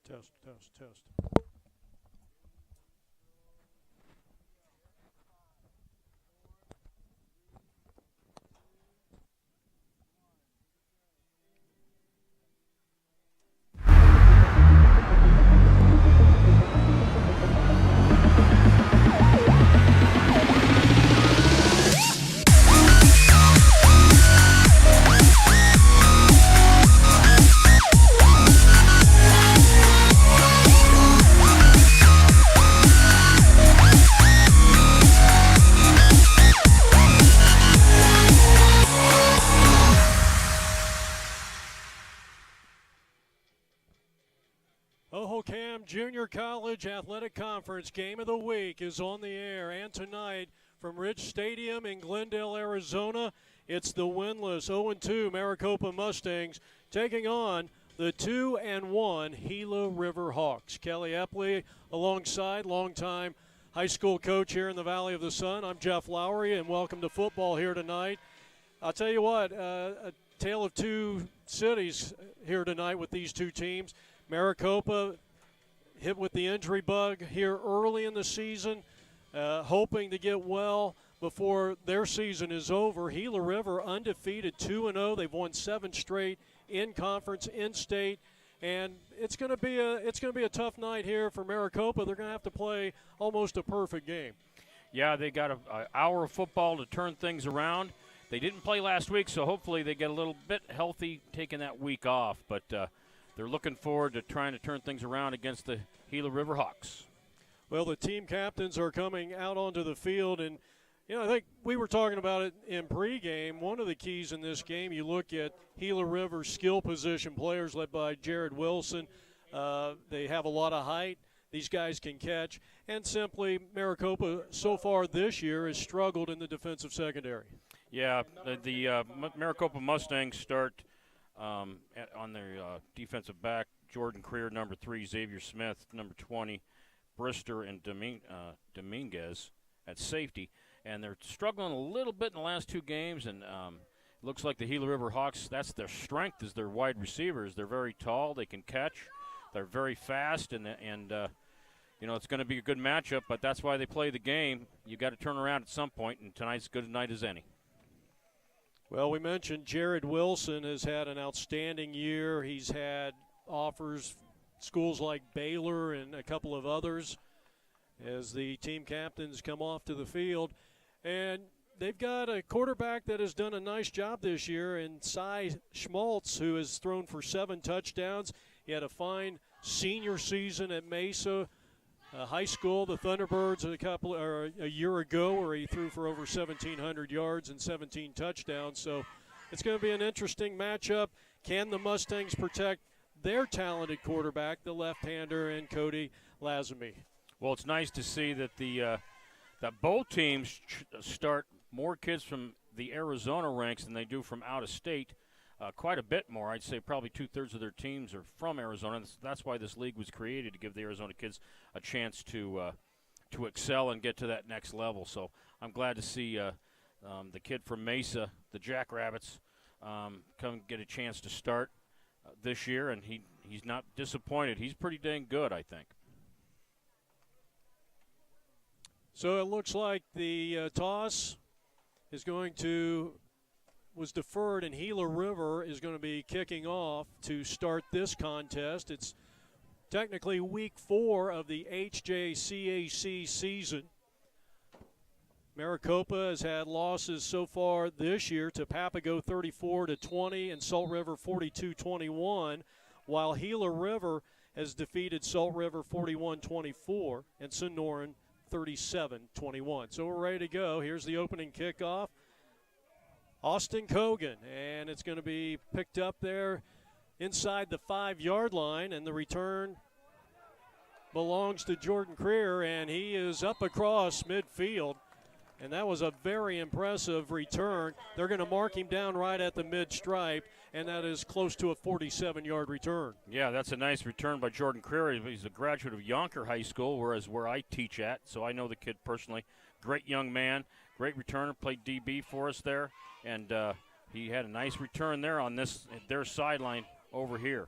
Test, test, test. Hohokam Junior College Athletic Conference Game of the Week is on the air, and tonight from Ridge Stadium in Glendale, Arizona, it's the winless 0-2 Maricopa Mustangs taking on the 2-1 Gila River Hawks. Kelly Epley alongside longtime high school coach here in the Valley of the Sun. I'm Jeff Lowry, and welcome to football here tonight. I'll tell you what, a tale of two cities here tonight with these two teams. Maricopa hit with the injury bug here early in the season, hoping to get well before their season is over. Gila River undefeated 2-0. They've won 7 straight in conference, in state, and it's going to be a tough night here for Maricopa. They're going to have to play almost a perfect game. Yeah, they got an hour of football to turn things around. They didn't play last week, so hopefully they get a little bit healthy taking that week off, but they're looking forward to trying to turn things around against the Gila River Hawks. Well, the team captains are coming out onto the field, and I think we were talking about it in pregame. One of the keys in this game, you look at Gila River's skill position players led by Jared Wilson. They have a lot of height. These guys can catch. And simply, Maricopa so far this year has struggled in the defensive secondary. Yeah, the Maricopa Mustangs start on their defensive back, Jordan Creer, number 3, Xavier Smith, number 20, Brister, and Dominguez at safety. And they're struggling a little bit in the last 2 games, and it looks like the Gila River Hawks, that's their strength, is their wide receivers. They're very tall, they can catch, they're very fast, and it's going to be a good matchup, but that's why they play the game. You got to turn around at some point, and tonight's as good a night as any. Well, we mentioned Jared Wilson has had an outstanding year. He's had offers, schools like Baylor and a couple of others, as the team captains come off to the field. And they've got a quarterback that has done a nice job this year in Cy Schmaltz, who has thrown for 7 touchdowns. He had a fine senior season at Mesa High School, the Thunderbirds, a year ago, where he threw for over 1,700 yards and 17 touchdowns. So it's going to be an interesting matchup. Can the Mustangs protect their talented quarterback, the left-hander, and Cody Lazamy? Well, it's nice to see that that both teams start more kids from the Arizona ranks than they do from out of state. Quite a bit more. I'd say probably 2/3 of their teams are from Arizona. That's why this league was created, to give the Arizona kids a chance to excel and get to that next level. So I'm glad to see the kid from Mesa, the Jackrabbits, come get a chance to start this year, and he's not disappointed. He's pretty dang good, I think. So it looks like the toss was deferred, and Gila River is going to be kicking off to start this contest. It's technically week 4 of the HJCAC season. Maricopa has had losses so far this year to Papago 34-20 and Salt River 42-21, while Gila River has defeated Salt River 41-24 and Sonoran 37-21. So we're ready to go. Here's the opening kickoff. Austin Cogan, and it's going to be picked up there inside the 5-yard line, and the return belongs to Jordan Creer, and he is up across midfield, and that was a very impressive return. They're going to mark him down right at the mid-stripe, and that is close to a 47-yard return. Yeah, that's a nice return by Jordan Creer. He's a graduate of Yonker High School, where I teach at, so I know the kid personally. Great young man, great returner, played DB for us there. And he had a nice return there on their sideline over here.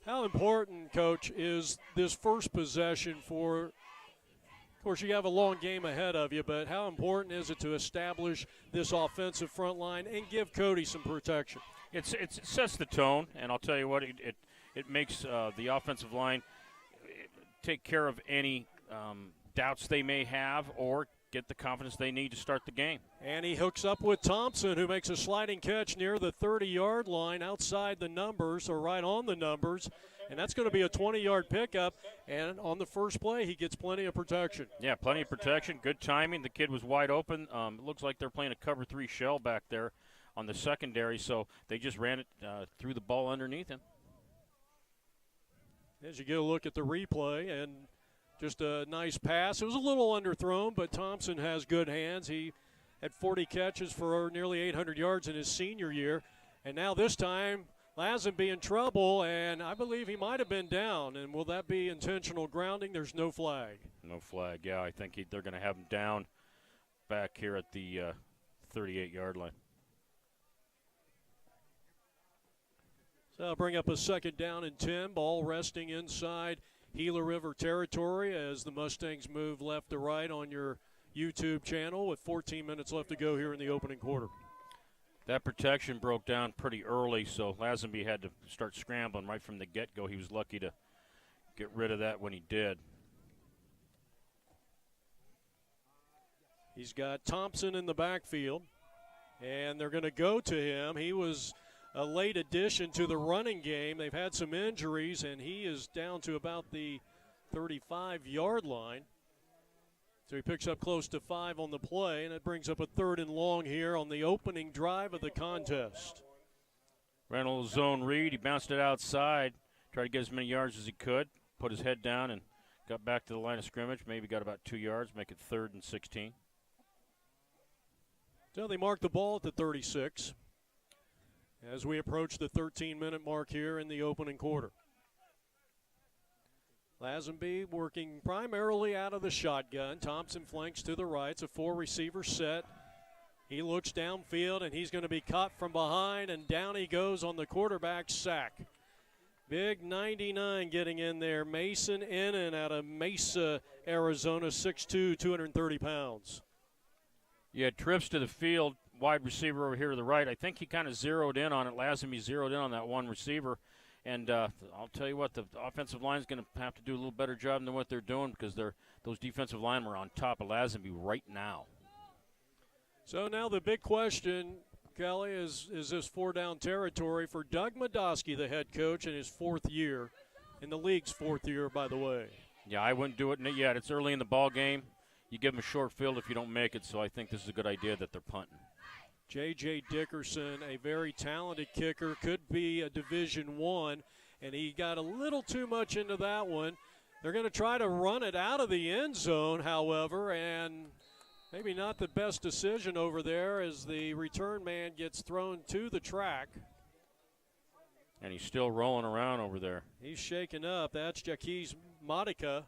How important, Coach, is this first possession for, of course, you have a long game ahead of you, but how important is it to establish this offensive front line and give Cody some protection? It sets the tone, and I'll tell you what, it makes the offensive line take care of any doubts they may have or get the confidence they need to start the game. And he hooks up with Thompson, who makes a sliding catch near the 30-yard line outside the numbers, or right on the numbers. And that's going to be a 20-yard pickup. And on the first play, he gets plenty of protection. Yeah, plenty of protection. Good timing. The kid was wide open. It looks like they're playing a cover 3 shell back there on the secondary, so they just ran it through the ball underneath him. As you get a look at the replay, and just a nice pass. It was a little underthrown, but Thompson has good hands. He had 40 catches for nearly 800 yards in his senior year. And now this time, Lazenby in trouble, and I believe he might have been down. And will that be intentional grounding? There's no flag. No flag, yeah. I think they're going to have him down back here at the 38-yard line. So I'll bring up a 2nd down and 10. Ball resting inside Gila River territory as the Mustangs move left to right on your YouTube channel with 14 minutes left to go here in the opening quarter. That protection broke down pretty early, so Lazenby had to start scrambling right from the get-go. He was lucky to get rid of that when he did. He's got Thompson in the backfield, and they're going to go to him. He was a late addition to the running game. They've had some injuries, and he is down to about the 35-yard line. So he picks up close to 5 on the play, and it brings up a 3rd and long here on the opening drive of the contest. Ran a little zone read. He bounced it outside, tried to get as many yards as he could, put his head down, and got back to the line of scrimmage. Maybe got about 2 yards, make it 3rd and 16. So they mark the ball at the 36 as we approach the 13-minute mark here in the opening quarter. Lazenby working primarily out of the shotgun. Thompson flanks to the right. It's a 4-receiver set. He looks downfield, and he's going to be caught from behind, and down he goes on the quarterback's sack. Big 99 getting in there. Mason Innan out of Mesa, Arizona, 6'2", 230 pounds. Yeah, trips to the field. Wide receiver over here to the right. I think he kind of zeroed in on it. Lazenby zeroed in on that one receiver. And I'll tell you what, the offensive line is going to have to do a little better job than what they're doing because those defensive linemen are on top of Lazenby right now. So now the big question, Kelly, is this 4-down territory for Doug Madosky, the head coach, in his 4th year, in the league's 4th year, by the way. Yeah, I wouldn't do it yet. It's early in the ball game. You give them a short field if you don't make it, so I think this is a good idea that they're punting. J.J. Dickerson, a very talented kicker, could be a Division I, and he got a little too much into that one. They're going to try to run it out of the end zone, however, and maybe not the best decision over there as the return man gets thrown to the track. And he's still rolling around over there. He's shaken up. That's Jaquez Modica,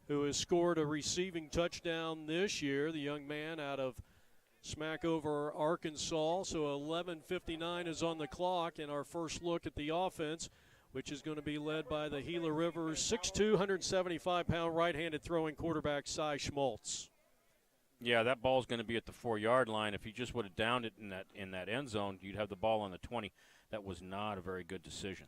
who has scored a receiving touchdown this year, the young man out of Smackover, Arkansas. So 11:59 is on the clock, and our first look at the offense, which is going to be led by the Gila River 6'2", 175-pound right-handed throwing quarterback Cy Schmaltz. Yeah, that ball's going to be at the 4-yard line. If he just would have downed it in that end zone, you'd have the ball on the 20. That was not a very good decision.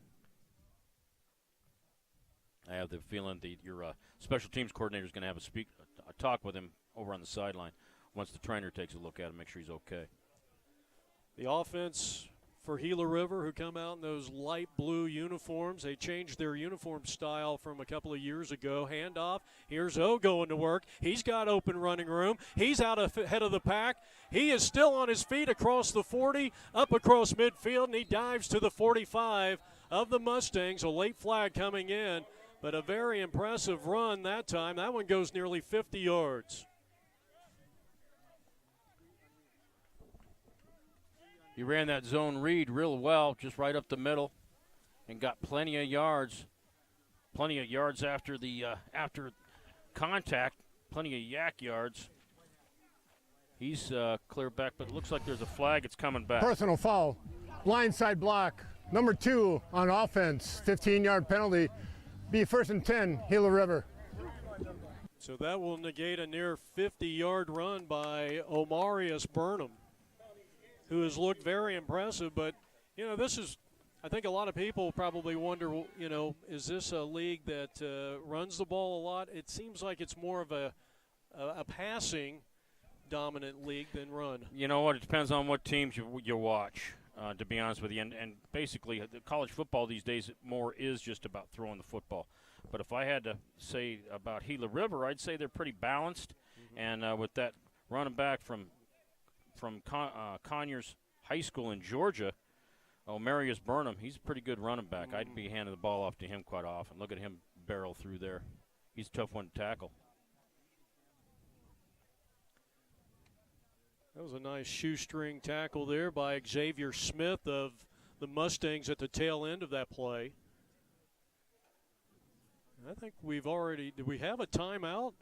I have the feeling that your special teams coordinator is going to have a talk with him over on the sideline once the trainer takes a look at him, make sure he's okay. The offense for Gila River, who come out in those light blue uniforms. They changed their uniform style from a couple of years ago. Handoff. Here's O going to work. He's got open running room. He's out ahead of the pack. He is still on his feet across the 40, up across midfield, and he dives to the 45 of the Mustangs. A late flag coming in, but a very impressive run that time. That one goes nearly 50 yards. He ran that zone read real well, just right up the middle, and got plenty of yards. Plenty of yards after the after contact. Plenty of yak yards. He's clear back, but it looks like there's a flag. It's coming back. Personal foul. Blindside block. Number 2 on offense, 15-yard penalty. Be 1st and 10, Gila River. So that will negate a near 50-yard run by Omarius Burnham, who has looked very impressive. But, you know, this is, I think a lot of people probably wonder, you know, is this a league that runs the ball a lot? It seems like it's more of a passing dominant league than run. You know what? It depends on what teams you watch, to be honest with you. And basically, the college football these days more is just about throwing the football. But if I had to say about Gila River, I'd say they're pretty balanced. Mm-hmm. And with that running back from Conyers High School in Georgia, Marius Burnham, he's a pretty good running back. Mm-hmm. I'd be handing the ball off to him quite often. Look at him barrel through there. He's a tough one to tackle. That was a nice shoestring tackle there by Xavier Smith of the Mustangs at the tail end of that play. I think we've already, did we have a timeout?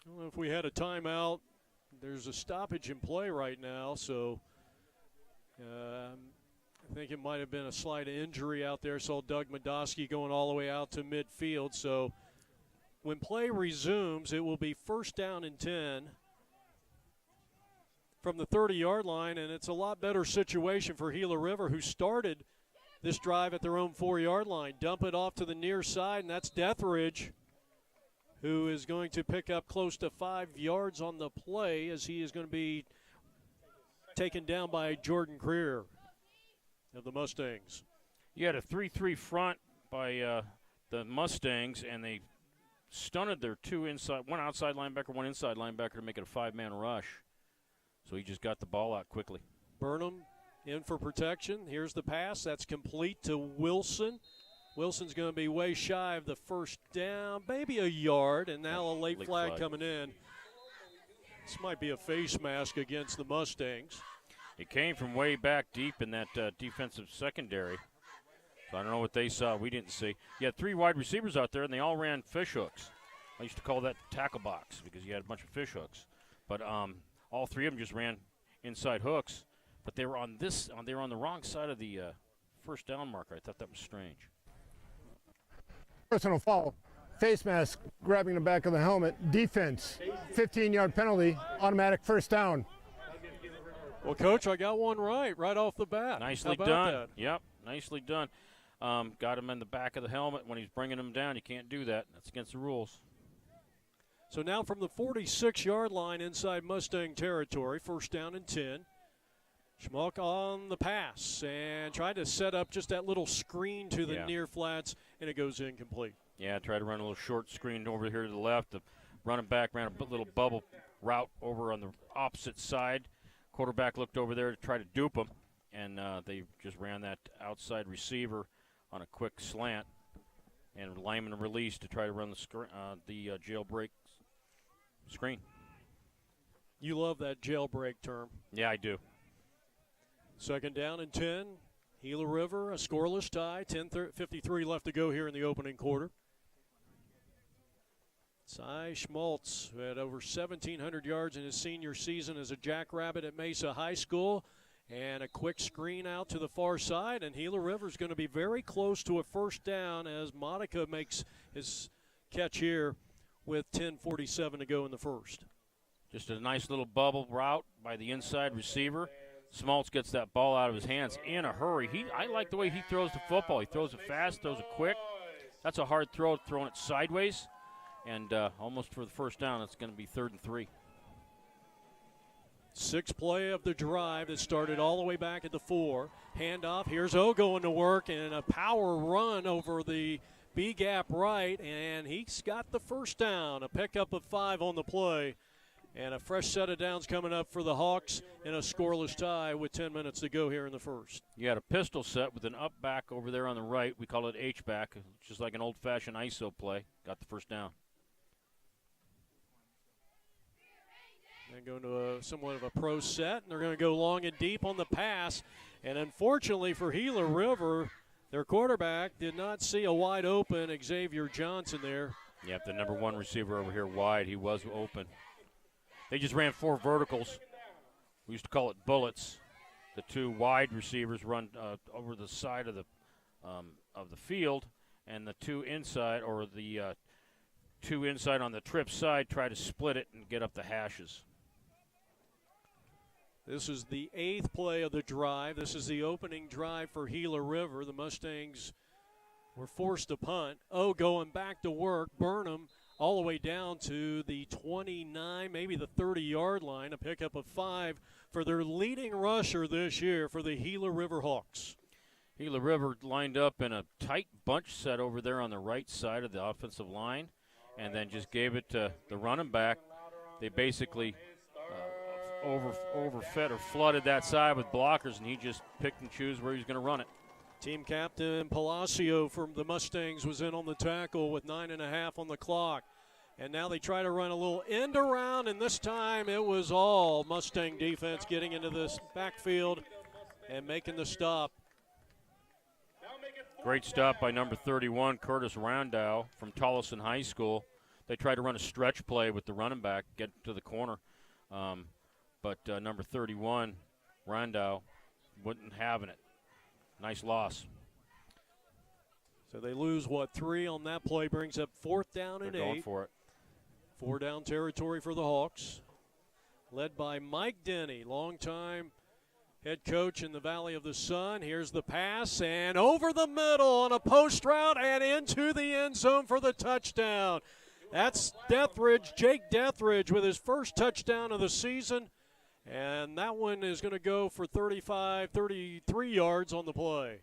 I don't know if we had a timeout. There's a stoppage in play right now, so I think it might have been a slight injury out there. Saw Doug Madosky going all the way out to midfield. So when play resumes, it will be 1st down and 10 from the 30-yard line, and it's a lot better situation for Gila River, who started this drive at their own 4-yard line. Dump it off to the near side, and that's Deathridge, who is going to pick up close to 5 yards on the play as he is going to be taken down by Jordan Creer of the Mustangs. You had a 3-3 front by the Mustangs, and they stunted their one outside linebacker, one inside linebacker to make it a 5-man rush. So he just got the ball out quickly. Burnham in for protection. Here's the pass. That's complete to Wilson. Wilson's going to be way shy of the 1st down, maybe a yard, and now a late flag coming in. This might be a face mask against the Mustangs. It came from way back deep in that defensive secondary. So I don't know what they saw we didn't see. You had 3 wide receivers out there, and they all ran fish hooks. I used to call that tackle box because you had a bunch of fish hooks. But all 3 of them just ran inside hooks. But they were on they were on the wrong side of the 1st down marker. I thought that was strange. Personal foul, face mask, grabbing the back of the helmet, defense, 15-yard penalty, automatic 1st down. Well, Coach, I got one right off the bat. Nicely done. That? Yep, nicely done. Got him in the back of the helmet when he's bringing him down. You can't do that. That's against the rules. So now from the 46-yard line inside Mustang territory, 1st down and 10. Schmuck on the pass and tried to set up just that little screen to the near flats, and it goes incomplete. Yeah, tried to run a little short screen over here to the left. The running back ran a little bubble route over on the opposite side. Quarterback looked over there to try to dupe him, and they just ran that outside receiver on a quick slant, and lineman released to try to run the jailbreak screen. You love that jailbreak term. Yeah, I do. 2nd down and 10. Gila River, a scoreless tie. 10:53 left to go here in the opening quarter. Cy Schmaltz, who had over 1,700 yards in his senior season as a Jackrabbit at Mesa High School. And a quick screen out to the far side, and Gila River's going to be very close to a 1st down as Monica makes his catch here with 10:47 to go in the 1st. Just a nice little bubble route by the inside receiver. Schmaltz gets that ball out of his hands in a hurry. I like the way he throws the football. He throws it fast, throws it quick. That's a hard throw, throwing it sideways. And almost for the 1st down, it's going to be 3rd and 3. 6th play of the drive that started all the way back at the 4. Handoff. Here's O going to work, and a power run over the B-gap right, and he's got the 1st down. A pickup of 5 on the play. And a fresh set of downs coming up for the Hawks in a scoreless tie with 10 minutes to go here in the 1st. You had a pistol set with an up back over there on the right. We call it H-back, just like an old-fashioned ISO play. Got the 1st down. And going to somewhat of a pro set, and they're going to go long and deep on the pass. And unfortunately for Gila River, their quarterback did not see a wide open Xavier Johnson there. Yep, the number 1 receiver over here wide. He was open. They just ran 4 verticals. We used to call it bullets. the two wide receivers run over the side of the field, and the two inside, or the two inside on the trip side, try to split it and get up the hashes. This is the 8th play of the drive. This is the opening drive for Gila River. The Mustangs were forced to punt. Going back to work. Burnham all the way down to the 29, maybe the 30-yard line. A pickup of 5 for their leading rusher this year for the Gila River Hawks. Gila River lined up in a tight bunch set over there on the right side of the offensive line, and then just gave it to the running back. They basically overfed or flooded that side with blockers, and he just picked and chose where he's going to run it. Team captain Palacio from the Mustangs was in on the tackle with 9.5 on the clock. And now they try to run a little end around, and this time it was all Mustang defense getting into this backfield and making the stop. Great stop by number 31, Curtis Randau from Tolleson High School. They tried to run a stretch play with the running back, get to the corner. But number 31, Randau, wasn't having it. Nice loss. So they lose, 3 on that play, brings up 4th down and 8. They're going for it. 4-down territory for the Hawks, led by Mike Denny, longtime head coach in the Valley of the Sun. Here's the pass, and over the middle on a post route and into the end zone for the touchdown. That's Deathridge, Jake Deathridge, with his first touchdown of the season. And that one is going to go for 33 yards on the play.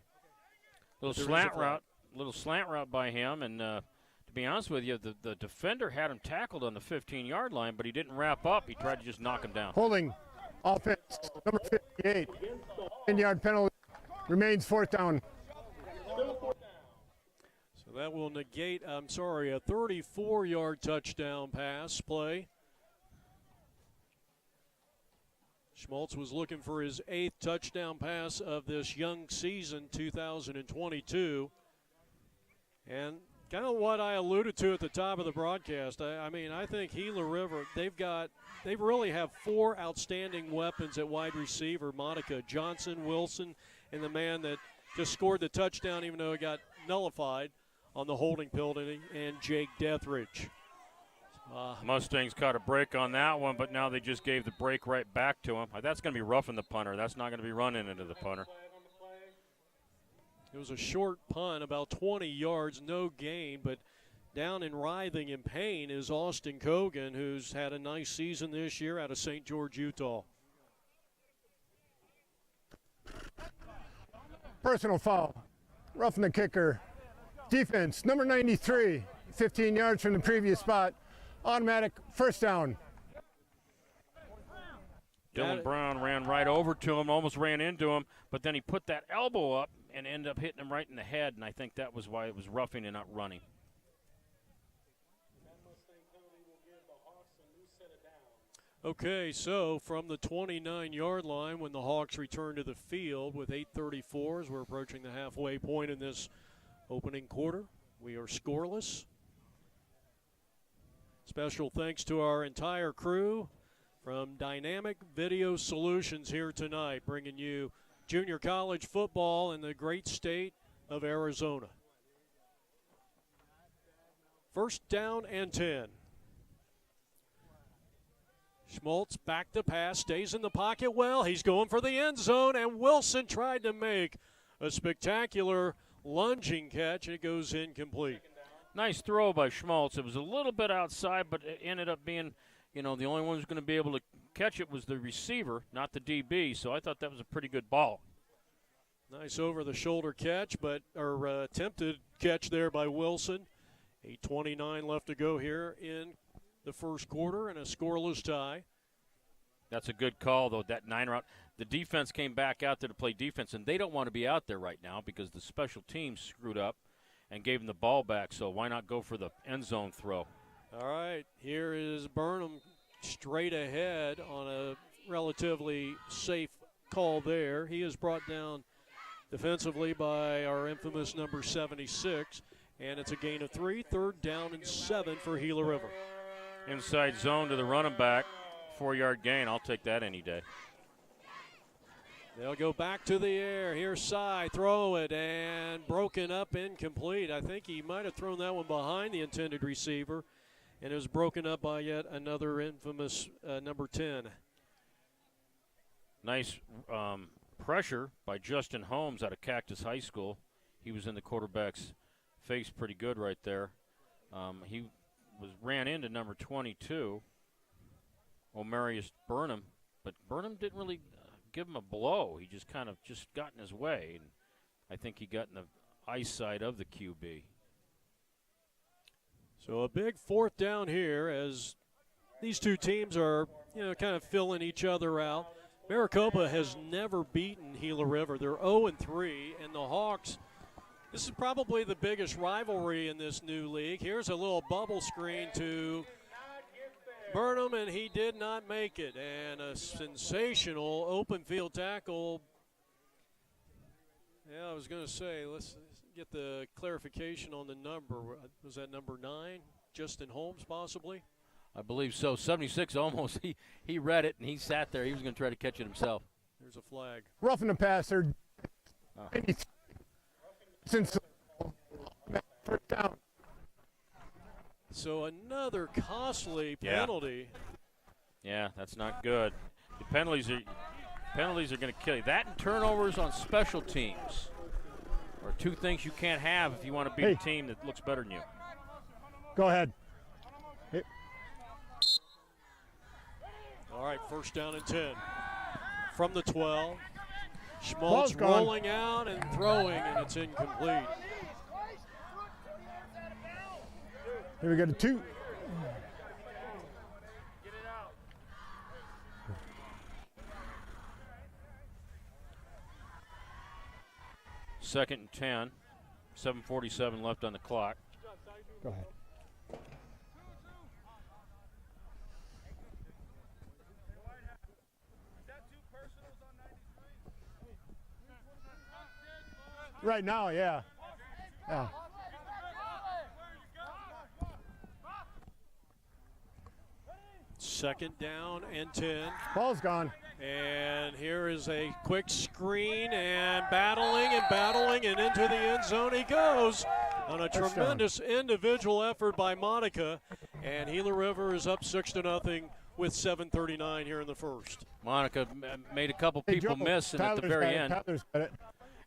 Little slant route by him, and to be honest with you, the defender had him tackled on the 15-yard line, but he didn't wrap up. He tried to just knock him down. Holding offense, number 58. 10-yard penalty, remains 4th down. So that will negate, a 34-yard touchdown pass play. Schmaltz was looking for his 8th touchdown pass of this young season, 2022. And kind of what I alluded to at the top of the broadcast, I think Gila River, they really have 4 outstanding weapons at wide receiver. Monica Johnson, Wilson, and the man that just scored the touchdown even though it got nullified on the holding penalty, and Jake Deathridge. Mustangs caught a break on that one, but now they just gave the break right back to him. That's going to be roughing the punter. That's not going to be running into the punter. It was a short punt, about 20 yards, no gain, but down and writhing in pain is Austin Cogan, who's had a nice season this year out of St. George, Utah. Personal foul, roughing the kicker. Defense, number 93, 15 yards from the previous spot. Automatic 1st down. Dylan Brown ran right over to him, almost ran into him, but then he put that elbow up and ended up hitting him right in the head, and I think that was why it was roughing and not running. Okay, so from the 29-yard line when the Hawks return to the field with 8:34 as we're approaching the halfway point in this opening quarter, we are scoreless. Special thanks to our entire crew from Dynamic Video Solutions here tonight, bringing you junior college football in the great state of Arizona. 1st down and 10. Schmaltz back to pass, stays in the pocket well. He's going for the end zone, and Wilson tried to make a spectacular lunging catch. It goes incomplete. Nice throw by Schmaltz. It was a little bit outside, but it ended up being, the only one who's going to be able to catch it was the receiver, not the DB. So I thought that was a pretty good ball. Nice over-the-shoulder catch, or attempted catch there by Wilson. 8:29 left to go here in the first quarter and a scoreless tie. That's a good call, though, that 9 route. The defense came back out there to play defense, and they don't want to be out there right now because the special teams screwed up and gave them the ball back, so why not go for the end zone throw? All right, here is Burnham straight ahead on a relatively safe call there. He is brought down defensively by our infamous number 76, and it's a gain of 3, 3rd down and 7 for Gila River. Inside zone to the running back, 4-yard gain. I'll take that any day. They'll go back to the air. Here's Cy, throw it, and broken up, incomplete. I think he might have thrown that one behind the intended receiver, and it was broken up by yet another infamous number 10. Nice pressure by Justin Holmes out of Cactus High School. He was in the quarterback's face pretty good right there. He ran into number 22, Omarius Burnham, but Burnham didn't really give him a blow. He just kind of got in his way, and I think he got in the eyesight of the QB. So a big fourth down here as these two teams are, kind of filling each other out. Maricopa has never beaten Gila River. They're 0-3, and the Hawks, this is probably the biggest rivalry in this new league. Here's a little bubble screen to Burnham, and he did not make it. And a sensational open field tackle. Yeah, I was going to say, let's get the clarification on the number. Was that number 9? Justin Holmes, possibly? I believe so. 76 almost. He read it, and he sat there. He was going to try to catch it himself. There's a flag. Roughing the passer. Since first down. So another costly penalty. Yeah, that's not good. The penalties are going to kill you. That and turnovers on special teams are two things you can't have if you want to beat a team that looks better than you. Go ahead. All right, first down and 10 from the 12. Schmaltz rolling out and throwing, and it's incomplete. Here we go to 2. Second and 10, 7:47 left on the clock. Go ahead. Right now, yeah. Second down and 10. Ball's gone. And here is a quick screen and battling, and into the end zone he goes on a tremendous individual effort by Monica. And Gila River is up 6-0 with 7:39 here in the first. Monica made a couple people miss, and at the very end. Tyler's got it.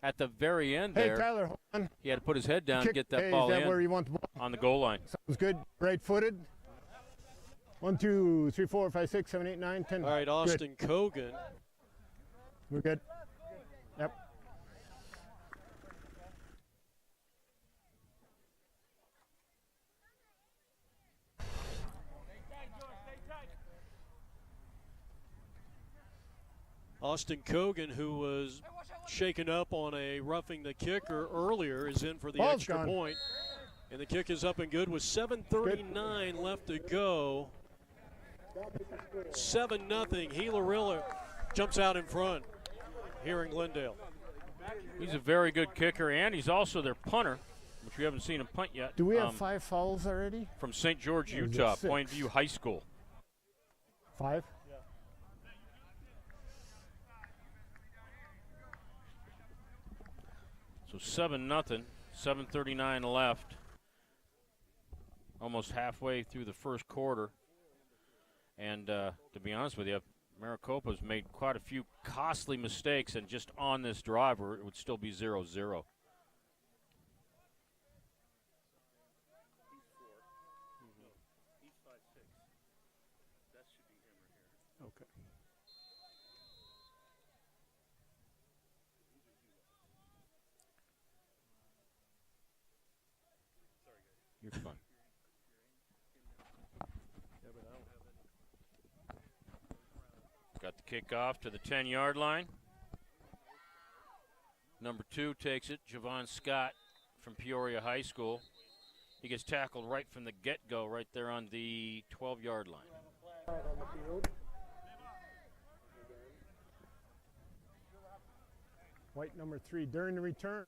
At the very end Hey, there, Tyler, hold on. he had to put his head down and get that Hey, ball is that in where you want the ball? On the goal line. Sounds good. Right-footed. 1, 2, 3, 4, 5, 6, 7, 8, 9, 10. All right, Austin Kogan. We're good. Yep. Austin Kogan, who was shaken up on a roughing the kicker earlier, is in for the Ball's extra gone. point. And the kick is up and good with 7:39 left to go. 7-0. Gila River jumps out in front here in Glendale. He's a very good kicker, and he's also their punter, which we haven't seen him punt yet. Do we have 5 fouls already? From St. George, Or is it Utah, 6? Point View High School. 5? So 7-0, 7:39 left. Almost halfway through the first quarter. And to be honest with you, Maricopa's made quite a few costly mistakes, and just on this drive, where it would still be 0-0. Okay. You're fine. Got the kickoff to the 10-yard line. Number 2 takes it, Javon Scott from Peoria High School. He gets tackled right from the get-go, right there on the 12-yard line. White number 3 during the return.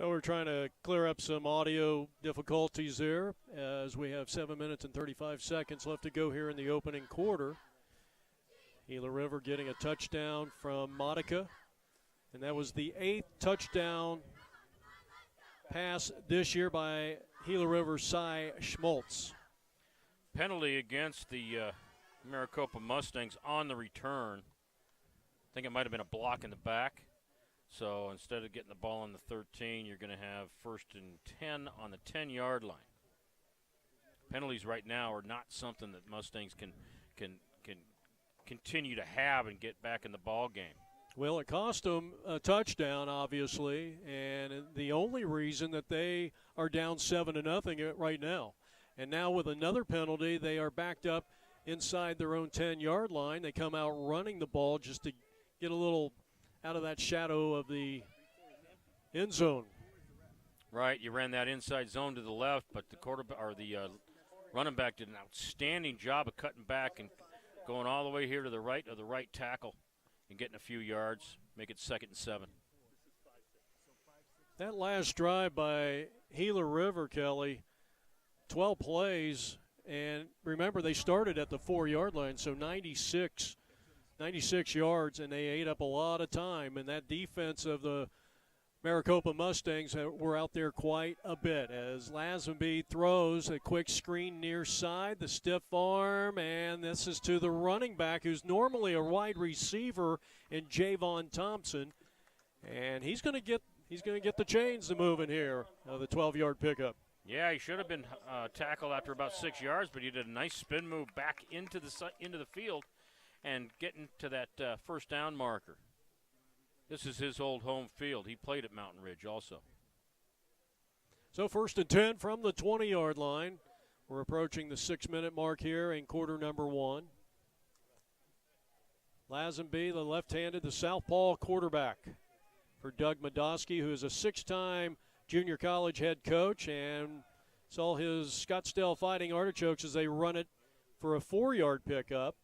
Well, we're trying to clear up some audio difficulties there as we have 7 minutes and 35 seconds left to go here in the opening quarter. Gila River getting a touchdown from Monica, and that was the 8th touchdown pass this year by Gila River Cy Schmaltz. Penalty against the Maricopa Mustangs on the return. I think it might have been a block in the back. So instead of getting the ball on the 13, you're going to have 1st and 10 on the 10-yard line. Penalties right now are not something that Mustangs can continue to have and get back in the ball game. Well, it cost them a touchdown, obviously, and the only reason that they are down 7-0 right now. And now with another penalty, they are backed up inside their own 10-yard line. They come out running the ball just to get a little out of that shadow of the end zone. Right, you ran that inside zone to the left, but the quarterback or the running back did an outstanding job of cutting back and going all the way here to the right of the right tackle and getting a few yards, make it 2nd and 7. That last drive by Gila River, Kelly, 12 plays, and remember they started at the 4-yard line, so 96 yards, and they ate up a lot of time. And that defense of the Maricopa Mustangs were out there quite a bit as Lazenby throws a quick screen near side, the stiff arm, and this is to the running back who's normally a wide receiver in Javon Thompson, and he's going to get the chains to moving here, the 12-yard pickup. Yeah, he should have been tackled after about 6 yards, but he did a nice spin move back into the field and getting to that first down marker. This is his old home field. He played at Mountain Ridge also. So 1st and 10 from the 20-yard line. We're approaching the 6-minute mark here in quarter number 1. Lazenby, the left-handed, the southpaw quarterback for Doug Madosky, who is a 6-time junior college head coach, and saw his Scottsdale Fighting Artichokes as they run it for a 4-yard pickup.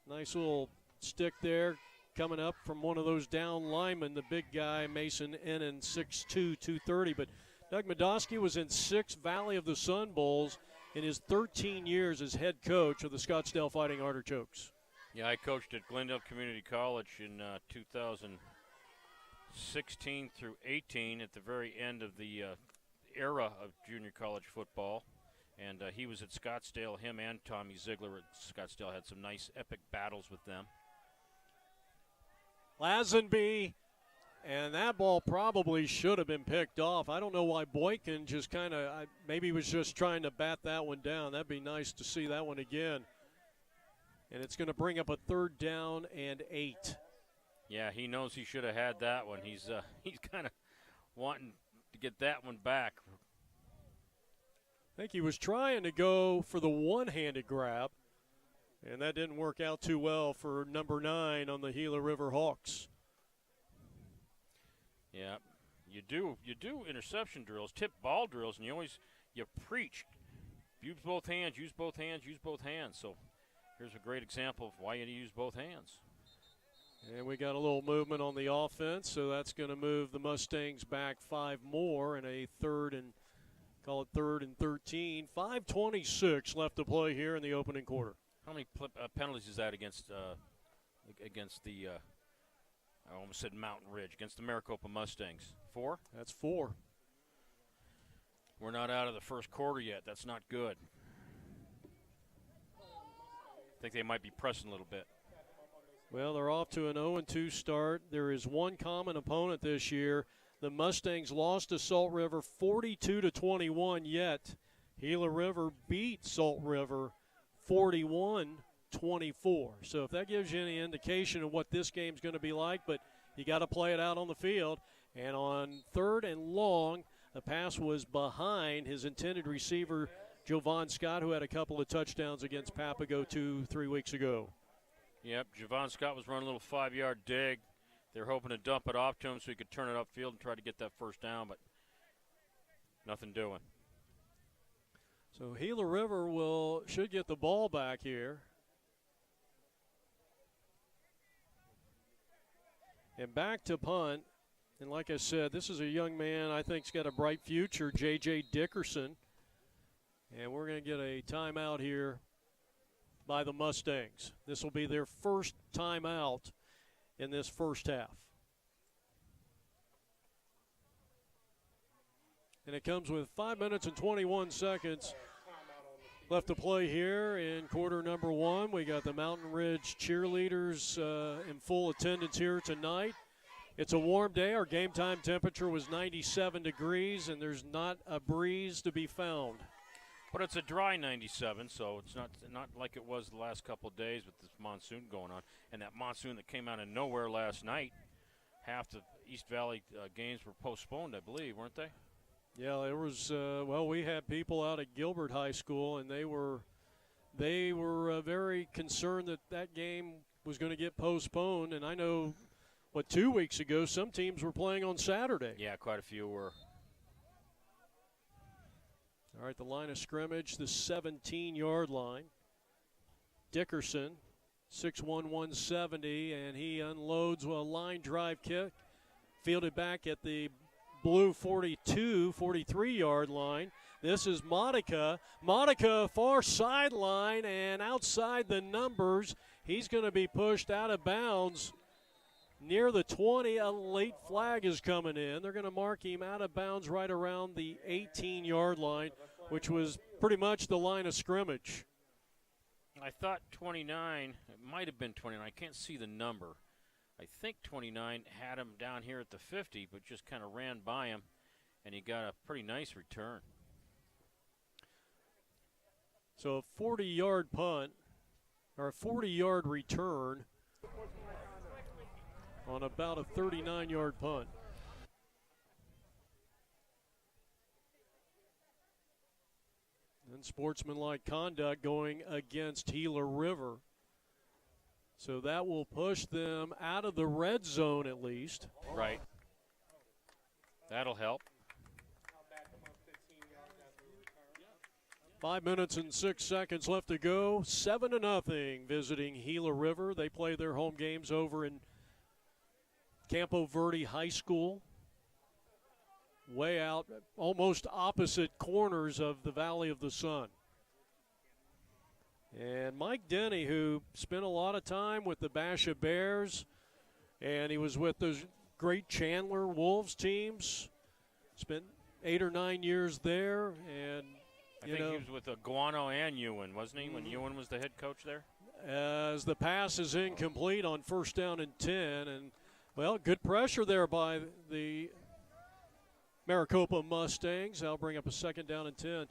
Nice little stick there coming up from one of those down linemen, the big guy, Mason Ennin, 6'2", 230. But Doug Madosky was in 6 Valley of the Sun Bowls in his 13 years as head coach of the Scottsdale Fighting Artichokes. Yeah, I coached at Glendale Community College in 2016 through 18 at the very end of the era of junior college football. And he was at Scottsdale. Him and Tommy Ziegler at Scottsdale had some nice epic battles with them. Lazenby, and that ball probably should have been picked off. I don't know why Boykin just kind of, maybe was just trying to bat that one down. That'd be nice to see that one again. And it's going to bring up a 3rd down and 8. Yeah, he knows he should have had that one. He's kind of wanting to get that one back. I think he was trying to go for the one-handed grab, and that didn't work out too well for number 9 on the Gila River Hawks. Yeah, you do interception drills, tip ball drills, and you preach. Use both hands, use both hands, use both hands. So here's a great example of why you use both hands. And we got a little movement on the offense, so that's going to move the Mustangs back 5 more and a 3rd and 13. 5:26 left to play here in the opening quarter. How many penalties is that against the I almost said Mountain Ridge, against the Maricopa Mustangs? 4? That's 4. We're not out of the first quarter yet. That's not good. I think they might be pressing a little bit. Well, they're off to an 0-2 start. There is one common opponent this year. The Mustangs lost to Salt River 42-21, yet Gila River beat Salt River 41-24. So if that gives you any indication of what this game's going to be like, but you got to play it out on the field. And on 3rd and long, the pass was behind his intended receiver, Jovan Scott, who had a couple of touchdowns against Papago 2-3 weeks ago. Yep, Jovan Scott was running a little 5-yard dig. They're hoping to dump it off to him so he could turn it upfield and try to get that first down, but nothing doing. So Gila River should get the ball back here. And back to punt And like I said, this is a young man I think's got a bright future, J.J. Dickerson. And we're going to get a timeout here by the Mustangs. This will be their first timeout in this first half. And it comes with 5 minutes and 21 seconds left to play here in quarter number one. We got the Mountain Ridge cheerleaders in full attendance here tonight. It's a warm day. Our game time temperature was 97 degrees, and there's not a breeze to be found. But it's a dry 97, so it's not like it was the last couple of days with this monsoon going on. And that monsoon that came out of nowhere last night, half the East Valley games were postponed, I believe, weren't they? Yeah, there was. We had people out at Gilbert High School, and they were very concerned that game was going to get postponed. And I know, 2 weeks ago, some teams were playing on Saturday. Yeah, quite a few were. All right, the line of scrimmage, the 17-yard line. Dickerson, 6'1", 170, and he unloads a line drive kick, fielded back at the blue 43-yard line. This is Monica. Monica, far sideline and outside the numbers. He's going to be pushed out of bounds near the 20. A late flag is coming in. They're going to mark him out of bounds right around the 18-yard line, which was pretty much the line of scrimmage. I thought 29, it might have been 29. I can't see the number. I think 29 had him down here at the 50, but just kind of ran by him, and he got a pretty nice return. So a 40-yard punt, or a 40-yard return on about a 39-yard punt. And sportsmanlike conduct going against Gila River. So that will push them out of the red zone at least. Right. That'll help. 5 minutes and 6 seconds left to go. 7-0 visiting Gila River. They play their home games over in Campo Verde High School. Way out, almost opposite corners of the Valley of the Sun. And Mike Denny, who spent a lot of time with the Basha Bears, and he was with those great Chandler Wolves teams, spent 8 or 9 years there. And I think he was with Guano and Ewan, wasn't he, when Ewan was the head coach there? As the pass is incomplete on first down and 10. And, well, good pressure there by the Maricopa Mustangs. I'll bring up a second down and 10.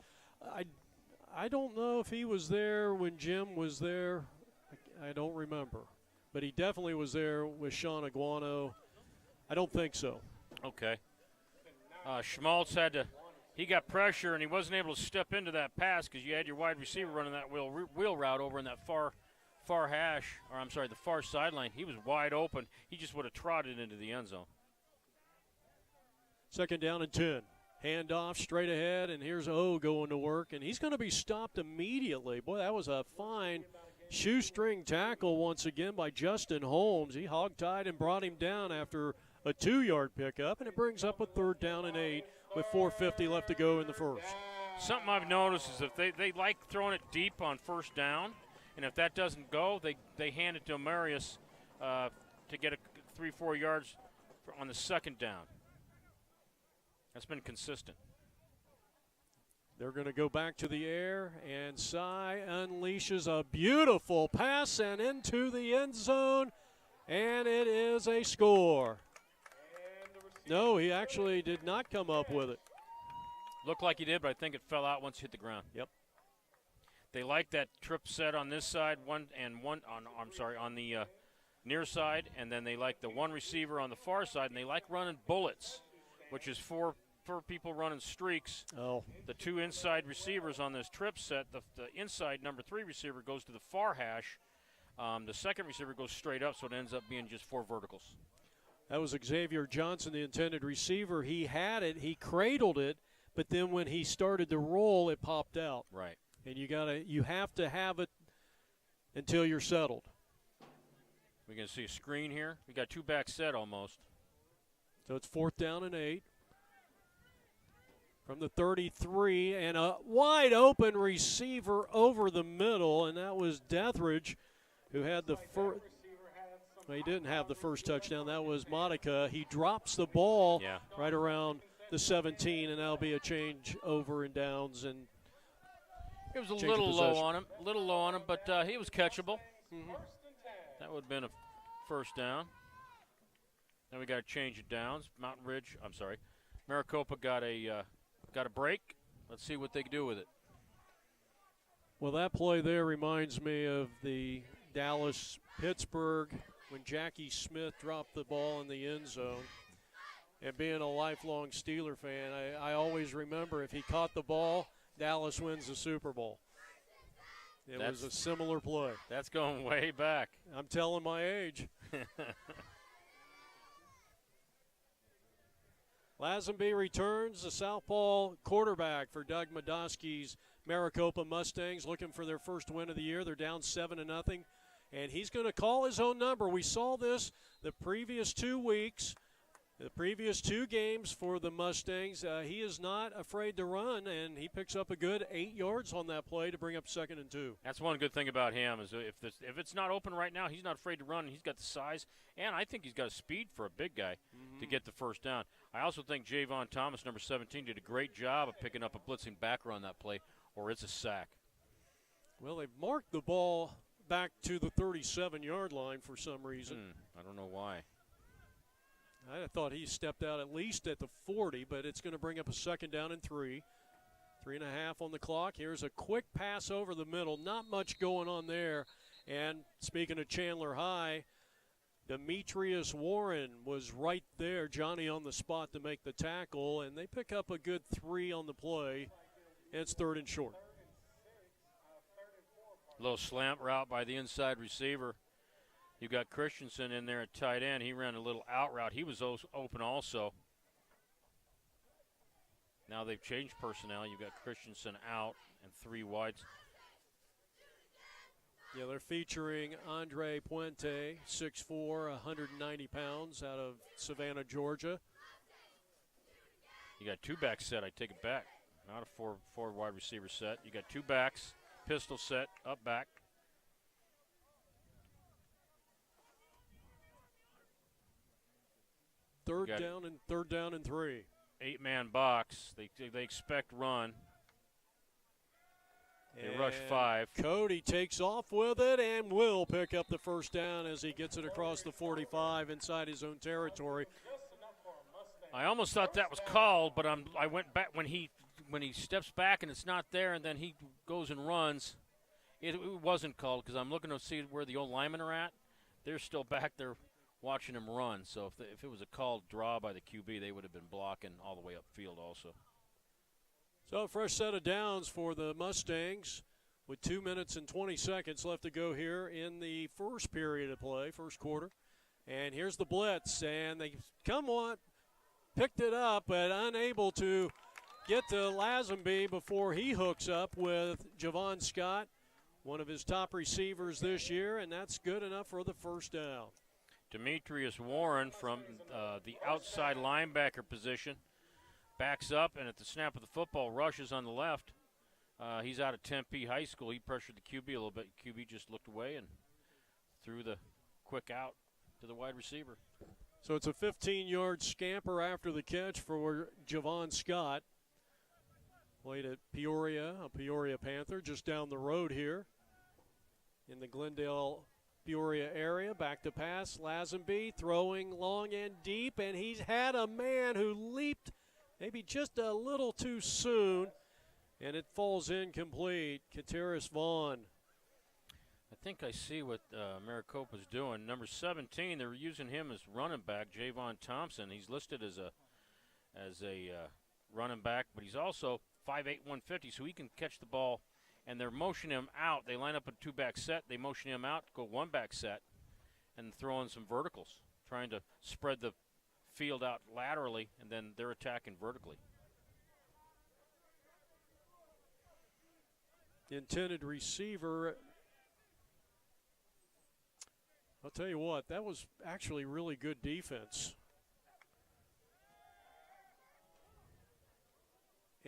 I don't know if he was there when Jim was there. I don't remember. But he definitely was there with Sean Aguano. I don't think so. Okay. Schmaltz he got pressure, and he wasn't able to step into that pass because you had your wide receiver running that wheel route over in that far hash, or I'm sorry, the far sideline. He was wide open. He just would have trotted into the end zone. Second down and 10. Handoff straight ahead, and here's O going to work, and he's going to be stopped immediately. Boy, that was a fine shoestring tackle once again by Justin Holmes. He hog-tied and brought him down after a 2-yard pickup, and it brings up a third down and 8 with 4:50 left to go in the first. Something I've noticed is if they like throwing it deep on first down, and if that doesn't go, they hand it to Marius to get 3-4 yards on the second down. That's been consistent. They're going to go back to the air, and Cy unleashes a beautiful pass and into the end zone, and it is a score. No, he actually did not come up with it. Looked like he did, but I think it fell out once it hit the ground. Yep. They like that trip set on this side, on the near side, and then they like the one receiver on the far side, and they like running bullets, which is four people running streaks. Oh. The two inside receivers on this trip set, the inside number 3 receiver goes to the far hash. The second receiver goes straight up, so it ends up being just 4 verticals. That was Xavier Johnson, the intended receiver. He had it, he cradled it, but then when he started to roll, it popped out. Right. And you have to have it until you're settled. We're going to see a screen here. We got 2 back set almost. So it's 4th down and 8. From the 33, and a wide open receiver over the middle, and that was Deathridge, who had the first. Well, he didn't have the first touchdown. That was Monica. He drops the ball right around the 17, and that'll be a change over and downs. And it was a little low on him, but he was catchable. That would have been a first down. Then we got to change it downs. Maricopa got a break. Let's see what they can do with it. Well, that play there reminds me of the Dallas-Pittsburgh when Jackie Smith dropped the ball in the end zone. And being a lifelong Steeler fan, I always remember if he caught the ball, Dallas wins the Super Bowl. It was a similar play. That's going way back. I'm telling my age. Lazenby returns, the southpaw quarterback for Doug Medoski's Maricopa Mustangs, looking for their first win of the year. They're down 7-0, and he's going to call his own number. We saw this the previous 2 weeks, the previous 2 games for the Mustangs. He is not afraid to run, and he picks up a good 8 yards on that play to bring up 2nd and 2. That's one good thing about him is if it's not open right now, he's not afraid to run. He's got the size, and I think he's got a speed for a big guy to get the first down. I also think Javon Thomas, number 17, did a great job of picking up a blitzing backer on that play, or it's a sack. Well, they've marked the ball back to the 37-yard line for some reason. I don't know why. I thought he stepped out at least at the 40, but it's going to bring up a 2nd down and 3. 3.5 on the clock. Here's a quick pass over the middle. Not much going on there. And speaking of Chandler High, Demetrius Warren was right there, Johnny on the spot to make the tackle, and they pick up a good 3 on the play. And it's 3rd and short. Little slant route by the inside receiver. You've got Christensen in there at tight end. He ran a little out route. He was open also. Now they've changed personnel. You've got Christensen out and 3 wides. Yeah, they're featuring Andre Puente, 6'4", 190 pounds, out of Savannah, Georgia. You got 2 back set. I take it back. Not a 4 wide receiver set. You got 2 backs, pistol set, up back. Third down and 3. 8-man box. They expect run. They rush 5. Cody takes off with it and will pick up the first down as he gets it across the 45 inside his own territory. I almost thought that was called, but I went back when he steps back and it's not there, and then he goes and runs. It wasn't called because I'm looking to see where the old linemen are at. They're still back there watching him run. So if it was a called draw by the QB, they would have been blocking all the way upfield also. So a fresh set of downs for the Mustangs with 2 minutes and 20 seconds left to go here in the first period of play, first quarter. And here's the blitz, and they picked it up, but unable to get to Lazenby before he hooks up with Javon Scott, one of his top receivers this year, and that's good enough for the first down. Demetrius Warren from the outside linebacker position backs up, and at the snap of the football, rushes on the left. He's out of Tempe High School. He pressured the QB a little bit. QB just looked away and threw the quick out to the wide receiver. So it's a 15-yard scamper after the catch for Javon Scott. Played at Peoria, a Peoria Panther, just down the road here in the Glendale, Peoria area. Back to pass, Lazenby throwing long and deep, and he's had a man who leaped maybe just a little too soon, and it falls incomplete. Kateris Vaughn. I think I see what Maricopa's doing. Number 17, they're using him as running back, Javon Thompson. He's listed as a running back, but he's also 5'8", 150, so he can catch the ball. And they're motioning him out. They line up a 2-back set. They motion him out, go 1-back set, and throw in some verticals, trying to spread the field out laterally, and then they're attacking vertically. Intended receiver. I'll tell you what, that was actually really good defense.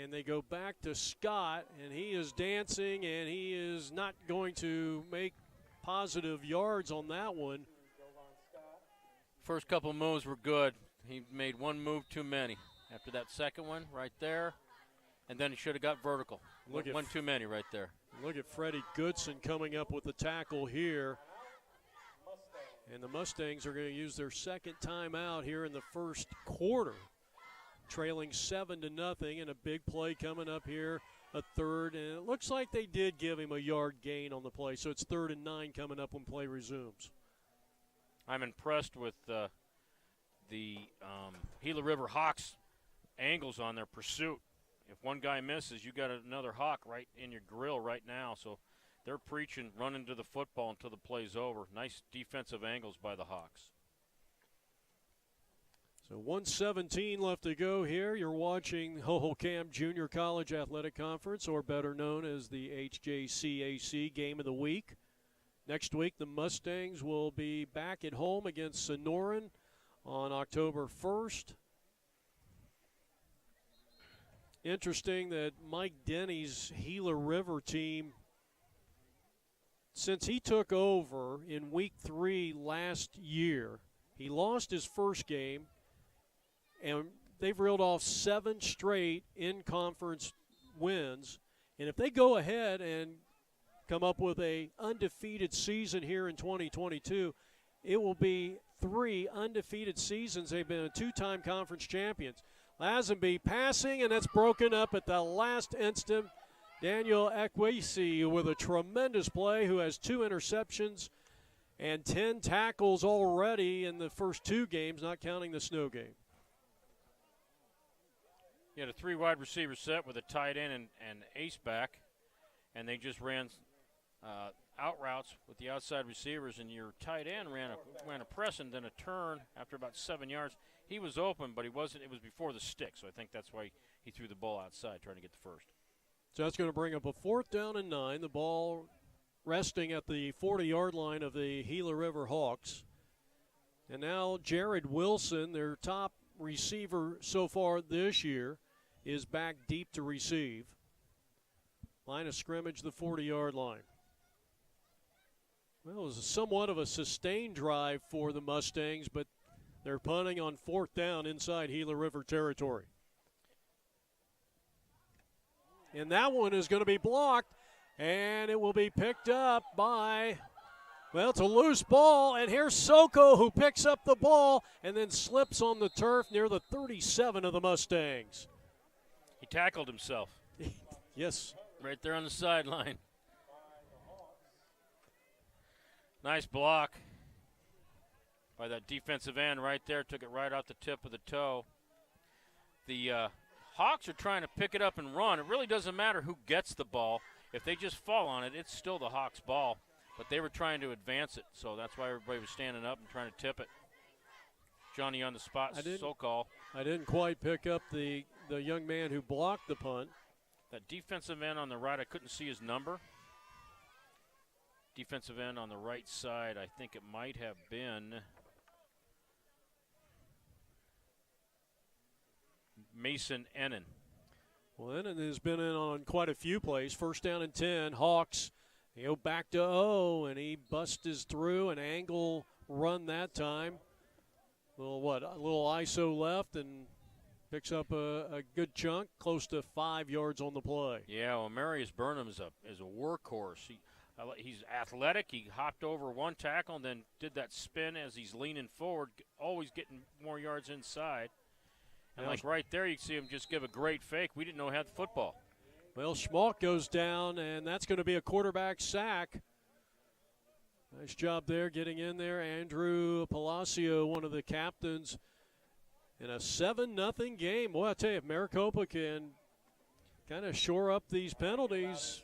and they go back to Scott, and he is dancing, and he is not going to make positive yards on that one. First couple moves were good. He made one move too many. After that second one right there, and then he should have got vertical. One too many right there. Look at Freddie Goodson coming up with the tackle here. And the Mustangs are going to use their second timeout here in the first quarter, trailing 7-0, and a big play coming up here, a third. And it looks like they did give him a yard gain on the play, so it's 3rd and 9 coming up when play resumes. I'm impressed with the Gila River Hawks angles on their pursuit. If one guy misses, you got another Hawk right in your grill right now. So they're preaching running to the football until the play's over. Nice defensive angles by the Hawks. So 1:17 left to go here. You're watching Hohokam Junior College Athletic Conference, or better known as the HJCAC Game of the Week. Next week, the Mustangs will be back at home against Sonoran on October 1st. Interesting that Mike Denny's Gila River team, since he took over in week 3 last year, he lost his first game, and they've reeled off 7 straight in-conference wins. And if they go ahead and come up with a undefeated season here in 2022, it will be 3 undefeated seasons. They've been 2-time conference champions. Lazenby passing, and that's broken up at the last instant. Daniel Ekwesi with a tremendous play, who has 2 interceptions and 10 tackles already in the first 2 games, not counting the snow game. You had a 3 wide receiver set with a tight end and ace back, and they just ran out routes with the outside receivers, and your tight end ran a press and then a turn after about 7 yards. He was open, but he wasn't. It was before the stick, so I think that's why he threw the ball outside, trying to get the first. So that's going to bring up a 4th down and 9. The ball resting at the 40-yard line of the Gila River Hawks. And now Jared Wilson, their top receiver so far this year, is back deep to receive. Line of scrimmage, the 40-yard line. Well, it was somewhat of a sustained drive for the Mustangs, but they're punting on 4th down inside Gila River territory. And that one is going to be blocked, and it will be picked up by, well, it's a loose ball, and here's Soko, who picks up the ball and then slips on the turf near the 37 of the Mustangs. He tackled himself. Yes. Right there on the sideline. Nice block by that defensive end right there. Took it right off the tip of the toe. The Hawks are trying to pick it up and run. It really doesn't matter who gets the ball. If they just fall on it, it's still the Hawks' ball. But they were trying to advance it, so that's why everybody was standing up and trying to tip it. Johnny on the spot, so-called. I didn't quite pick up the young man who blocked the punt. That defensive end on the right, I couldn't see his number. Defensive end on the right side, I think it might have been Mason Ennin. Well, Ennin has been in on quite a few plays. 1st down and 10. Hawks, back to O, and he busted through an angle run that time. A little ISO left, and picks up a good chunk, close to 5 yards on the play. Yeah, well, Marius Burnham is a workhorse. He's athletic. He hopped over one tackle and then did that spin as he's leaning forward, always getting more yards inside. And like right there, you see him just give a great fake. We didn't know he had the football. Well, Schmalk goes down, and that's going to be a quarterback sack. Nice job there getting in there. Andrew Palacio, one of the captains, in a 7-0 game. Well, I tell you, if Maricopa can kind of shore up these penalties,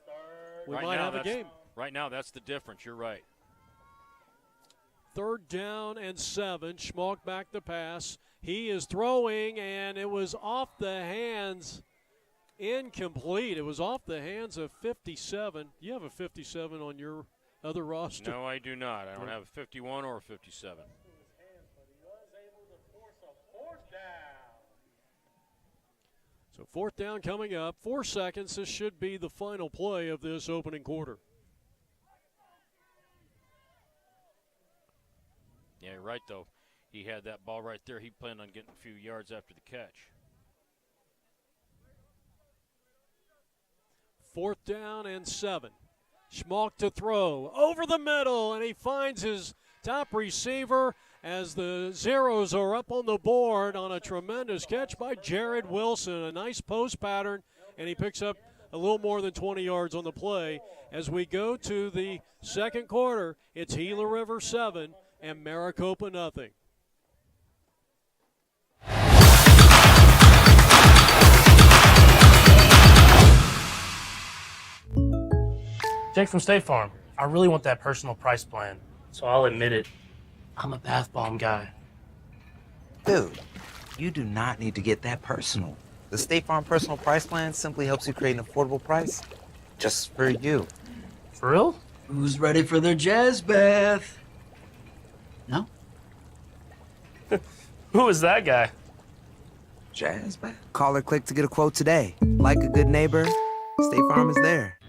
we might have a game. Right now, that's the difference. You're right. 3rd down and 7. Schmalk back to pass. He is throwing, and it was off the hands. Incomplete. It was off the hands of 57. You have a 57 on your other roster? No, I do not. I don't have a 51 or a 57. So 4th down coming up. 4 seconds. This should be the final play of this opening quarter. Yeah, you're right, though. He had that ball right there. He planned on getting a few yards after the catch. 4th down and 7. Schmalk to throw over the middle, and he finds his top receiver as the zeros are up on the board on a tremendous catch by Jared Wilson. A nice post pattern, and he picks up a little more than 20 yards on the play. As we go to the second quarter, it's Gila River 7 and Maricopa nothing. Jake from State Farm. I really want that personal price plan, so I'll admit it. I'm a bath bomb guy. Dude, you do not need to get that personal. The State Farm Personal Price Plan simply helps you create an affordable price just for you. For real? Who's ready for their jazz bath? No? Who is that guy? Jazz bath? Call or click to get a quote today. Like a good neighbor, State Farm is there.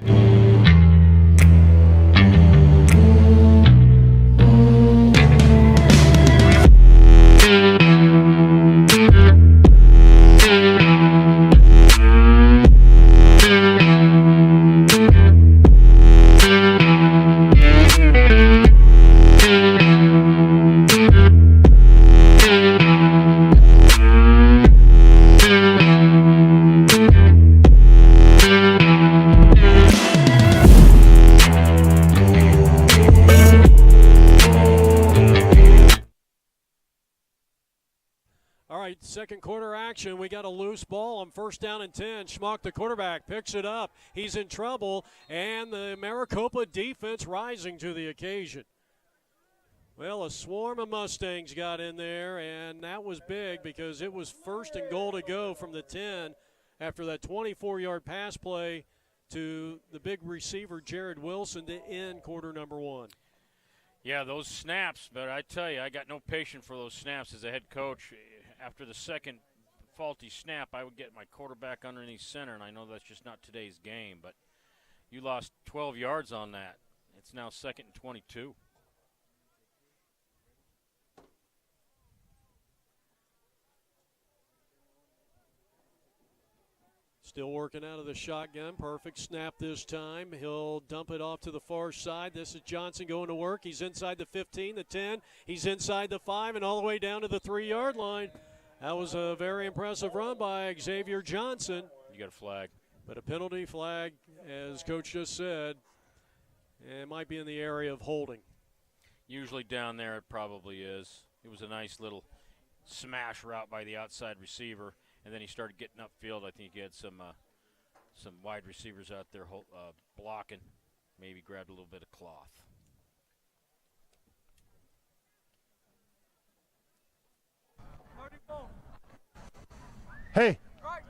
Second quarter action. We got a loose ball on 1st down and 10. Schmalk, the quarterback, picks it up. He's in trouble, and the Maricopa defense rising to the occasion. Well, a swarm of Mustangs got in there, and that was big because it was 1st and goal to go from the 10 after that 24-yard pass play to the big receiver Jared Wilson to end quarter number 1. Yeah, those snaps, but I tell you, I got no patience for those snaps as a head coach. After the second faulty snap, I would get my quarterback underneath center, and I know that's just not today's game, but you lost 12 yards on that. It's now 2nd and 22. Still working out of the shotgun. Perfect snap this time. He'll dump it off to the far side. This is Johnson going to work. He's inside the 15, the 10. He's inside the 5 and all the way down to the 3-yard line. That was a very impressive run by Xavier Johnson. You got a flag. But a penalty flag, as Coach just said, it might be in the area of holding. Usually down there it probably is. It was a nice little smash route by the outside receiver. And then he started getting upfield. I think he had some wide receivers out there blocking. Maybe grabbed a little bit of cloth. Hey. Right.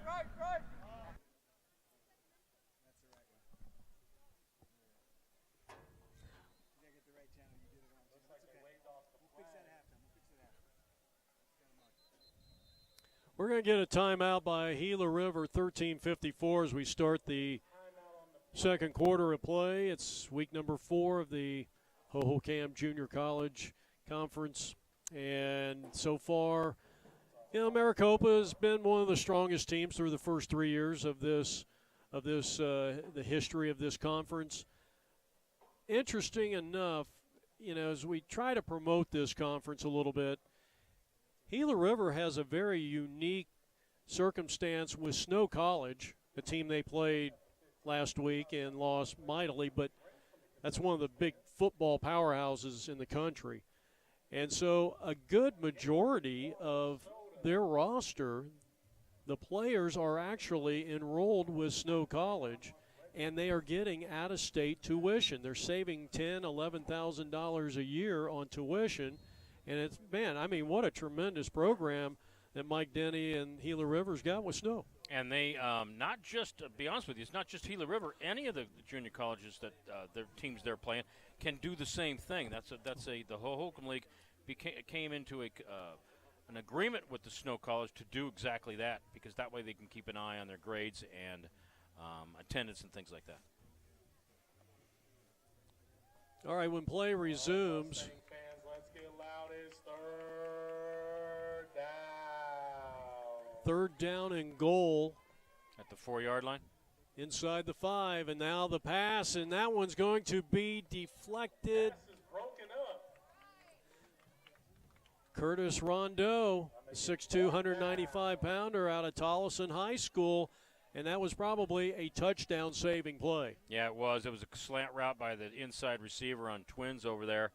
We're going to get a timeout by Gila River, 13:54 as we start the second quarter of play. It's week number 4 of the Hohokam Junior College Conference. And so far, Maricopa has been one of the strongest teams through the first 3 years of the history of this conference. Interesting enough, as we try to promote this conference a little bit, Gila River has a very unique circumstance with Snow College, a team they played last week and lost mightily, but that's one of the big football powerhouses in the country. And so a good majority of their roster, the players are actually enrolled with Snow College, and they are getting out-of-state tuition. They're saving $10,000, $11,000 a year on tuition. And it's, what a tremendous program that Mike Denny and Gila River's got with Snow. And they, not just, to be honest with you, it's not just Gila River. Any of the junior colleges that their teams they're playing can do the same thing. The Hohokam League came into an agreement with the Snow College to do exactly that, because that way they can keep an eye on their grades and attendance and things like that. All right, when play resumes. Fans, let's get loud. It's third down. Third down and goal. At the 4-yard line. Inside the 5, and now the pass, and that one's going to be deflected. Pass is broken up. Curtis Rondeau, 6'2", 195-pounder out of Tolleson High School, and that was probably a touchdown-saving play. Yeah, it was. It was a slant route by the inside receiver on Twins over there.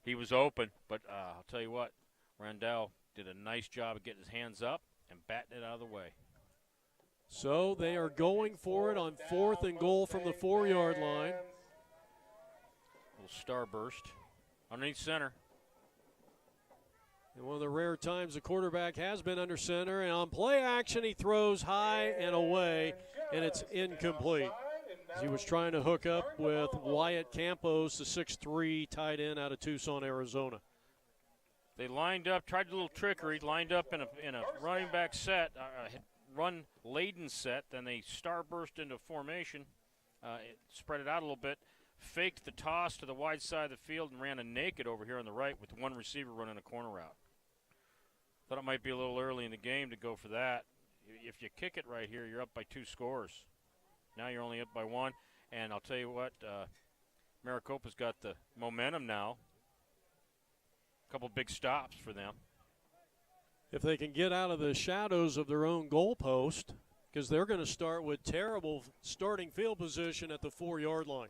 He was open, but I'll tell you what, Rondeau did a nice job of getting his hands up and batting it out of the way. So they are going for it on 4th and goal from the 4-yard line. Little starburst underneath center. And one of the rare times the quarterback has been under center, and on play action he throws high and away, and it's incomplete. He was trying to hook up with Wyatt Campos, the 6'3" tight end out of Tucson, Arizona. They lined up, tried a little trickery, lined up in a running back set, run-laden set, then they starburst into formation, spread it out a little bit, faked the toss to the wide side of the field, and ran a naked over here on the right with one receiver running a corner route. Thought it might be a little early in the game to go for that. If you kick it right here, you're up by 2 scores. Now you're only up by 1, and I'll tell you what, Maricopa's got the momentum now. A couple big stops for them. If they can get out of the shadows of their own goalpost, because they're going to start with terrible starting field position at the 4-yard line.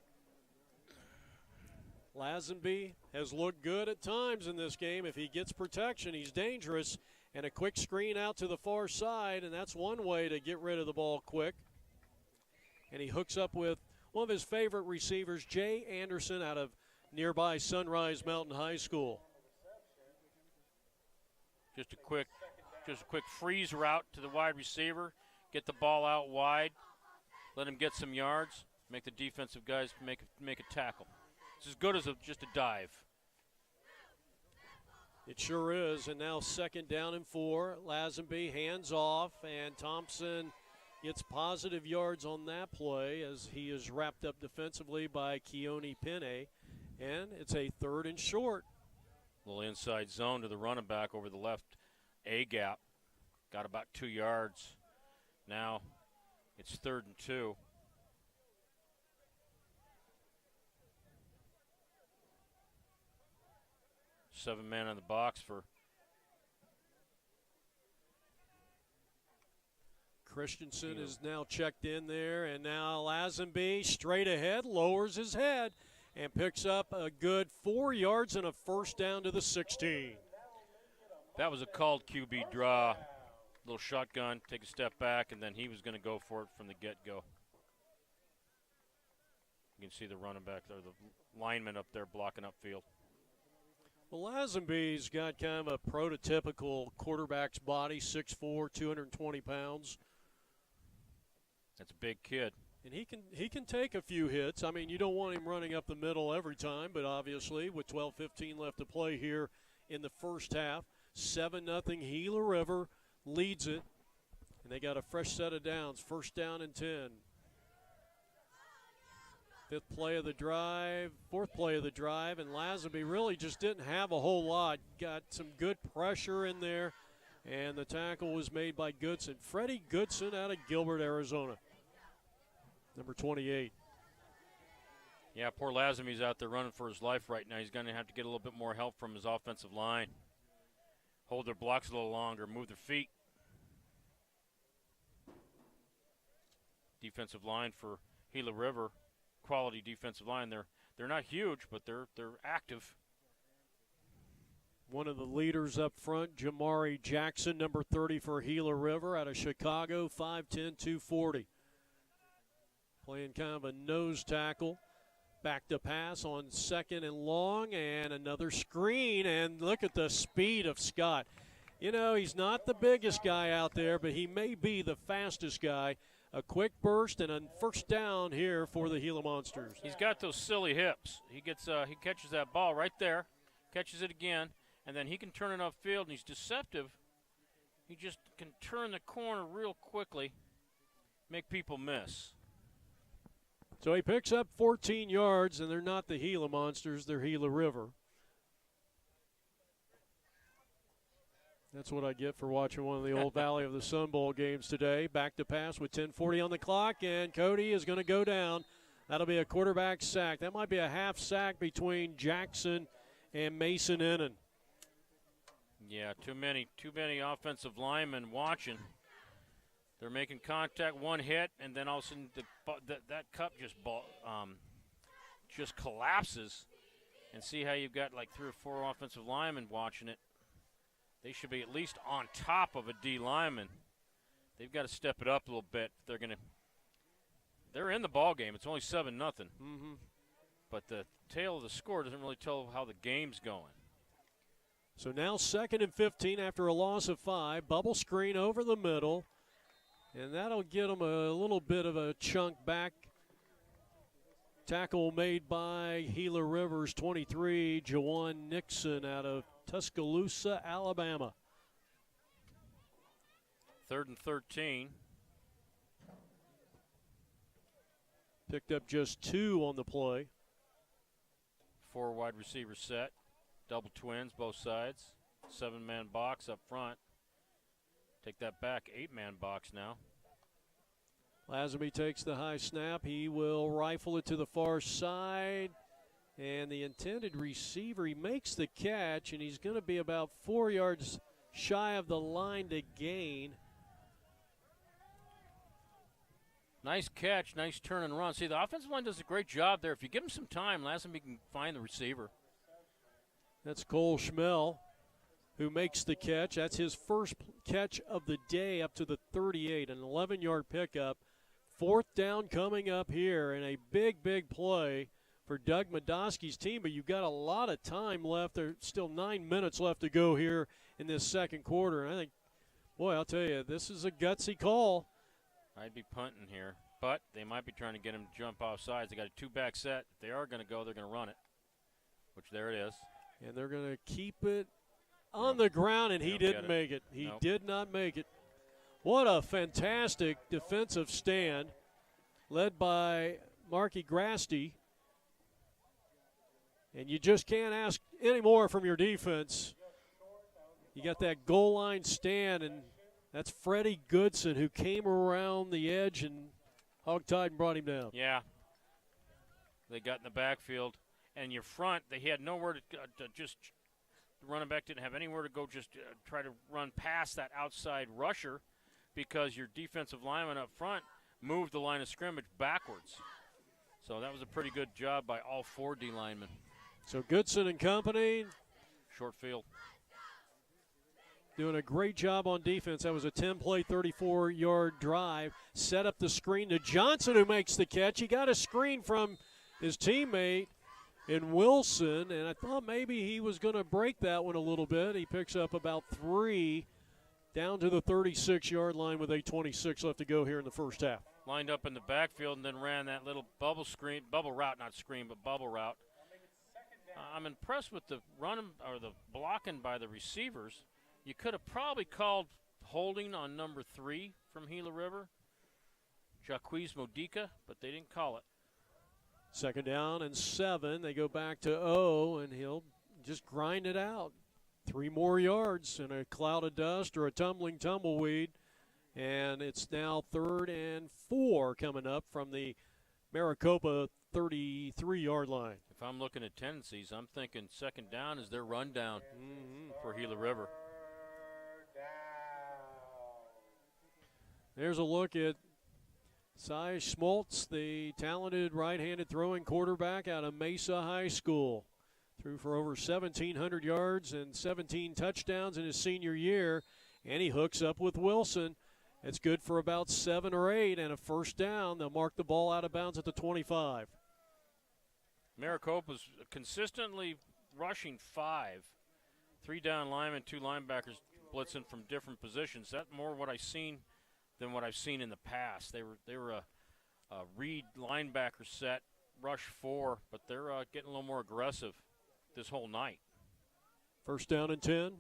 Lazenby has looked good at times in this game. If he gets protection, he's dangerous. And a quick screen out to the far side, and that's one way to get rid of the ball quick. And he hooks up with one of his favorite receivers, Jay Anderson, out of nearby Sunrise Mountain High School. Just a quick freeze route to the wide receiver, get the ball out wide, let him get some yards, make the defensive guys make a tackle. It's as good as just a dive. It sure is, and now 2nd down and 4. Lazenby hands off, and Thompson gets positive yards on that play as he is wrapped up defensively by Keone Penne, and it's a 3rd and short. Little inside zone to the running back over the left A gap. Got about 2 yards. Now it's 3rd and 2. Seven man on the box for Christensen is now checked in there, and now Lazenby straight ahead, lowers his head, and picks up a good 4 yards and a 1st down to the 16. That was a called QB draw. Little shotgun, take a step back, and then he was going to go for it from the get-go. You can see the running back there, the lineman up there blocking upfield. Well, Lazenby's got kind of a prototypical quarterback's body, 6'4", 220 pounds. That's a big kid. And he can take a few hits. I mean, you don't want him running up the middle every time, but obviously with 12:15 left to play here in the first half, 7-0 Gila River leads it, and they got a fresh set of downs, 1st down and 10. 4th play of the drive, and Lazenby really just didn't have a whole lot. Got some good pressure in there, and the tackle was made by Goodson. Freddie Goodson out of Gilbert, Arizona, number 28. Yeah, poor Lazenby's out there running for his life right now. He's going to have to get a little bit more help from his offensive line. Hold their blocks a little longer, move their feet. Defensive line for Gila River. Quality defensive line. They're not huge, but they're active. One of the leaders up front, Jamari Jackson, number 30 for Gila River out of Chicago, 5'10", 240. Playing kind of a nose tackle. Back to pass on 2nd and long, and another screen, and look at the speed of Scott. You know, he's not the biggest guy out there, but he may be the fastest guy. A quick burst and a 1st down here for the Gila Monsters. He's got those silly hips. He catches that ball right there, catches it again, and then he can turn it upfield, and he's deceptive He just can turn the corner real quickly, make people miss. So he picks up 14 yards, and they're not the Gila Monsters, they're Gila River. That's what I get for watching one of the old Valley of the Sun Bowl games today. Back to pass with 10:40 on the clock, and Cody is going to go down. That'll be a quarterback sack. That might be a half sack between Jackson and Mason Ennan. Yeah, too many offensive linemen watching. They're making contact, one hit, and then all of a sudden that cup just collapses. And see how you've got like 3 or 4 offensive linemen watching it. They should be at least on top of a D lineman. They've got to step it up a little bit. They're in the ball game. It's only 7-0. Mm-hmm. But the tail of the score doesn't really tell how the game's going. So now 2nd and 15 after a loss of 5. Bubble screen over the middle. And that'll get them a little bit of a chunk back. Tackle made by Gila Rivers 23, Jawan Nixon out of Tuscaloosa, Alabama. 3rd and 13. Picked up just 2 on the play. 4 wide receiver set. Double twins, both sides. 7-man box up front. Take that back, 8-man box now. Lazenby takes the high snap. He will rifle it to the far side. And the intended receiver, he makes the catch, and he's going to be about 4 yards shy of the line to gain. Nice catch, nice turn and run. See, the offensive line does a great job there. If you give him some time, Lazenby can find the receiver. That's Cole Schmel who makes the catch. That's his first catch of the day up to the 38, an 11-yard pickup. 4th down coming up here, and a big, big play for Doug Medoski's team, but you've got a lot of time left. There's still 9 minutes left to go here in this second quarter. And I think, boy, I'll tell you, this is a gutsy call. I'd be punting here, but they might be trying to get him to jump off sides. They got a 2-back set. If they are going to go, they're going to run it, which there it is. And they're going to keep it on the ground, and he didn't make it. He did not make it. What a fantastic defensive stand led by Marky Grasty. And you just can't ask any more from your defense. You got that goal line stand, and that's Freddie Goodson who came around the edge and hog-tied and brought him down. Yeah. They got in the backfield. And your front, they had nowhere to just – the running back didn't have anywhere to go, just try to run past that outside rusher because your defensive lineman up front moved the line of scrimmage backwards. So that was a pretty good job by all 4 D linemen. So Goodson and company. Short field. Doing a great job on defense. That was a 10-play, 34-yard drive. Set up the screen to Johnson, who makes the catch. He got a screen from his teammate in Wilson, and I thought maybe he was going to break that one a little bit. He picks up about 3 down to the 36-yard line with 8:26 left to go here in the first half. Lined up in the backfield and then ran that little bubble route, not screen, but bubble route. I'm impressed with the running or the blocking by the receivers. You could have probably called holding on number 3 from Gila River, Jacquez Modica, but they didn't call it. 2nd down and 7. They go back to O, and he'll just grind it out. 3 more yards in a cloud of dust or a tumbling tumbleweed. And it's now 3rd and 4 coming up from the Maricopa 33-yard line. If I'm looking at tendencies, I'm thinking 2nd down is their rundown for Gila River. There's a look at Cy Schmaltz, the talented right-handed throwing quarterback out of Mesa High School. Threw for over 1,700 yards and 17 touchdowns in his senior year, and he hooks up with Wilson. It's good for about 7 or 8 and a first down. They'll mark the ball out of bounds at the 25. Maricopa's consistently rushing 5. 3 down linemen, 2 linebackers blitzing from different positions. That's more what I've seen than what I've seen in the past. They were a read linebacker set, rush 4, but they're getting a little more aggressive this whole night. First down and 10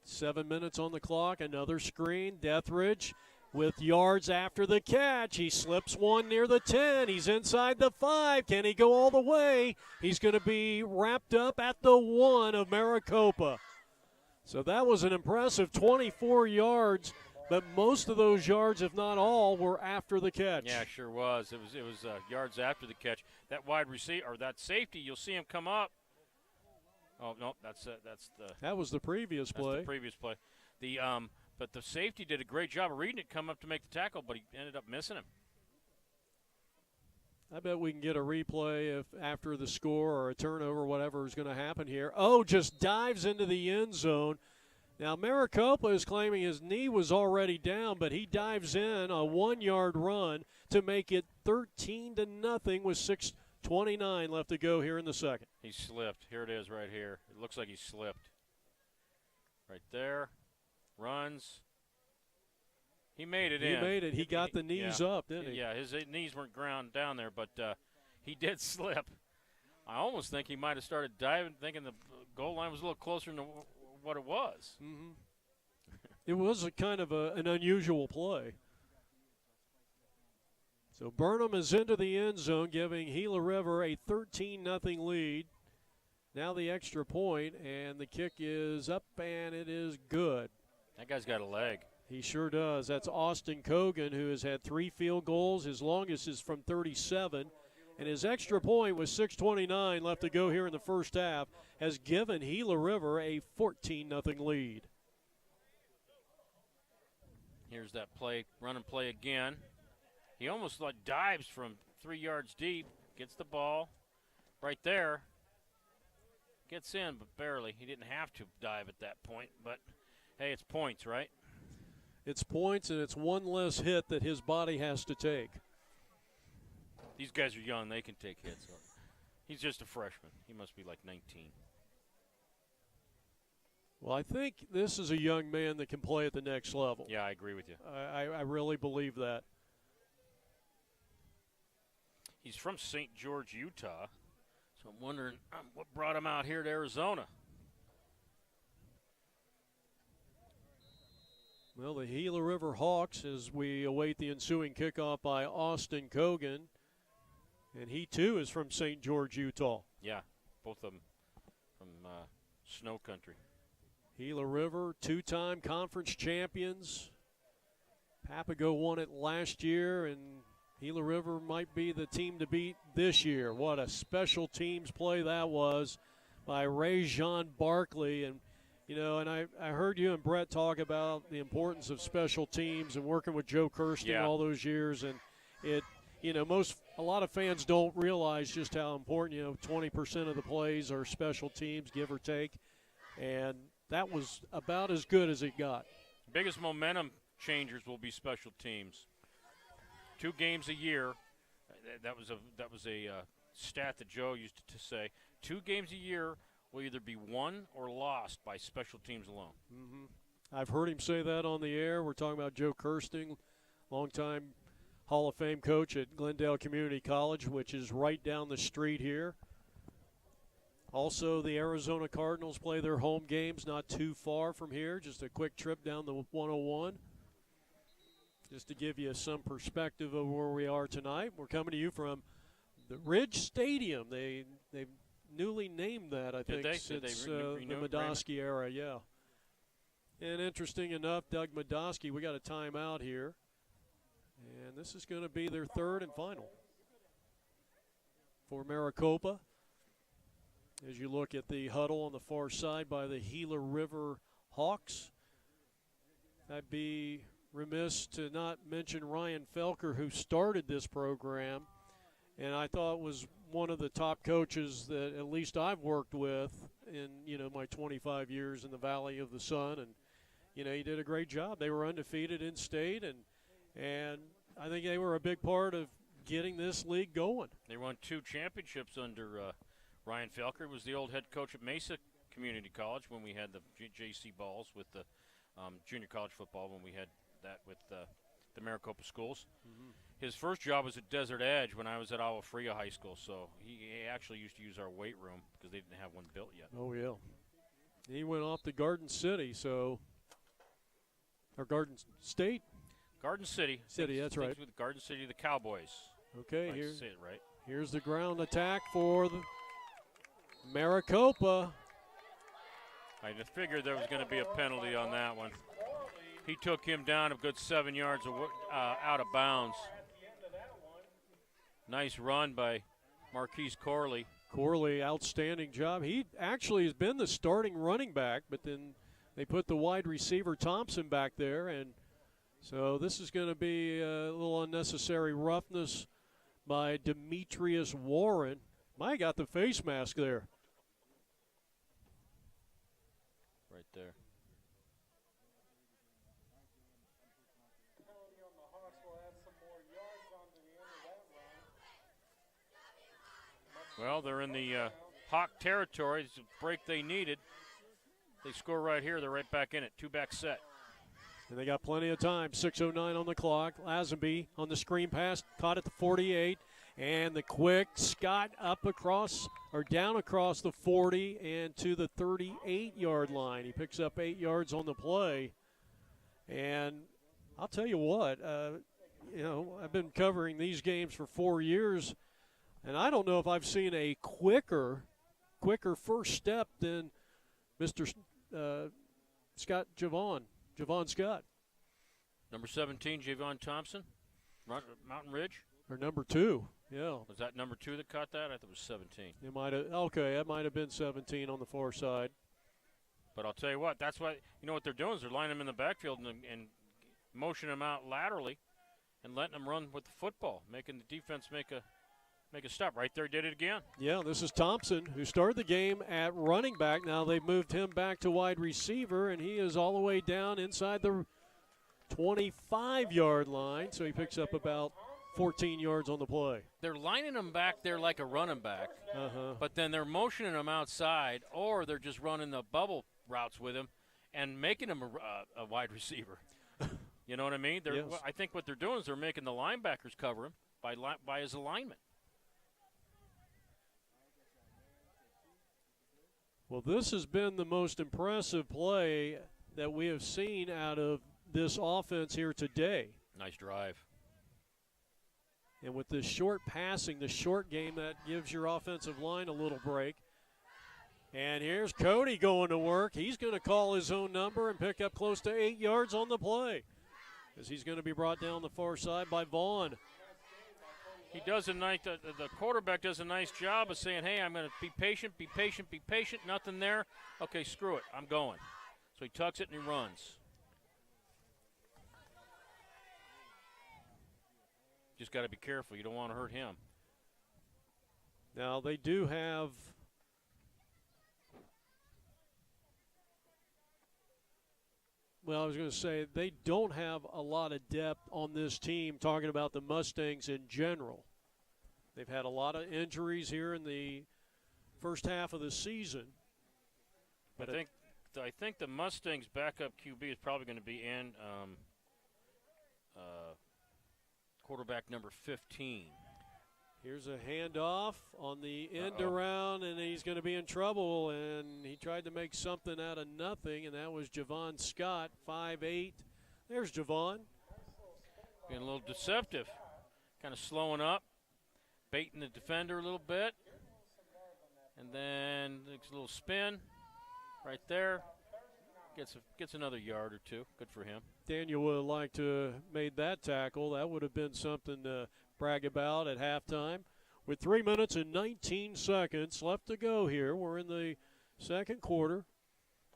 7 minutes on the clock. Another screen. Deathridge with yards after the catch. He slips one near the 10. He's inside the 5. Can he go all the way? He's going to be wrapped up at the 1 of Maricopa. So that was an impressive 24 yards, but most of those yards, if not all, were after the catch. Yeah, sure was. It was yards after the catch. That wide receiver or that safety, you'll see him come up. Oh no, that was the previous play. That's the previous play. But the safety did a great job of reading it, come up to make the tackle, but he ended up missing him. I bet we can get a replay if after the score or a turnover, whatever is going to happen here. Oh, just dives into the end zone. Now, Maricopa is claiming his knee was already down, but he dives in a 1-yard run to make it 13-0 with 6:29 left to go here in the second. He slipped. Here it is right here. It looks like he slipped. Right there. Runs. He made it in. He made it. He got the knees up, didn't he? Yeah, his knees weren't ground down there, but he did slip. I almost think he might have started diving, thinking the goal line was a little closer than what it was. Mm-hmm. It was a kind of an unusual play. So Burnham is into the end zone, giving Gila River a 13-0 lead. Now the extra point, and the kick is up, and it is good. That guy's got a leg. He sure does. That's Austin Cogan, who has had 3 field goals. His longest is from 37. And his extra point with 6:29 left to go here in the first half has given Gila River a 14-0 lead. Here's that play, run and play again. He almost like dives from 3 yards deep, gets the ball right there. Gets in, but barely. He didn't have to dive at that point, but hey, it's points, right? It's points, and it's one less hit that his body has to take. These guys are young. They can take hits. He's just a freshman. He must be like 19. Well, I think this is a young man that can play at the next level. Yeah, I agree with you. I really believe that. He's from St. George, Utah, so I'm wondering what brought him out here to Arizona. Well, the Gila River Hawks, as we await the ensuing kickoff by Austin Cogan, and he too is from St. George, Utah. Yeah, both of them from snow country. Gila River, 2-time conference champions. Papago won it last year, and Gila River might be the team to beat this year. What a special teams play that was by Ray-Jean Barkley. And, you know, and I heard you and Brett talk about the importance of special teams and working with Joe Kirsting all those years. And it, you know, a lot of fans don't realize just how important, 20% of the plays are special teams, give or take. And that was about as good as it got. Biggest momentum changers will be special teams. 2 games a year. That was a stat that Joe used to say. 2 games a year will either be won or lost by special teams alone. Mm-hmm. I've heard him say that on the air. We're talking about Joe Kirsting, longtime Hall of Fame coach at Glendale Community College, which is right down the street here. Also, the Arizona Cardinals play their home games not too far from here, just a quick trip down the 101. Just to give you some perspective of where we are tonight, we're coming to you from the Ridge Stadium. They've newly named that, I think, since the Medoski era, yeah. And interesting enough, Doug Medoski, we got a timeout here. And this is going to be their 3rd and final for Maricopa. As you look at the huddle on the far side by the Gila River Hawks, I'd be remiss to not mention Ryan Felker, who started this program, and I thought was one of the top coaches that at least I've worked with in, my 25 years in the Valley of the Sun, and, he did a great job. They were undefeated in state, and I think they were a big part of getting this league going. They won 2 championships under Ryan Felker. Was the old head coach at Mesa Community College when we had the JC balls with the junior college football, when we had that with the Maricopa schools. Mm-hmm. His first job was at Desert Edge when I was at Agua Fria High School, so he actually used to use our weight room because they didn't have one built yet. Oh, yeah. He went off to Garden City, or Garden State. Garden City. City, that's right. With Garden City, the Cowboys. Okay, I say it right. Here's the ground attack for the Maricopa. I just figured there was going to be a penalty on that one. He took him down a good 7 yards out of bounds. Nice run by Marquise Corley. Corley, outstanding job. He actually has been the starting running back, but then they put the wide receiver Thompson back there, and so this is going to be a little unnecessary roughness by Demetrius Warren. Mike got the face mask there. Right there. Well, they're in the Hawk territory. It's a break they needed. They score right here. They're right back in it. Two-back set. And they got plenty of time. 6:09 on the clock. Lazenby on the screen pass, caught at the 48. And the quick Scott up across, or down across the 40 and to the 38-yard line. He picks up 8 yards on the play. And I'll tell you what, I've been covering these games for 4 years, and I don't know if I've seen a quicker first step than Mr. Javon Scott. Number 17, Javon Thompson, Mountain Ridge. Or number 2, yeah. Was that number 2 that caught that? I thought it was 17. It might have. Okay, that might have been 17 on the far side. But I'll tell you what, that's why, what they're doing is they're lining them in the backfield and motioning them out laterally and letting them run with the football, making the defense make a stop. Right there, did it again. Yeah, this is Thompson, who started the game at running back. Now they've moved him back to wide receiver, and he is all the way down inside the 25-yard line, so he picks up about 14 yards on the play. They're lining him back there like a running back, but then they're motioning him outside, or they're just running the bubble routes with him and making him a wide receiver. You know what I mean? Yes. I think what they're doing is they're making the linebackers cover him by his alignment. Well, this has been the most impressive play that we have seen out of this offense here today. Nice drive. And with this short passing, the short game, that gives your offensive line a little break. And here's Cody going to work. He's going to call his own number and pick up close to 8 yards on the play, as he's going to be brought down the far side by Vaughn. He does a nice. The quarterback does a nice job of saying, "Hey, I'm going to be patient, be patient, be patient. Nothing there. Okay, screw it. I'm going." So he tucks it and he runs. Just got to be careful. You don't want to hurt him. Now they do have. Well, I was going to say they don't have a lot of depth on this team, talking about the Mustangs in general. They've had a lot of injuries here in the first half of the season. But I think the Mustangs' backup QB is probably going to be in quarterback number 15. Here's a handoff on the end around, and he's going to be in trouble. And he tried to make something out of nothing, and that was Javon Scott, 5'8". There's Javon. Being a little deceptive, kind of slowing up, baiting the defender a little bit. And then makes a little spin right there. Gets another yard or two. Good for him. Daniel would have liked to have made that tackle. That would have been something to brag about at halftime. With 3 minutes and 19 seconds left to go here, we're in the second quarter.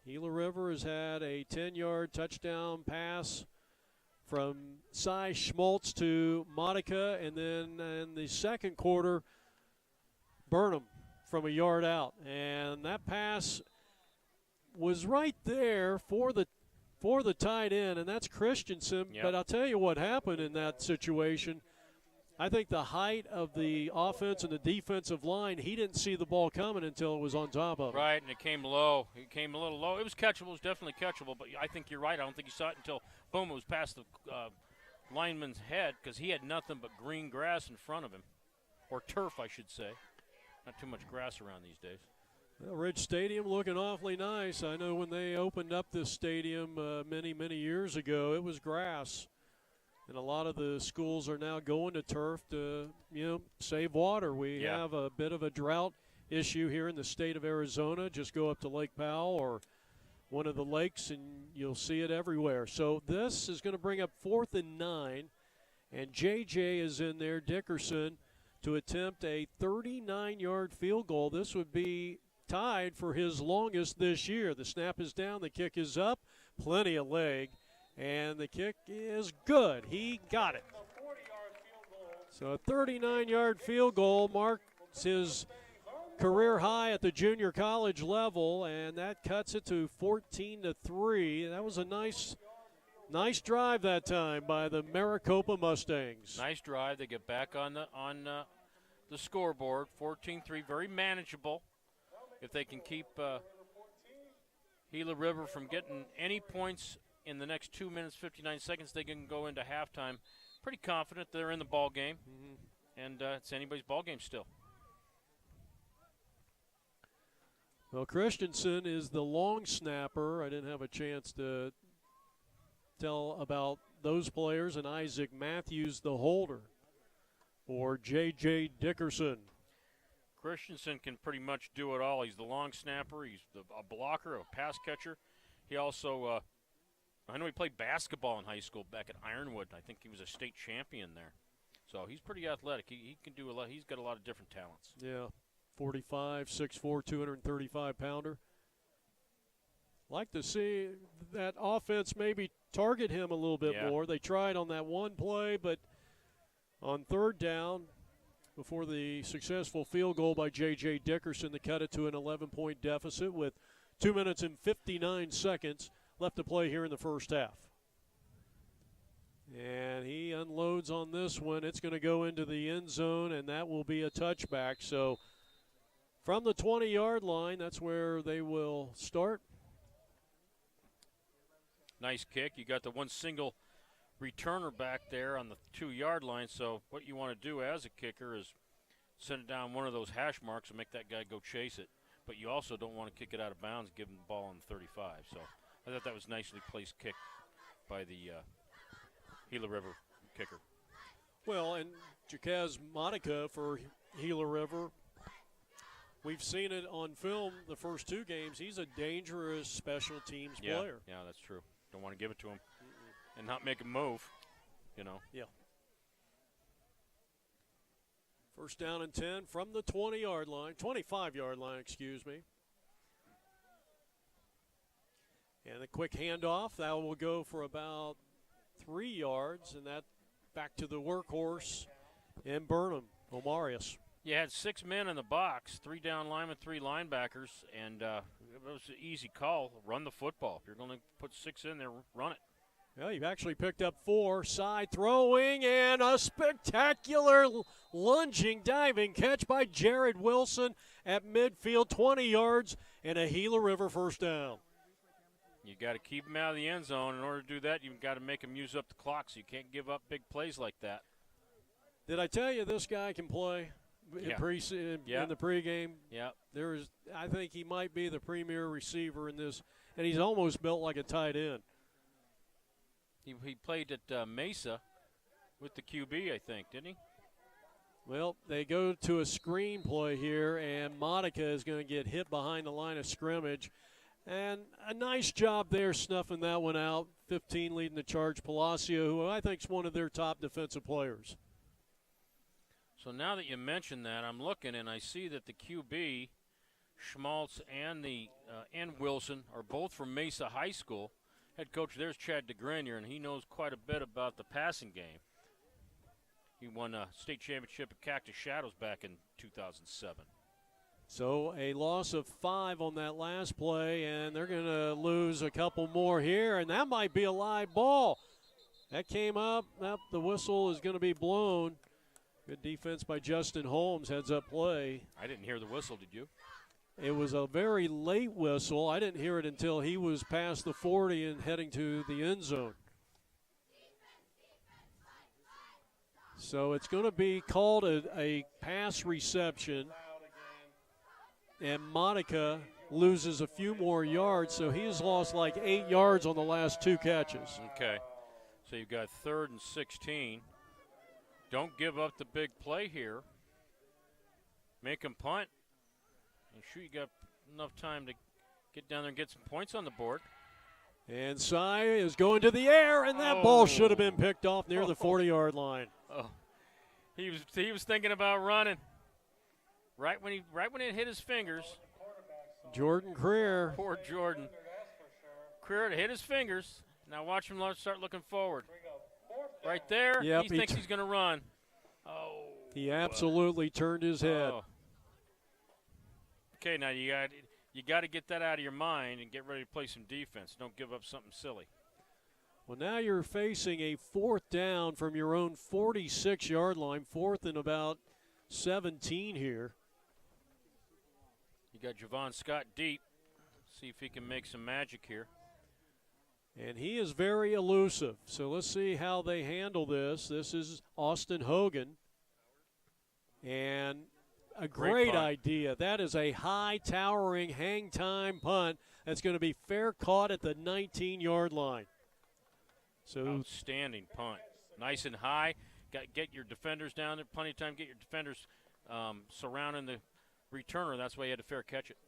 Gila River has had a 10-yard touchdown pass from Cy Schmaltz to Monica, and then in the second quarter, Burnham from a yard out. And that pass was right there for the tight end, and that's Christensen. Yep. But I'll tell you what happened in that situation. I think the height of the offense and the defensive line, he didn't see the ball coming until it was on top of him. Right, and it came low. It came a little low. It was catchable. It was definitely catchable, but I think you're right. I don't think he saw it until, boom, it was past the lineman's head, because he had nothing but green grass in front of him, or turf, I should say. Not too much grass around these days. Well, Ridge Stadium looking awfully nice. I know when they opened up this stadium many, many years ago, it was grass. And a lot of the schools are now going to turf to, save water. We have a bit of a drought issue here in the state of Arizona. Just go up to Lake Powell or one of the lakes and you'll see it everywhere. So this is going to bring up 4th and 9. And JJ is in there, Dickerson, to attempt a 39-yard field goal. This would be tied for his longest this year. The snap is down, the kick is up, plenty of leg, and the kick is good. He got it. So a 39-yard field goal marks his career high at the junior college level, and that cuts it to 14-3. That was a nice drive that time by the Maricopa Mustangs. Nice drive. They get back on the scoreboard. 14-3, very manageable. If they can keep Gila River from getting any points in the next 2 minutes, 59 seconds, they can go into halftime pretty confident they're in the ball game. And it's anybody's ball game still. Well, Christensen is the long snapper. I didn't have a chance to tell about those players, and Isaac Matthews, the holder, for J.J. Dickerson. Christensen can pretty much do it all. He's the long snapper. He's a blocker, a pass catcher. He also, I know he played basketball in high school back at Ironwood. I think he was a state champion there. So he's pretty athletic. He can do a lot. He's got a lot of different talents. Yeah, 45, 6'4", 235-pounder. Like to see that offense maybe target him a little bit more. They tried on that one play, but on 3rd down, before the successful field goal by J.J. Dickerson to cut it to an 11-point deficit with 2 minutes and 59 seconds left to play here in the first half. And he unloads on this one. It's going to go into the end zone, and that will be a touchback. So from the 20-yard line, that's where they will start. Nice kick. You got the one single returner back there on the 2-yard line. So what you want to do as a kicker is send it down one of those hash marks and make that guy go chase it. But you also don't want to kick it out of bounds and give him the ball on the 35. So I thought that was nicely placed kick by the Gila River kicker. Well, and Jacaz Monica for Gila River, we've seen it on film the first 2 games. He's a dangerous special teams player. Yeah, that's true. Don't want to give it to him and not make him move, Yeah. First down and 10 from the 20-yard line, 25-yard line, excuse me. And a quick handoff. That will go for about 3 yards, and that back to the workhorse in Burnham, Omarius. You had 6 men in the box, 3 down linemen, 3 linebackers, and it was an easy call. Run the football. If you're going to put 6 in there, run it. Well, you've actually picked up 4. Side throwing and a spectacular lunging, diving catch by Jared Wilson at midfield, 20 yards, and a Gila River first down. You got to keep him out of the end zone. In order to do that, you've got to make him use up the clock, so you can't give up big plays like that. Did I tell you this guy can play in the pregame? Yeah. I think he might be the premier receiver in this, and he's almost built like a tight end. He played at Mesa with the QB, I think, didn't he? Well, they go to a screen play here, and Monica is going to get hit behind the line of scrimmage. And a nice job there snuffing that one out. 15 leading the charge. Palacio, who I think is one of their top defensive players. So now that you mention that, I'm looking, and I see that the QB, Schmaltz and Wilson, are both from Mesa High School. Head coach there's Chad DeGrenier, and he knows quite a bit about the passing game. He won a state championship at Cactus Shadows back in 2007. So a loss of 5 on that last play, and they're going to lose a couple more here, and that might be a live ball. That came up. The whistle is going to be blown. Good defense by Justin Holmes, heads up play. I didn't hear the whistle, did you? It was a very late whistle. I didn't hear it until he was past the 40 and heading to the end zone. So it's going to be called a pass reception. and Monica loses a few more yards, so he's lost like 8 yards on the last 2 catches. Okay. So you've got 3rd and 16. Don't give up the big play here. Make him punt. And sure, you got enough time to get down there and get some points on the board. And Sy is going to the air, and that ball should have been picked off near the 40-yard line. Oh, he was thinking about running. Right when it hit his fingers. Jordan Creer. Poor Jordan. Creer hit his fingers. Now watch him start looking forward. Right there, yep, he thinks he's going to run. Oh. He absolutely turned his head. Oh. Okay, now you got to get that out of your mind and get ready to play some defense. Don't give up something silly. Well, now you're facing a 4th down from your own 46-yard line, 4th and about 17 here. You got Javon Scott deep. See if he can make some magic here. And he is very elusive. So let's see how they handle this. This is Austin Hogan. And a great idea. That is a high towering hang time punt that's going to be fair caught at the 19-yard line. So outstanding punt. Nice and high. Get your defenders down there. Plenty of time. Get your defenders surrounding the returner. That's why you had to fair catch it.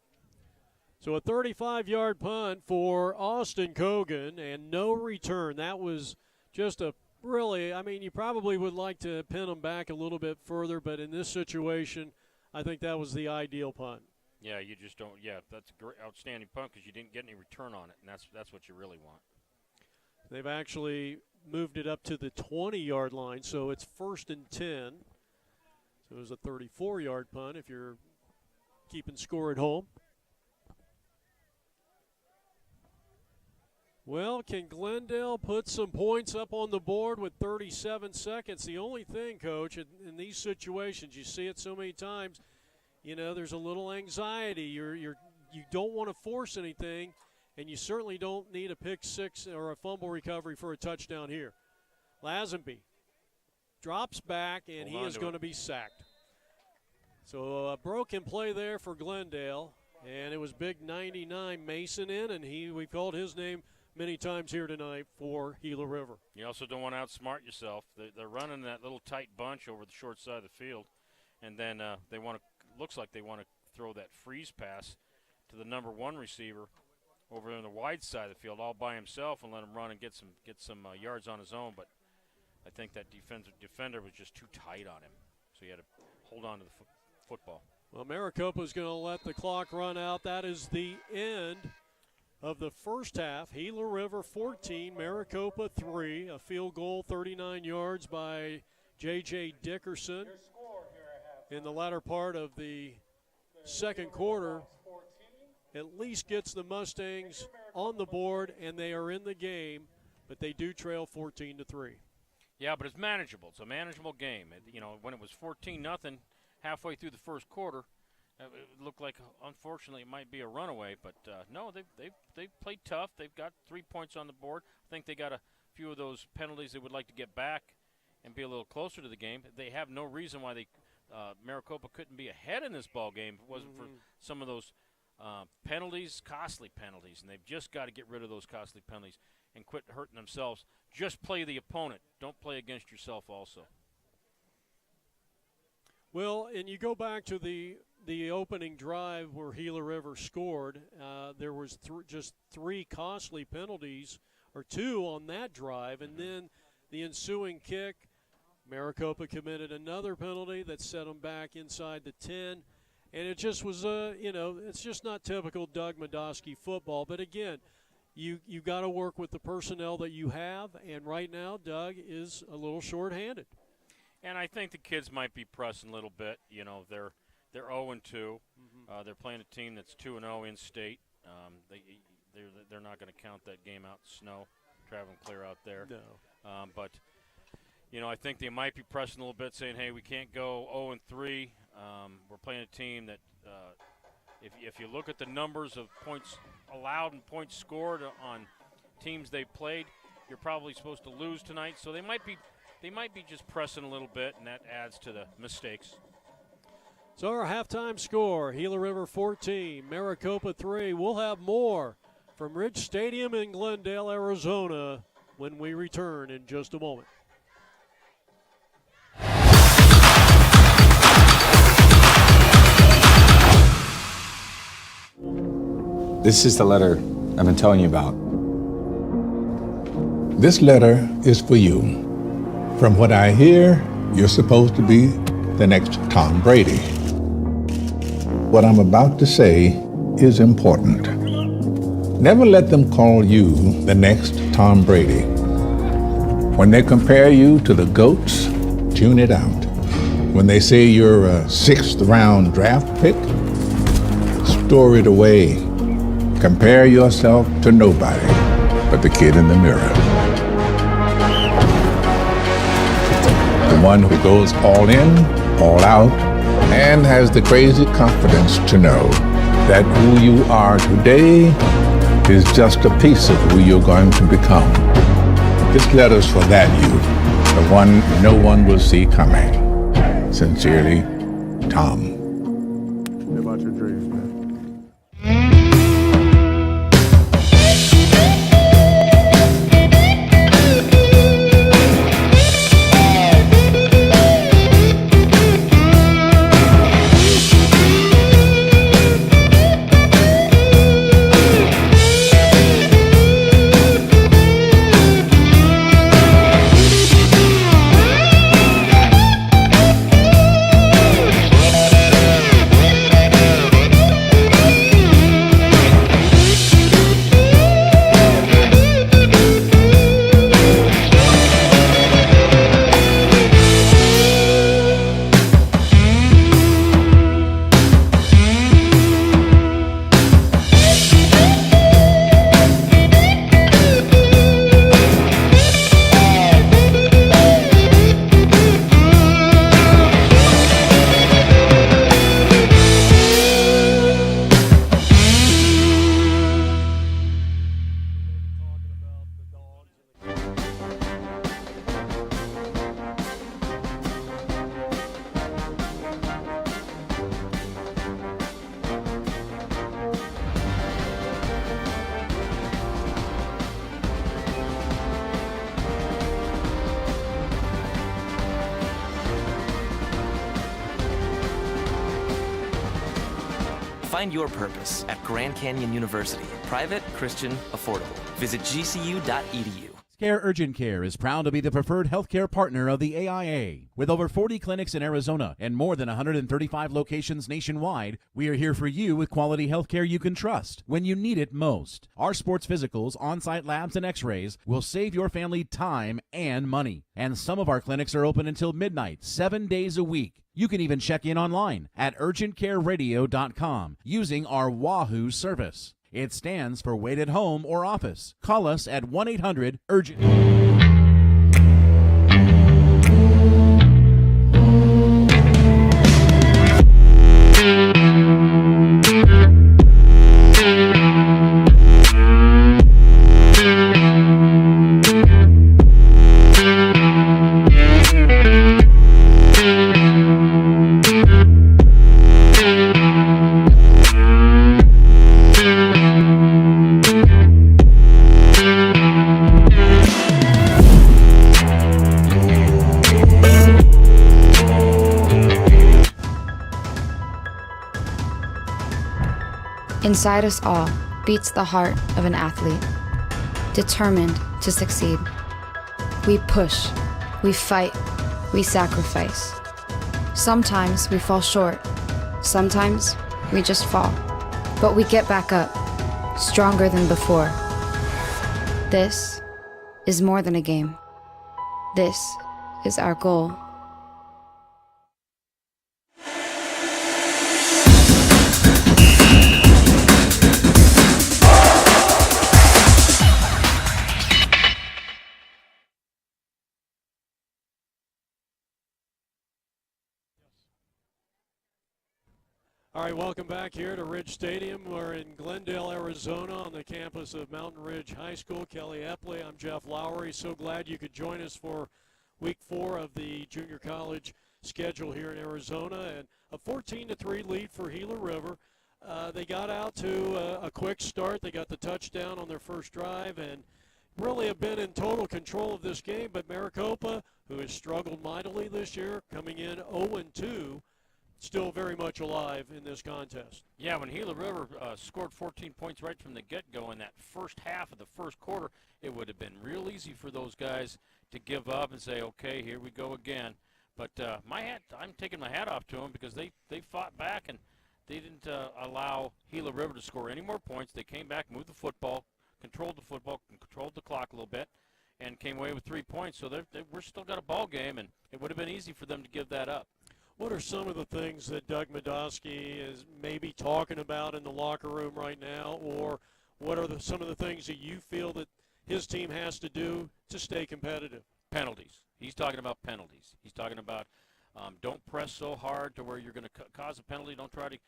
So a 35-yard punt for Austin Cogan and no return. That was just a really, I mean, you probably would like to pin them back a little bit further, but in this situation, I think that was the ideal punt. Yeah, you just don't. Yeah, that's a great, outstanding punt because you didn't get any return on it, and that's what you really want. They've actually moved it up to the 20-yard line, so it's 1st and 10. So it was a 34-yard punt if you're keeping score at home. Well, can Glendale put some points up on the board with 37 seconds? The only thing, Coach, in these situations, you see it so many times, you know, there's a little anxiety. You don't want to force anything, and you certainly don't need a pick six or a fumble recovery for a touchdown here. Lazenby drops back, and he is going to be sacked. So a broken play there for Glendale, and it was big 99 Mason in, and we've called his name many times here tonight for Gila River. You also don't want to outsmart yourself. They're running that little tight bunch over the short side of the field, and then looks like they want to throw that freeze pass to the number 1 receiver over on the wide side of the field all by himself and let him run and get some yards on his own. But I think that defender was just too tight on him, so he had to hold on to the football. Well, Maricopa's going to let the clock run out. That is the end of the first half. Gila River 14, Maricopa 3. A field goal, 39 yards by J.J. Dickerson in the latter part of the second quarter. At least gets the Mustangs on the board, and they are in the game, but they do trail 14-3. Yeah, but it's manageable. It's a manageable game. When it was 14-0 halfway through the first quarter, it looked like, unfortunately, it might be a runaway. But no, they've played tough. They've got 3 points on the board. I think they got a few of those penalties they would like to get back and be a little closer to the game. They have no reason why Maricopa couldn't be ahead in this ball game if it wasn't for some of those penalties, costly penalties. And they've just got to get rid of those costly penalties and quit hurting themselves. Just play the opponent. Don't play against yourself also. Well, and you go back to the opening drive where Gila River scored. There was just 3 costly penalties, or 2 on that drive, and then the ensuing kick, Maricopa committed another penalty that set them back inside the 10, and it just was it's just not typical Doug Medoski football. But again, you got to work with the personnel that you have, and right now Doug is a little short-handed. And I think the kids might be pressing a little bit. They're 0-2. They're playing a team that's 2-0 in state. They're not going to count that game out in snow, traveling clear out there. No. But I think they might be pressing a little bit, saying, "Hey, we can't go 0-3. We're playing a team that, if you look at the numbers of points allowed and points scored on teams they played, you're probably supposed to lose tonight." So they might be just pressing a little bit, and that adds to the mistakes. So our halftime score, Gila River 14, Maricopa 3. We'll have more from Ridge Stadium in Glendale, Arizona when we return in just a moment. This is the letter I've been telling you about. This letter is for you. From what I hear, you're supposed to be the next Tom Brady. What I'm about to say is important. Never let them call you the next Tom Brady. When they compare you to the GOATs, tune it out. When they say you're a 6th round draft pick, store it away. Compare yourself to nobody but the kid in the mirror. The one who goes all in, all out, and has the crazy confidence to know that who you are today is just a piece of who you're going to become. This letter's for that you, the one no one will see coming. Sincerely, Tom. Live out your dreams, man. Find your purpose at Grand Canyon University. Private, Christian, affordable. Visit gcu.edu. Care Urgent Care is proud to be the preferred healthcare partner of the AIA. With over 40 clinics in Arizona and more than 135 locations nationwide, we are here for you with quality healthcare you can trust when you need it most. Our sports physicals, on-site labs, and x-rays will save your family time and money. And some of our clinics are open until midnight, 7 days a week. You can even check in online at urgentcareradio.com using our Wahoo service. It stands for Wait at Home or Office. Call us at 1-800-URGENT. Inside us all beats the heart of an athlete, determined to succeed. We push, we fight, we sacrifice. Sometimes we fall short, sometimes we just fall. But we get back up, stronger than before. This is more than a game. This is our goal. All right, welcome back here to Ridge Stadium. We're in Glendale, Arizona on the campus of Mountain Ridge High School. Kelly Epley, I'm Jeff Lowry. So glad you could join us for week 4 of the Junior College schedule here in Arizona, and a 14-3 lead for Gila River. They got out to a quick start. They got the touchdown on their first drive and really have been in total control of this game. But Maricopa, who has struggled mightily this year, coming in 0-2, still very much alive in this contest. Yeah, when Gila River scored 14 points right from the get-go in that first half of the first quarter, it would have been real easy for those guys to give up and say, okay, here we go again. But I'm taking my hat off to them because they fought back and they didn't allow Gila River to score any more points. They came back, moved the football, controlled the clock a little bit, and came away with 3 points. So we're still got a ball game, and it would have been easy for them to give that up. What are some of the things that Doug Medosky is maybe talking about in the locker room right now, or what are some of the things that you feel that his team has to do to stay competitive? Penalties. He's talking about penalties. He's talking about don't press so hard to where you're going to cause a penalty. Don't try to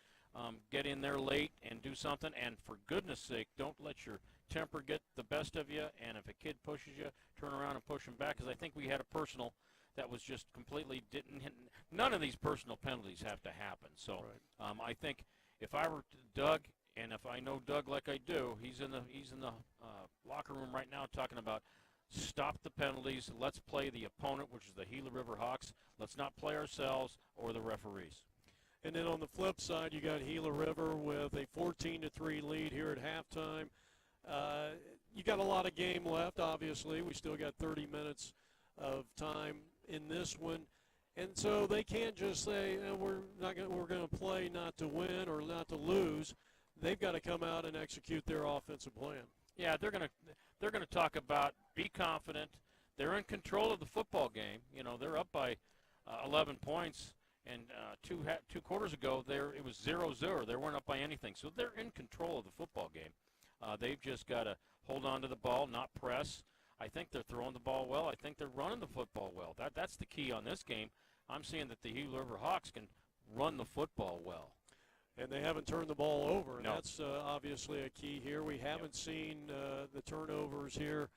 get in there late and do something. And for goodness sake, don't let your temper get the best of you. And if a kid pushes you, turn around and push him back. Because I think we had a personal that was just completely didn't hit. None of these personal penalties have to happen. So right. I think if I were Doug, and if I know Doug like I do, he's in the locker room right now talking about stop the penalties. Let's play the opponent, which is the Gila River Hawks. Let's not play ourselves or the referees. And then on the flip side, you got Gila River with a 14-3 lead here at halftime. You got a lot of game left, obviously. We still got 30 minutes of time in this one. And so they can't just say, we're going to play not to win or not to lose. They've got to come out and execute their offensive plan. Yeah, they're going to talk about be confident. They're in control of the football game. You know, they're up by 11 points, and two quarters ago it was 0-0. They weren't up by anything, so they're in control of the football game. They've just got to hold on to the ball, not press. I think they're throwing the ball well. I think they're running the football well. That's the key on this game. I'm seeing that the Gila River Hawks can run the football well. And they haven't turned the ball over. And no. That's obviously a key here. We haven't seen the turnovers here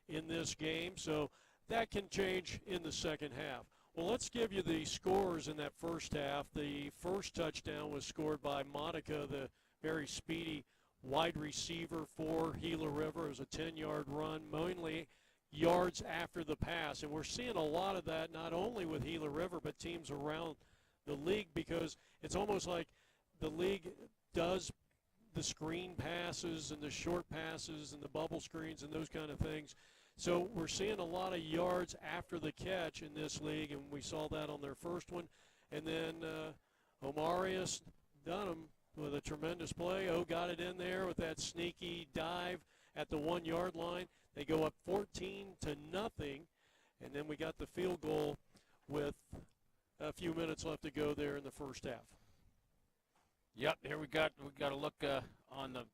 in this game, so that can change in the second half. Well, let's give you the scores in that first half. The first touchdown was scored by Monica, the very speedy wide receiver for Gila River. It was a 10-yard run, mainly yards after the pass. And we're seeing a lot of that not only with Gila River but teams around the league, because it's almost like the league does the screen passes and the short passes and the bubble screens and those kind of things. So we're seeing a lot of yards after the catch in this league, and we saw that on their first one. And then Omarius Dunham with a tremendous play. Got it in there with that sneaky dive at the 1-yard line. They go up 14-0, and then we got the field goal with a few minutes left to go there in the first half. Yep, here we got to look on the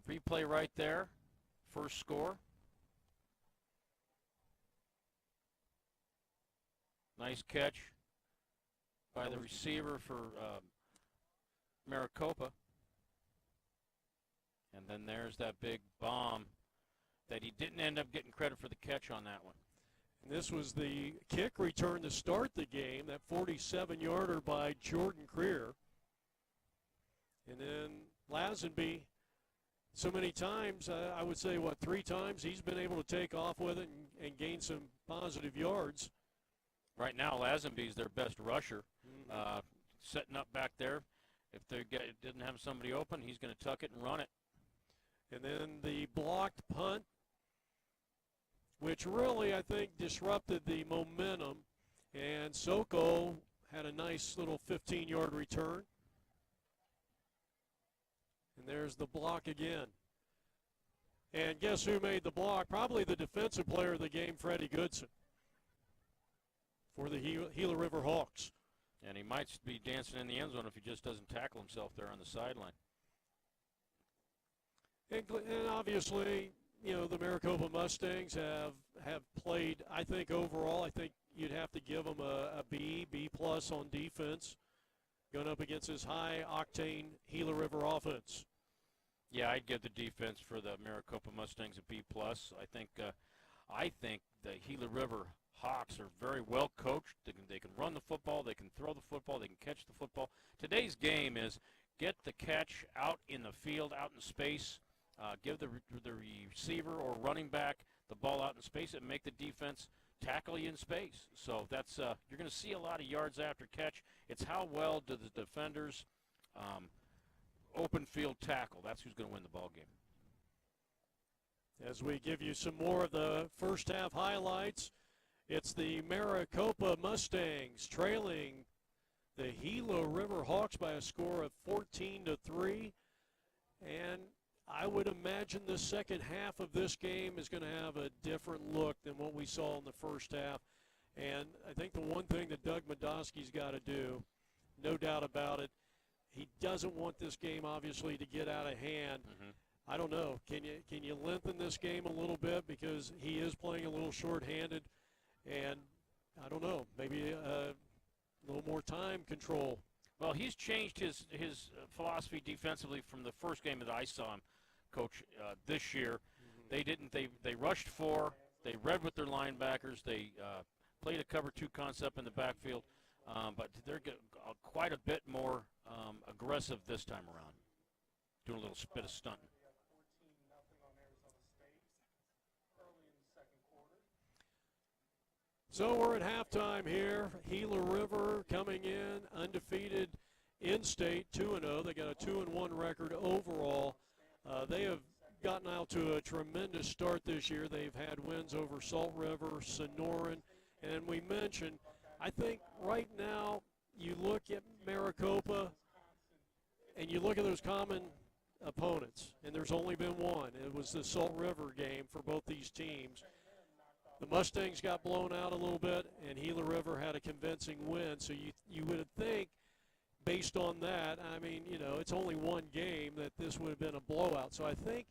replay right there. First score. Nice catch by the receiver for Maricopa. And then there's that big bomb that he didn't end up getting credit for the catch on that one. And this was the kick return to start the game, that 47-yarder by Jordan Creer. And then Lazenby, so many times, I would say, 3 times, he's been able to take off with it and gain some positive yards. Right now, Lazenby's their best rusher, setting up back there. If they didn't have somebody open, he's going to tuck it and run it. And then the blocked punt, which really, I think, disrupted the momentum. And Soko had a nice little 15-yard return. And there's the block again. And guess who made the block? Probably the defensive player of the game, Freddie Goodson, for the Gila River Hawks. And he might be dancing in the end zone if he just doesn't tackle himself there on the sideline. And obviously, you know, the Maricopa Mustangs have played, I think overall, I think you'd have to give them a B+ on defense, going up against this high-octane Gila River offense. Yeah, I'd give the defense for the Maricopa Mustangs a B+. I think the Gila River Hawks are very well coached. They can run the football. They can throw the football. They can catch the football. Today's game is get the catch out in the field, out in space. Give the receiver or running back the ball out in space and make the defense tackle you in space. So that's you're going to see a lot of yards after catch. It's how well do the defenders open field tackle. That's who's going to win the ball game. As we give you some more of the first half highlights, it's the Maricopa Mustangs trailing the Gila River Hawks by a score of 14-3. And I would imagine the second half of this game is going to have a different look than what we saw in the first half. And I think the one thing that Doug Medoski's got to do, no doubt about it, he doesn't want this game obviously to get out of hand. I don't know. Can you lengthen this game a little bit, because he is playing a little short-handed, and I don't know, maybe a little more time control. Well, he's changed his philosophy defensively from the first game that I saw him coach this year. They rushed 4. They read with their linebackers. They played a cover 2 concept in the backfield, but they're quite a bit more aggressive this time around, doing a little bit of stunting. So we're at halftime here. Gila River coming in undefeated in state, 2-0. They got a 2-1 record overall. They have gotten out to a tremendous start this year. They've had wins over Salt River, Sonoran, and we mentioned, I think right now you look at Maricopa and you look at those common opponents, and there's only been one. It was the Salt River game for both these teams. The Mustangs got blown out a little bit, and Gila River had a convincing win. So you would think, based on that, I mean, you know, it's only one game, that this would have been a blowout. So I think,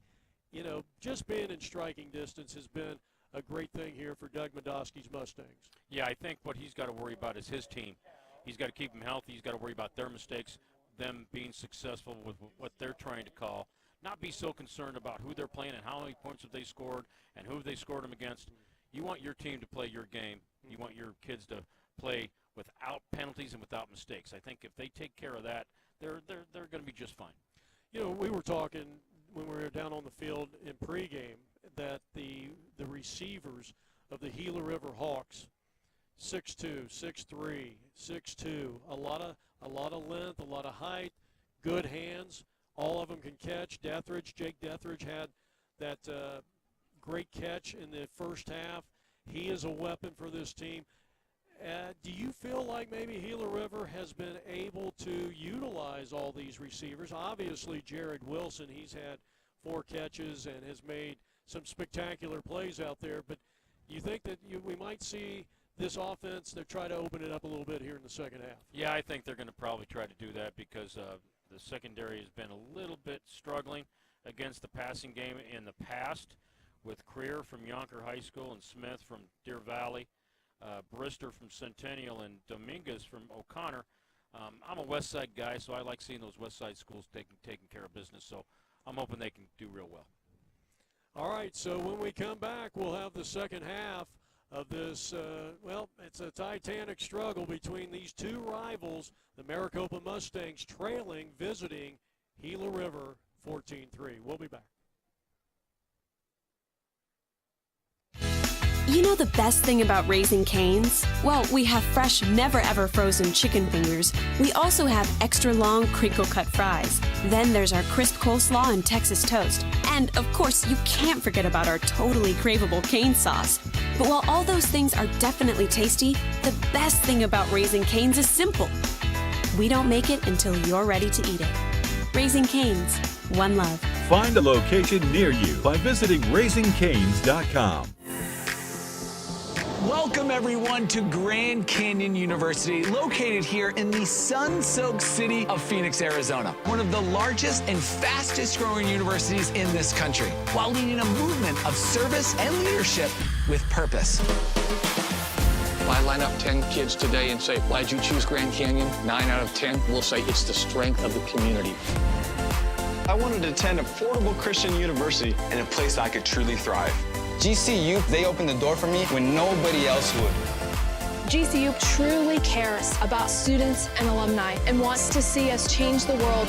you know, just being in striking distance has been a great thing here for Doug Medoski's Mustangs. Yeah, I think what he's got to worry about is his team. He's got to keep them healthy. He's got to worry about their mistakes, them being successful with what they're trying to call. Not be so concerned about who they're playing and how many points have they scored and who they scored them against. You want your team to play your game. You want your kids to play without penalties and without mistakes. I think if they take care of that, they're going to be just fine. You know, we were talking when we were down on the field in pregame that the receivers of the Gila River Hawks, 6'2", 6'3", 6'2", a lot of length, a lot of height, good hands. All of them can catch. Jake Deathridge had that great catch in the first half. He is a weapon for this team. Do you feel like maybe Gila River has been able to utilize all these receivers? Obviously, Jared Wilson, he's had 4 catches and has made some spectacular plays out there. But do you think that we might see this offense, they try to open it up a little bit here in the second half? Yeah, I think they're going to probably try to do that because the secondary has been a little bit struggling against the passing game in the past, with Creer from Yonker High School and Smith from Deer Valley, Brister from Centennial, and Dominguez from O'Connor. I'm a West Side guy, so I like seeing those West Side schools taking care of business, so I'm hoping they can do real well. All right, so when we come back, we'll have the second half of this, well, it's a titanic struggle between these two rivals, the Maricopa Mustangs trailing, visiting Gila River 14-3. We'll be back. You know the best thing about Raising Cane's? Well, we have fresh, never-ever frozen chicken fingers. We also have extra long, crinkle-cut fries. Then there's our crisp coleslaw and Texas toast. And, of course, you can't forget about our totally craveable cane sauce. But while all those things are definitely tasty, the best thing about Raising Cane's is simple. We don't make it until you're ready to eat it. Raising Cane's, one love. Find a location near you by visiting raisingcanes.com. Welcome everyone to Grand Canyon University, located here in the sun-soaked city of Phoenix, Arizona, one of the largest and fastest growing universities in this country, while leading a movement of service and leadership with purpose. If I line up 10 kids today and say, why'd you choose Grand Canyon? 9 out of 10 will say it's the strength of the community. I wanted to attend affordable Christian university in a place I could truly thrive. GCU, they opened the door for me when nobody else would. GCU truly cares about students and alumni and wants to see us change the world.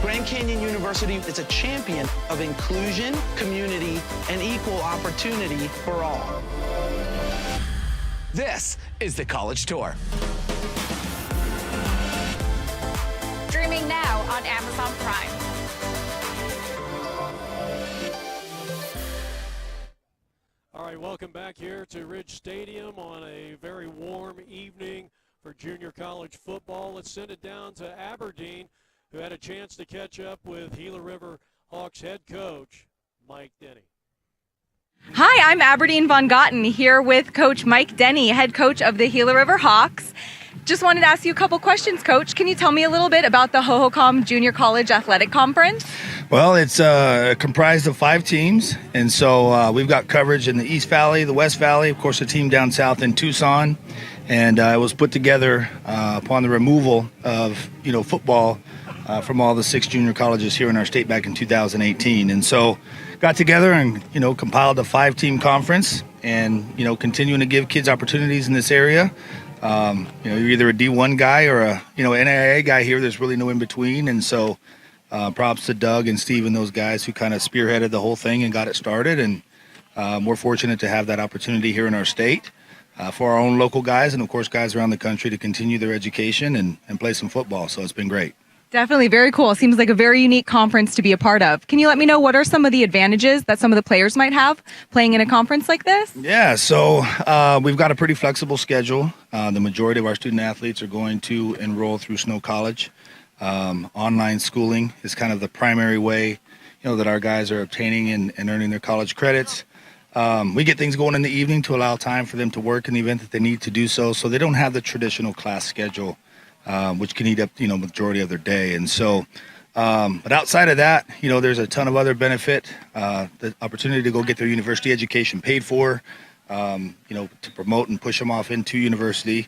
Grand Canyon University is a champion of inclusion, community, and equal opportunity for all. This is the College Tour. Streaming now on Amazon Prime. All right, welcome back here to Ridge Stadium on a very warm evening for junior college football. Let's send it down to Aberdeen, who had a chance to catch up with Gila River Hawks head coach Mike Denny. Hi, I'm Aberdeen Von Gotten here with Coach Mike Denny, head coach of the Gila River Hawks. Just wanted to ask you a couple questions, Coach. Can you tell me a little bit about the Hohokam Junior College Athletic Conference? Well, it's comprised of 5 teams, and so we've got coverage in the East Valley, the West Valley, of course, a team down south in Tucson, and it was put together upon the removal of football from all the 6 junior colleges here in our state back in 2018, and so got together and compiled a 5-team conference, and continuing to give kids opportunities in this area. You're either a D1 guy or a NAIA guy here. There's really no in between, and so props to Doug and Steve and those guys who kind of spearheaded the whole thing and got it started. And we're fortunate to have that opportunity here in our state for our own local guys and, of course, guys around the country to continue their education and play some football. So it's been great. Definitely very cool. Seems like a very unique conference to be a part of. Can you let me know what are some of the advantages that some of the players might have playing in a conference like this? Yeah, so we've got a pretty flexible schedule. The majority of our student athletes are going to enroll through Snow College. Online schooling is kind of the primary way that our guys are obtaining and earning their college credits. We get things going in the evening to allow time for them to work in the event that they need to do so they don't have the traditional class schedule, which can eat up majority of their day. And so but outside of that, there's a ton of other benefit, the opportunity to go get their university education paid for, to promote and push them off into university,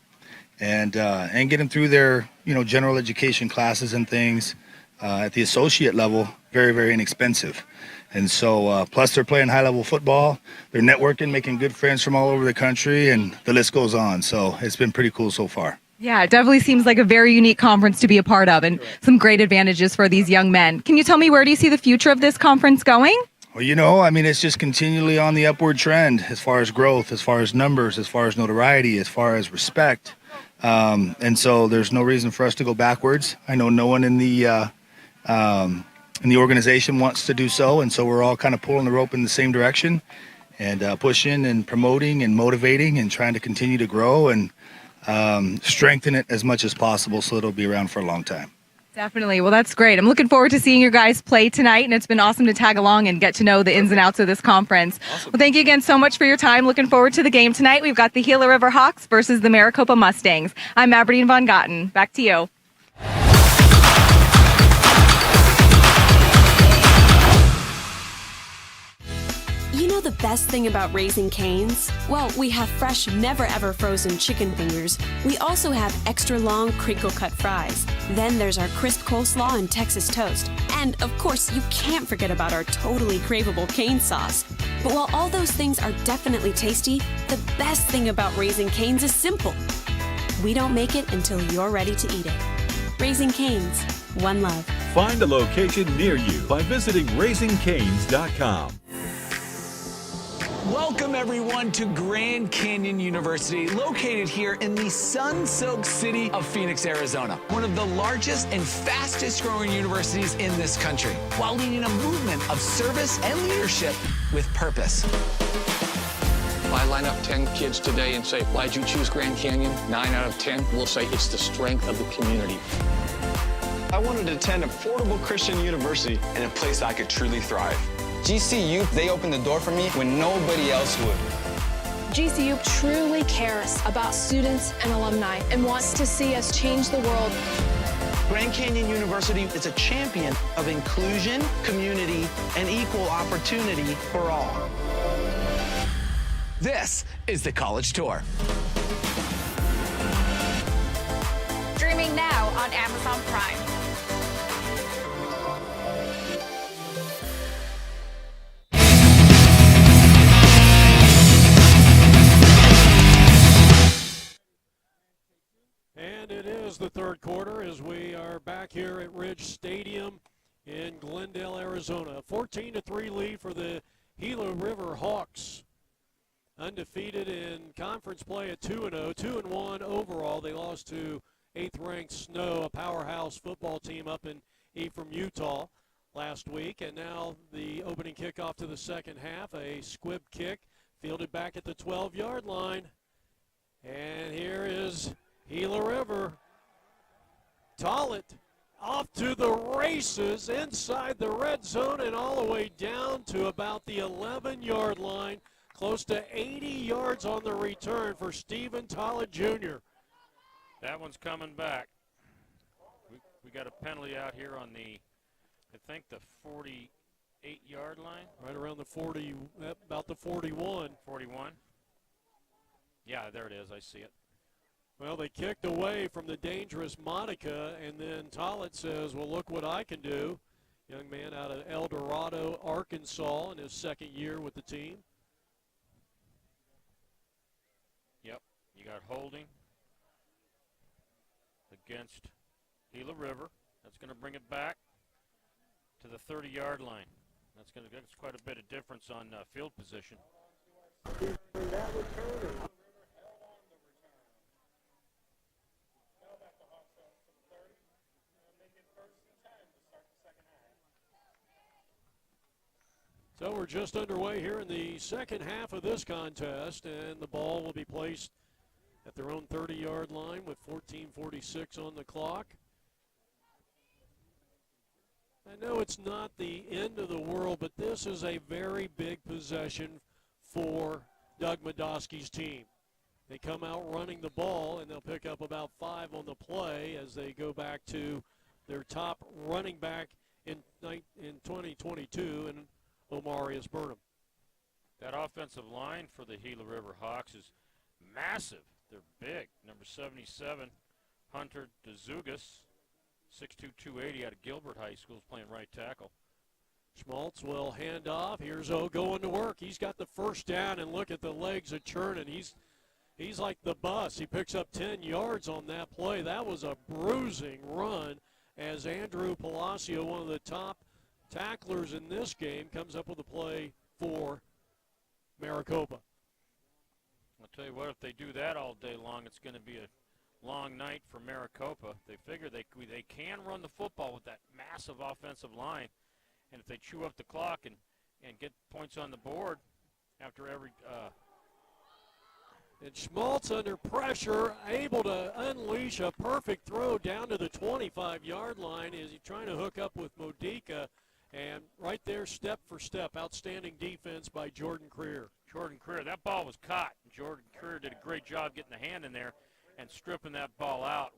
and get them through their general education classes and things at the associate level, very, very inexpensive. And so plus they're playing high level football, they're networking, making good friends from all over the country, and the list goes on. So it's been pretty cool so far. Yeah, it definitely seems like a very unique conference to be a part of and some great advantages for these young men. Can you tell me, where do you see the future of this conference going? Well, it's just continually on the upward trend as far as growth, as far as numbers, as far as notoriety, as far as respect. And so there's no reason for us to go backwards. I know no one in the organization wants to do so, and so we're all kind of pulling the rope in the same direction and pushing and promoting and motivating and trying to continue to grow and strengthen it as much as possible so it'll be around for a long time. Definitely. Well, that's great. I'm looking forward to seeing your guys play tonight, and it's been awesome to tag along and get to know the ins and outs of this conference. Awesome. Well, thank you again so much for your time. Looking forward to the game tonight. We've got the Gila River Hawks versus the Maricopa Mustangs. I'm Aberdeen Von Gotten. Back to you. You know the best thing about Raising Cane's? Well, we have fresh, never-ever frozen chicken fingers. We also have extra long crinkle-cut fries. Then there's our crisp coleslaw and Texas toast. And, of course, you can't forget about our totally craveable cane sauce. But while all those things are definitely tasty, the best thing about Raising Cane's is simple. We don't make it until you're ready to eat it. Raising Cane's, one love. Find a location near you by visiting raisingcanes.com. Welcome everyone to Grand Canyon University, located here in the sun-soaked city of Phoenix, Arizona. One of the largest and fastest growing universities in this country, while leading a movement of service and leadership with purpose. If I line up 10 kids today and say, why'd you choose Grand Canyon? 9 out of 10 will say it's the strength of the community. I wanted to attend an affordable Christian university in a place I could truly thrive. GCU, they opened the door for me when nobody else would. GCU truly cares about students and alumni and wants to see us change the world. Grand Canyon University is a champion of inclusion, community, and equal opportunity for all. This is the College Tour. Streaming now on Amazon Prime. are back here at Ridge Stadium in Glendale, Arizona. 14-3 lead for the Gila River Hawks. Undefeated in conference play at 2-0, 2-1 overall. They lost to 8th-ranked Snow, a powerhouse football team up in Ephraim, Utah last week. And now the opening kickoff to the second half, a squib kick fielded back at the 12-yard line. And here is Gila River. Tollett off to the races inside the red zone and all the way down to about the 11-yard line. Close to 80 yards on the return for Stephen Tollett Jr. That one's coming back. We got a penalty out here on the, I think, the 48-yard line. Right around the 40, about the 41. 41. Yeah, there it is. I see it. Well, they kicked away from the dangerous Monica, and then Tollett says, well, look what I can do. Young man out of El Dorado, Arkansas, in his second year with the team. Yep, you got holding against Gila River. That's going to bring it back to the 30-yard line. That's quite a bit of difference on field position. So we're just underway here in the second half of this contest, and the ball will be placed at their own 30-yard line with 14:46 on the clock. I know it's not the end of the world, but this is a very big possession for Doug Medoski's team. They come out running the ball, and they'll pick up about 5 on the play as they go back to their top running back in 2022, and Omarius Burnham. That offensive line for the Gila River Hawks is massive. They're big. Number 77, Hunter DeZugas, 6'2", 280 out of Gilbert High School, is playing right tackle. Schmaltz will hand off. Here's O going to work. He's got the first down, and look at the legs of Chernin. He's like the bus. He picks up 10 yards on that play. That was a bruising run as Andrew Palacio, one of the top tacklers in this game, comes up with a play for Maricopa. I'll tell you what, if they do that all day long, it's going to be a long night for Maricopa. They figure they can run the football with that massive offensive line, and if they chew up the clock and get points on the board after every and Schmaltz under pressure, able to unleash a perfect throw down to the 25-yard line. Is he trying to hook up with Modica? And right there, step for step, outstanding defense by Jordan Creer. Jordan Creer, that ball was caught. Jordan Creer did a great job getting the hand in there and stripping that ball out.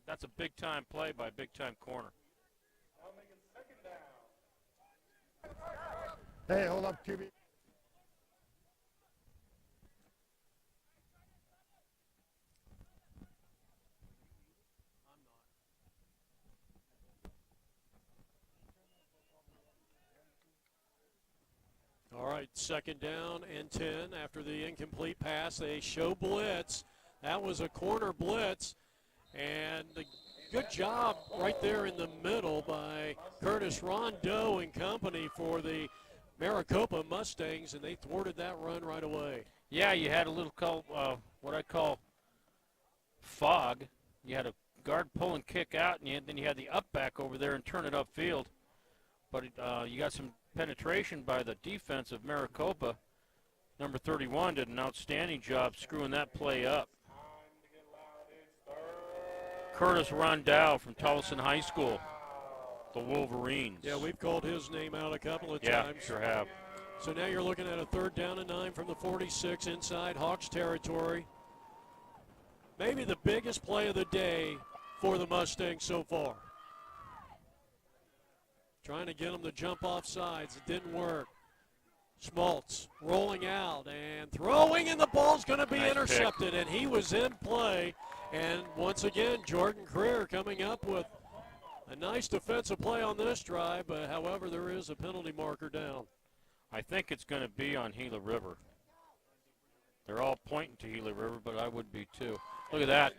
That's a big-time play by a big-time corner. Hey, hold up, QB. All right, second down and 10 after the incomplete pass. They show blitz. That was a corner blitz, and the good job right there in the middle by Curtis Rondeau and company for the Maricopa Mustangs, and they thwarted that run right away. Yeah, you had a little what I call fog. You had a guard pull and kick out, and then you had the up back over there and turn it upfield. But you got some penetration by the defense of Maricopa. Number 31 did an outstanding job screwing that play up. Curtis Rondeau from Tolleson High School, the Wolverines. Yeah, we've called his name out a couple of yeah, times. Sure have. So now you're looking at a 3rd down and 9 from the 46 inside Hawks territory. Maybe the biggest play of the day for the Mustangs so far. Trying to get them to jump off sides. It didn't work. Schmaltz rolling out and throwing, and the ball's going to be intercepted, and he was in play. And once again, Jordan Creer coming up with a nice defensive play on this drive, but however, there is a penalty marker down. I think it's going to be on Gila River. They're all pointing to Gila River, but I would be too. Look at that.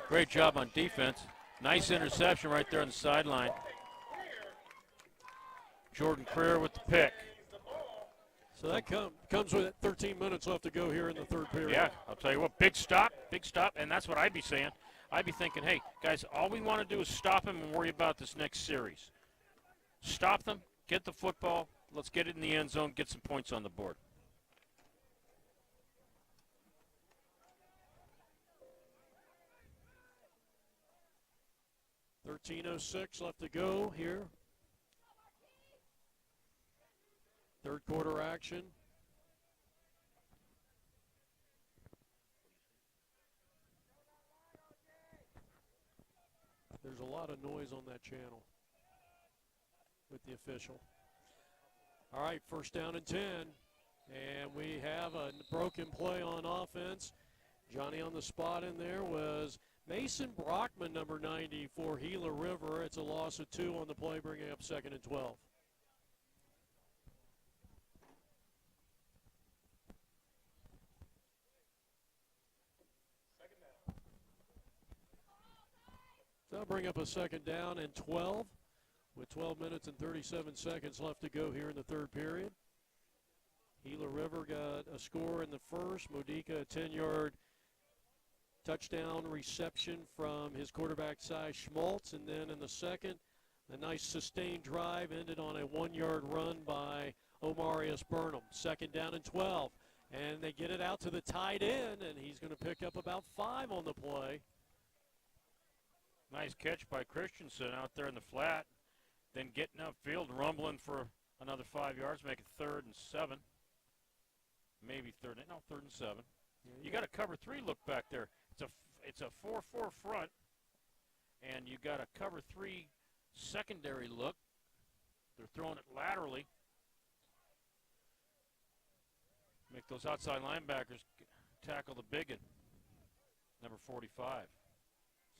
Great job on defense. Nice interception right there on the sideline. Jordan Creer with the pick. So that comes with 13 minutes left to go here in the third period. Yeah, I'll tell you what, big stop, and that's what I'd be saying. I'd be thinking, hey, guys, all we want to do is stop them and worry about this next series. Stop them, get the football, let's get it in the end zone, get some points on the board. .06 left to go here. Third quarter action. There's a lot of noise on that channel with the official. All right, first down and 10. And we have a broken play on offense. Johnny on the spot in there was Mason Brockman, number 90 for Gila River. It's a loss of 2 on the play, bringing up 2nd and 12. That'll bring up a 2nd down and 12 with 12 minutes and 37 seconds left to go here in the third period. Gila River got a score in the first. Modica, a 10-yard touchdown reception from his quarterback, Cy Schmaltz. And then in the second, a nice sustained drive ended on a 1-yard run by Omarius Burnham. 2nd down and 12. And they get it out to the tight end, and he's going to pick up about 5 on the play. Nice catch by Christensen out there in the flat. Then getting upfield, rumbling for another 5 yards, make it 3rd and 7. Maybe 3rd and 7. You got a cover 3 look back there. It's a 4-4 front, and you got a cover 3 secondary look. They're throwing it laterally. Make those outside linebackers tackle the biggin, number 45.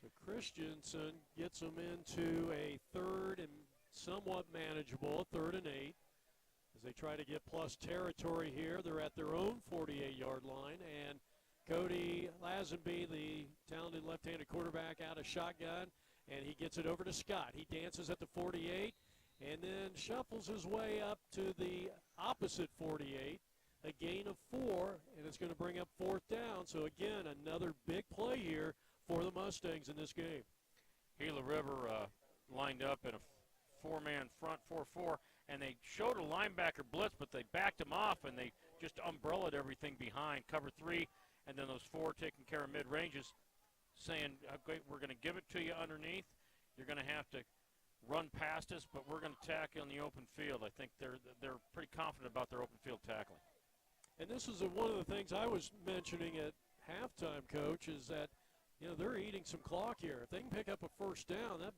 So Christensen gets them into a 3rd and somewhat manageable 3rd and 8 as they try to get plus territory here. They're at their own 48-yard line, and Cody Lazenby, the talented left-handed quarterback, out of shotgun, and he gets it over to Scott. He dances at the 48 and then shuffles his way up to the opposite 48, a gain of 4, and it's going to bring up 4th down. So again, another big play here for the Mustangs in this game. Gila River lined up in a 4-man front, 4-4, and they showed a linebacker blitz, but they backed him off, and they just umbrellaed everything behind. Cover 3, and then those 4 taking care of mid-ranges, saying, okay, we're going to give it to you underneath. You're going to have to run past us, but we're going to tackle in the open field. I think they're pretty confident about their open field tackling. And this is one of the things I was mentioning at halftime, Coach, is that they're eating some clock here. If they can pick up a 1st down, that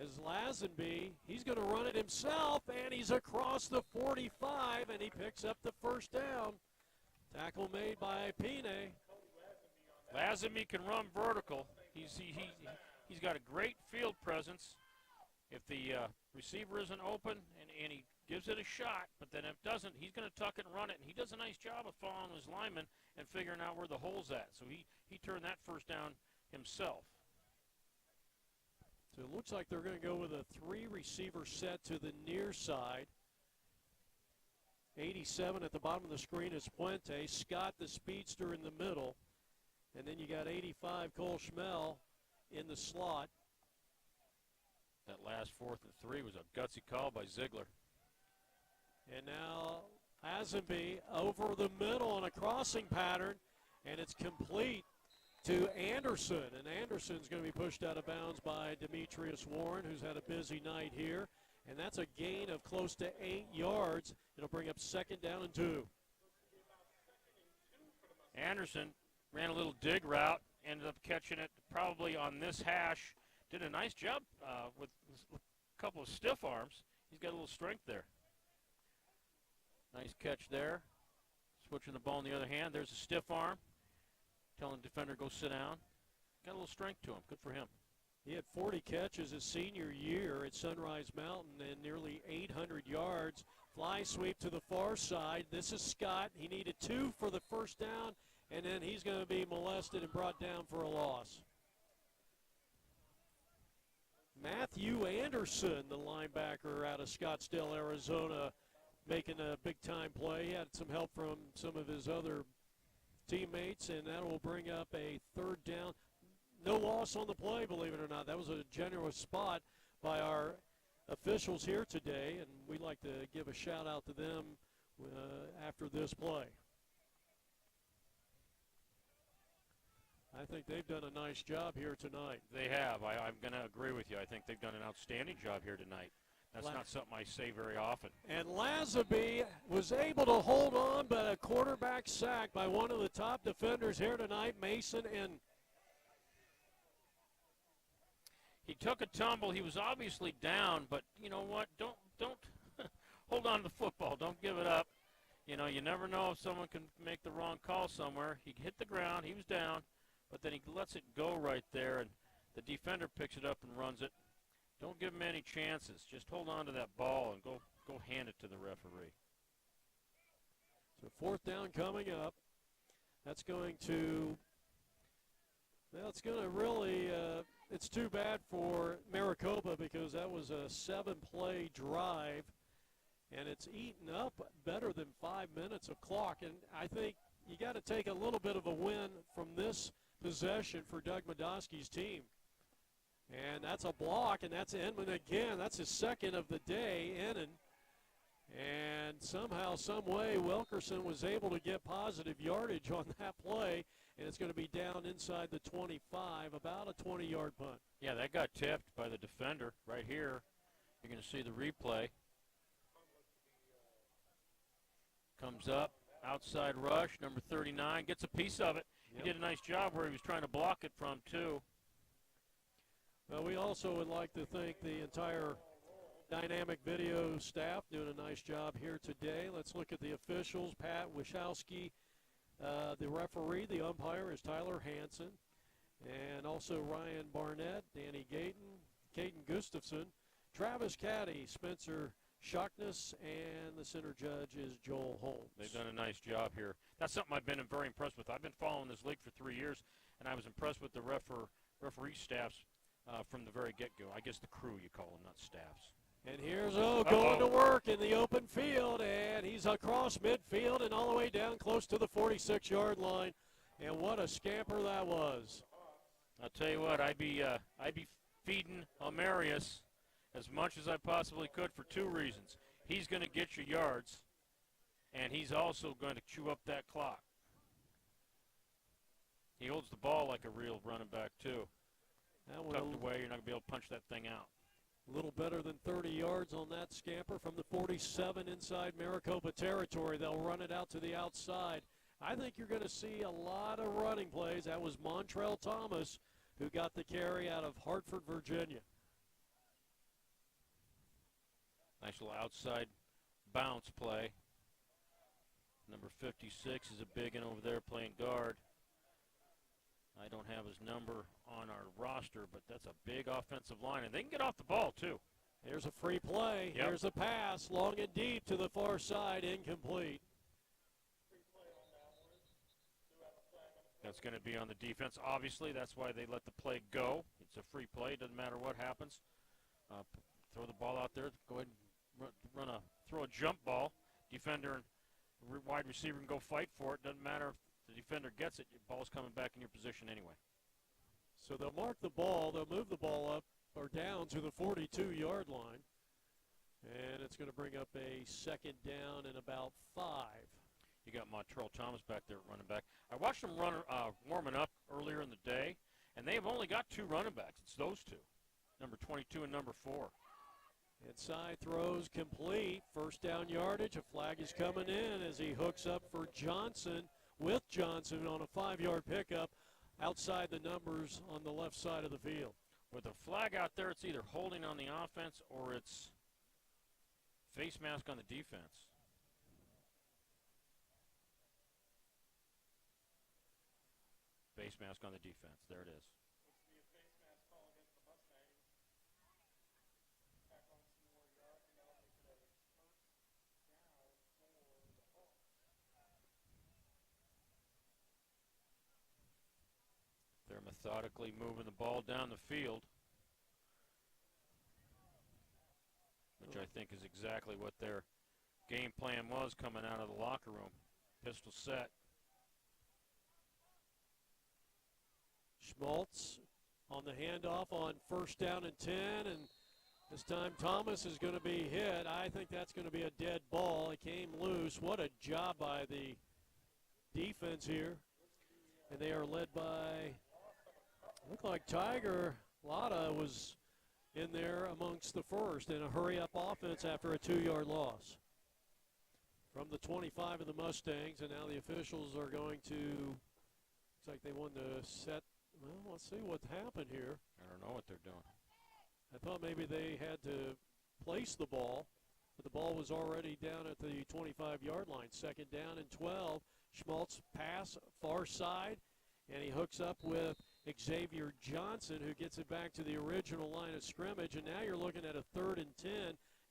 as Lazenby, he's going to run it himself, and he's across the 45, and he picks up the 1st down. Tackle made by Pine. Lazenby can run vertical. He's got a great field presence. If the receiver isn't open and he gives it a shot, but then if it doesn't, he's going to tuck it and run it, and he does a nice job of following his lineman and figuring out where the hole's at. So he turned that 1st down himself. So it looks like they're going to go with a 3-receiver set to the near side. 87 at the bottom of the screen is Puente. Scott, the speedster, in the middle. And then you got 85, Cole Schmel, in the slot. That last 4th and 3 was a gutsy call by Ziegler. And now Lazenby over the middle on a crossing pattern, and it's complete to Anderson. And Anderson's going to be pushed out of bounds by Demetrius Warren, who's had a busy night here. And that's a gain of close to 8 yards. It'll bring up 2nd down and 2. Anderson ran a little dig route, ended up catching it probably on this hash. Did a nice job with a couple of stiff arms. He's got a little strength there. Nice catch there. Switching the ball in the other hand. There's a stiff arm. Telling the defender, go sit down. Got a little strength to him. Good for him. He had 40 catches his senior year at Sunrise Mountain and nearly 800 yards. Fly sweep to the far side. This is Scott. He needed 2 for the 1st down, and then he's going to be molested and brought down for a loss. Matthew Anderson, the linebacker out of Scottsdale, Arizona, making a big-time play. He had some help from some of his other teammates, and that will bring up a third down. No loss on the play, believe it or not. That was a generous spot by our officials here today, and we'd like to give a shout-out to them after this play. I think they've done a nice job here tonight. They have. I'm going to agree with you. I think they've done an outstanding job here tonight. That's not something I say very often. And Lazaby was able to hold on, but a quarterback sack by one of the top defenders here tonight, Mason. And he took a tumble. He was obviously down, but you know what? Don't hold on to the football. Don't give it up. You know, you never know if someone can make the wrong call somewhere. He hit the ground. He was down, but then he lets it go right there, and the defender picks it up and runs it. Don't give him any chances. Just hold on to that ball and go hand it to the referee. So fourth down coming up. That's going to really, it's too bad for Maricopa because that was a 7-play drive, and it's eaten up better than 5 minutes of clock. And I think you got to take a little bit of a win from this possession for Doug Medoski's team. And that's a block, and that's Inman again. That's his second of the day, Inman. And somehow, some way, Wilkerson was able to get positive yardage on that play, and it's going to be down inside the 25, about a 20-yard punt. Yeah, that got tipped by the defender right here. You're going to see the replay. Comes up, outside rush, number 39, gets a piece of it. He did a nice job where he was trying to block it from, too. Well, we also would like to thank the entire Dynamic Video staff doing a nice job here today. Let's look at the officials. Pat Wischowski, the referee. The umpire is Tyler Hansen. And also Ryan Barnett, Danny Gayton, Caden Gustafson, Travis Caddy, Spencer Shockness, and the center judge is Joel Holmes. They've done a nice job here. That's something I've been very impressed with. I've been following this league for 3 years, and I was impressed with the referee staffs from the very get-go. I guess the crew you call them, not staffs. And here's going to work in the open field, and he's across midfield and all the way down close to the 46-yard line. And what a scamper that was. I'll tell you what, I'd be feeding Amarius as much as I possibly could for 2 reasons. He's going to get you yards, and he's also going to chew up that clock. He holds the ball like a real running back, too. Tucked away, you're not going to be able to punch that thing out. A little better than 30 yards on that scamper from the 47 inside Maricopa territory. They'll run it out to the outside. I think you're going to see a lot of running plays. That was Montrell Thomas who got the carry out of Hartford, Virginia. Nice little outside bounce play. Number 56 is a big one over there playing guard. I don't have his number on our roster, but that's a big offensive line, and they can get off the ball, too. Here's a free play. Yep. Here's a pass, long and deep to the far side, incomplete. That's going to be on the defense. Obviously, that's why they let the play go. It's a free play. Doesn't matter what happens. Throw the ball out there. Go ahead and throw a jump ball. Defender and wide receiver can go fight for it. Doesn't matter if the defender gets it. Your ball's coming back in your position anyway. So they'll mark the ball. They'll move the ball up or down to the 42-yard line. And it's going to bring up a second down and about 5. You got Montrell Thomas back there at running back. I watched them warming up earlier in the day, and they have only got 2 running backs. It's those 2, number 22 and number 4. Inside throws complete. First down yardage. A flag is coming in as he hooks up for Johnson with Johnson on a 5-yard pickup outside the numbers on the left side of the field. With a flag out there, it's either holding on the offense or it's face mask on the defense. Face mask on the defense. There it is. They're methodically moving the ball down the field. which I think is exactly what their game plan was coming out of the locker room. Pistol set. Schmaltz on the handoff on 1st down and 10, and this time Thomas is going to be hit. I think that's going to be a dead ball. It came loose. What a job by the defense here. And they are led by, look like Tiger Lotta was in there amongst the first in a hurry-up offense after a 2-yard loss. From the 25 of the Mustangs, and now the officials are going to, looks like they wanted to set, well, let's see what happened here. I don't know what they're doing. I thought maybe they had to place the ball, but the ball was already down at the 25-yard line. 2nd down and 12. Schmaltz pass far side, and he hooks up with Xavier Johnson, who gets it back to the original line of scrimmage, and now you're looking at a 3rd and 10.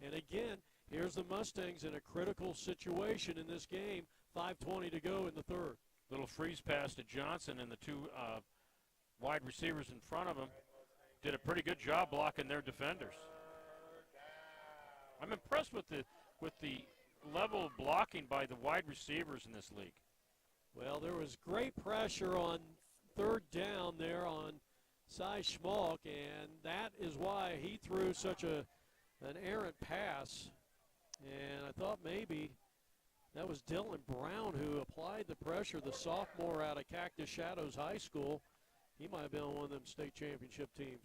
And again, here's the Mustangs in a critical situation in this game. 5:20 to go in the 3rd. Little freeze pass to Johnson, and the two wide receivers in front of him did a pretty good job blocking their defenders. I'm impressed with the level of blocking by the wide receivers in this league. Well, there was great pressure on 3rd down there on Cy Schmalk, and that is why he threw such an errant pass. And I thought maybe that was Dylan Brown who applied the pressure, the sophomore out of Cactus Shadows High School. He might have been on one of them state championship teams.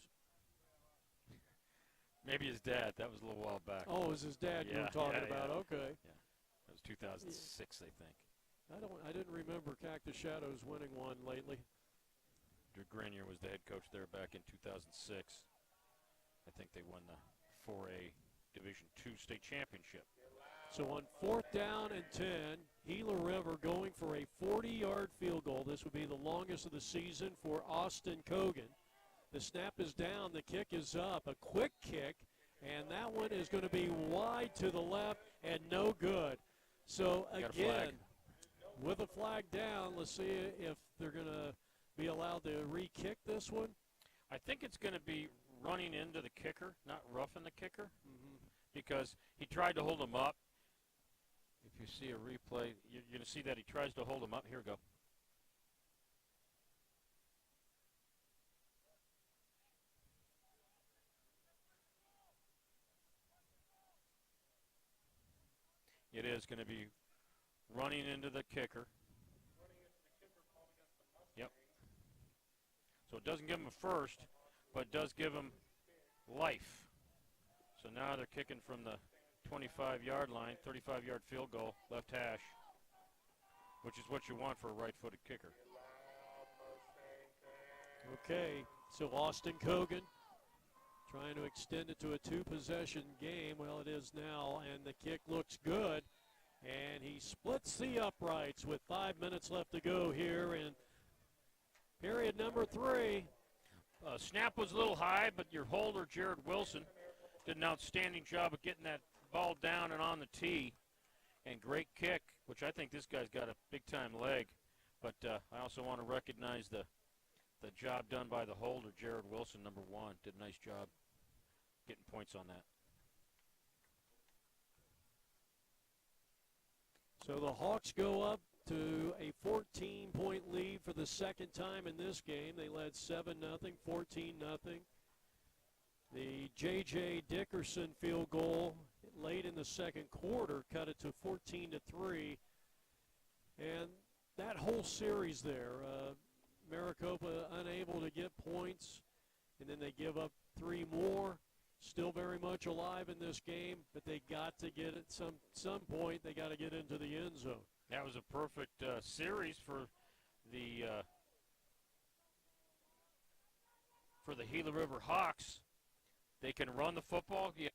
Maybe his dad. That was a little while back. Oh, it was his dad you were talking about. Okay. Yeah. That was 2006, I think. I didn't remember Cactus Shadows winning one lately. Drew Grenier was the head coach there back in 2006. I think they won the 4A Division II state championship. So on 4th down and 10, Gila River going for a 40-yard field goal. This would be the longest of the season for Austin Kogan. The snap is down, the kick is up, a quick kick, and that one is going to be wide to the left and no good. So again, with a flag down, let's see if they're going to be allowed to re-kick this one. I think it's going to be running into the kicker, not roughing the kicker, because he tried to hold him up. If you see a replay, you're going to see that he tries to hold him up. Here we go. It is going to be running into the kicker. Yep. So it doesn't give him a first, but it does give him life. So now they're kicking from the 25-yard line, 35-yard field goal, left hash, which is what you want for a right-footed kicker. Okay, so Austin Kogan trying to extend it to a 2-possession game. Well, it is now, and the kick looks good. And he splits the uprights with 5 minutes left to go here in period number 3. Snap was a little high, but your holder, Jared Wilson, did an outstanding job of getting that ball down and on the tee. And great kick, which I think this guy's got a big-time leg. But I also want to recognize the job done by the holder, Jared Wilson, number 1. Did a nice job getting points on that. So the Hawks go up to a 14-point lead for the second time in this game. They led 7-0, 14-0. The J.J. Dickerson field goal late in the second quarter cut it to 14-3. And that whole series there, Maricopa unable to get points, and then they give up 3 more. Still very much alive in this game, but they got to get at some point. They got to get into the end zone. That was a perfect series for the Gila River Hawks. They can run the football. Yeah.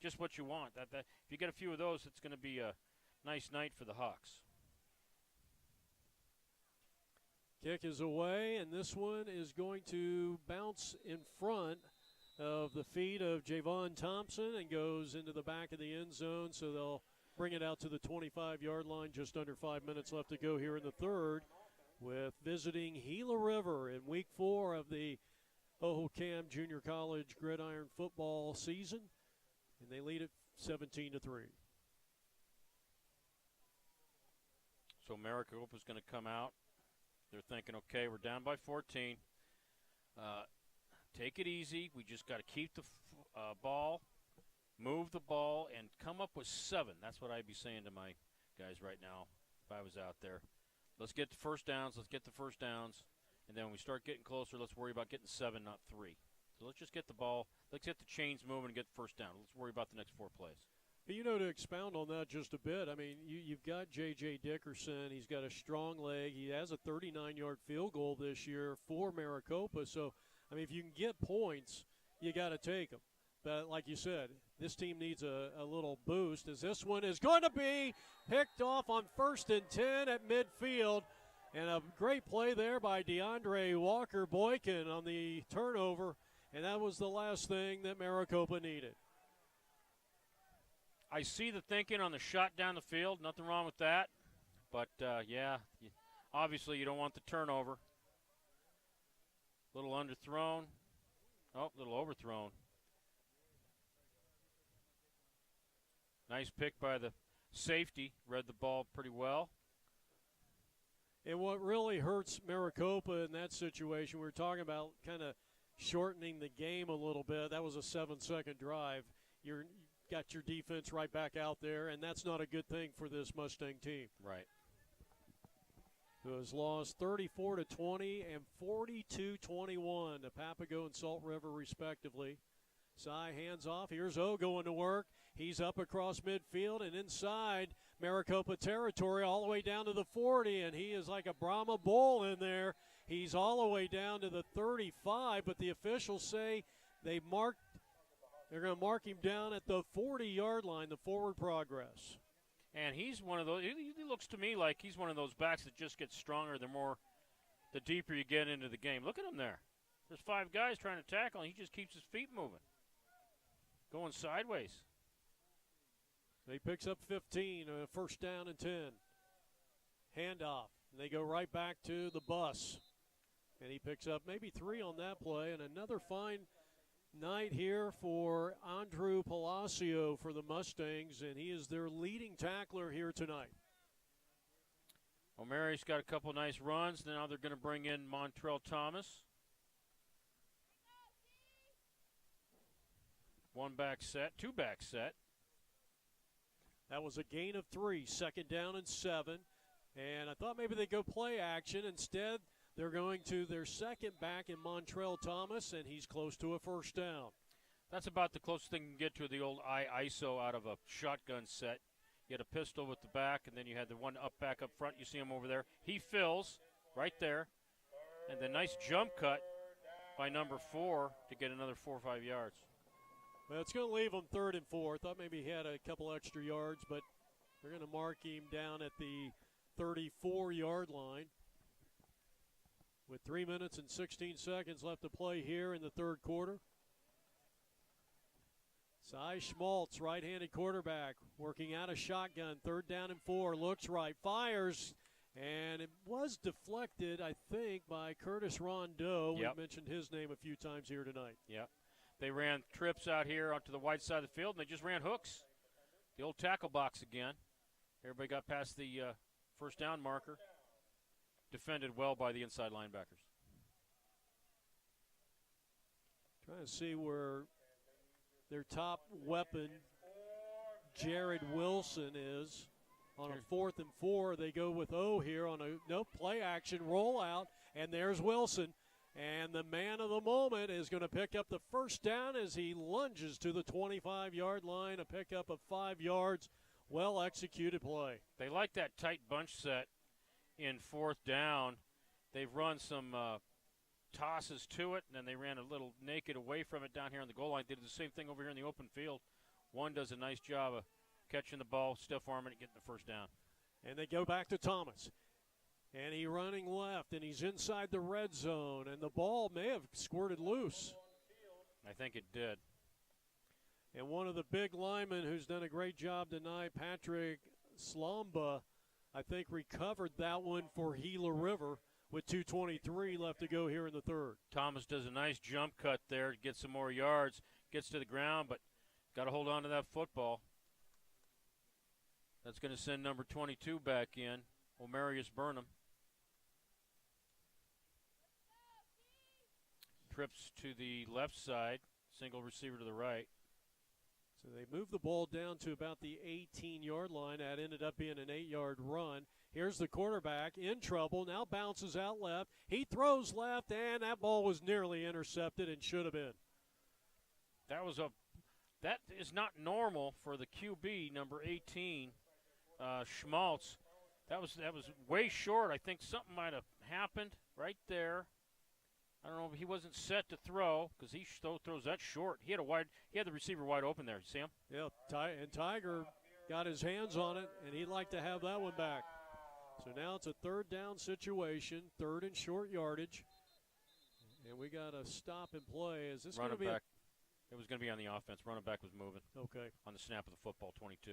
Just what you want. That if you get a few of those, it's going to be a nice night for the Hawks. Kick is away, and this one is going to bounce in front of the feet of Javon Thompson and goes into the back of the end zone, so they'll bring it out to the 25-yard line. Just under 5 minutes left to go here in the third, with visiting Gila River in week 4 of the Hohokam Junior College gridiron football season, and they lead it 17-3. So Maricopa's going to come out. They're thinking, okay, we're down by 14. Take it easy. We just got to keep the ball, move the ball, and come up with 7. That's what I'd be saying to my guys right now if I was out there. Let's get the first downs. Let's get the first downs. And then when we start getting closer, let's worry about getting 7, not 3. So let's just get the ball. Let's get the chains moving and get the first down. Let's worry about the next 4 plays. But, you know, to expound on that just a bit, I mean, you've got J.J. Dickerson. He's got a strong leg. He has a 39-yard field goal this year for Maricopa. So, I mean, if you can get points, you got to take them. But like you said, this team needs a little boost, as this one is going to be picked off on 1st and 10 at midfield. And a great play there by DeAndre Walker-Boykin on the turnover, and that was the last thing that Maricopa needed. I see the thinking on the shot down the field. Nothing wrong with that. But, yeah, obviously you don't want the turnover. Little underthrown. Oh, little overthrown. Nice pick by the safety. Read the ball pretty well. And what really hurts Maricopa in that situation, we were talking about kind of shortening the game a little bit. That was a 7-second drive. You've got your defense right back out there, and that's not a good thing for this Mustang team. Right. It was lost 34-20 and 42-21 to Papago and Salt River, respectively. Cy hands off. Here's O going to work. He's up across midfield and inside Maricopa territory all the way down to the 40, and he is like a Brahma bull in there. He's all the way down to the 35, but the officials say they're going to mark him down at the 40-yard line, the forward progress. And he's one of those, he looks to me like he's one of those backs that just gets stronger the deeper you get into the game. Look at him there. There's 5 guys trying to tackle, and he just keeps his feet moving. Going sideways. He picks up 15, 1st down and 10. Handoff. And they go right back to the bus. And he picks up maybe 3 on that play. And another fine night here for Andrew Palacio for the Mustangs, and he is their leading tackler here tonight. O'Mary's got a couple nice runs. Now they're going to bring in Montrell Thomas. 1-back set, 2-back set. That was a gain of 3, 2nd down and 7. And I thought maybe they'd go play action. Instead, they're going to their 2nd back in Montrell Thomas, and he's close to a 1st down. That's about the closest thing you can get to the old ISO out of a shotgun set. You had a pistol with the back, and then you had the one back up front. You see him over there. He fills right there. And the nice jump cut by number 4 to get another 4 or 5 yards. Well, it's going to leave him 3rd and 4. Thought maybe he had a couple extra yards, but they're going to mark him down at the 34-yard line with 3 minutes and 16 seconds left to play here in the 3rd quarter. Cy Schmaltz, right-handed quarterback, working out a shotgun, 3rd down and 4, looks right, fires, and it was deflected, I think, by Curtis Rondeau. Yep. We mentioned his name a few times here tonight. Yep. They ran trips out here onto the wide side of the field, and they just ran hooks. The old tackle box again. Everybody got past the 1st down marker. Defended well by the inside linebackers. Trying to see where their top weapon, Jared Wilson, is. On a 4th and 4, they go with O here on a play action rollout, and there's Wilson. And the man of the moment is going to pick up the 1st down as he lunges to the 25-yard line, a pickup of 5 yards. Well-executed play. They like that tight bunch set in 4th down. They've run some tosses to it, and then they ran a little naked away from it down here on the goal line. They did the same thing over here in the open field. One does a nice job of catching the ball, stiff arming it, getting the 1st down. And they go back to Thomas. And he's running left, and he's inside the red zone, and the ball may have squirted loose. I think it did. And one of the big linemen who's done a great job tonight, Patrick Slomba, I think recovered that one for Gila River. with 2:23 left to go here in the third. Thomas does a nice jump cut there to get some more yards, gets to the ground, but got to hold on to that football. That's going to send number 22 back in, Omarius Burnham. Trips to the left side, single receiver to the right. So they moved the ball down to about the 18-yard line. That ended up being an 8-yard run. Here's the quarterback in trouble. Now bounces out left. He throws left, and that ball was nearly intercepted and should have been. That is not normal for the QB, number 18, Schmaltz. That was way short. I think something might have happened right there. I don't know if he wasn't set to throw because he throws that short. He had the receiver wide open there. You see him? Yeah, and Tiger got his hands on it, and he'd like to have that one back. So now it's a third down situation, third and short yardage. And we got a stop and play. Is this going to be back? It was going to be on the offense. Running back was moving. Okay. On the snap of the football, 22.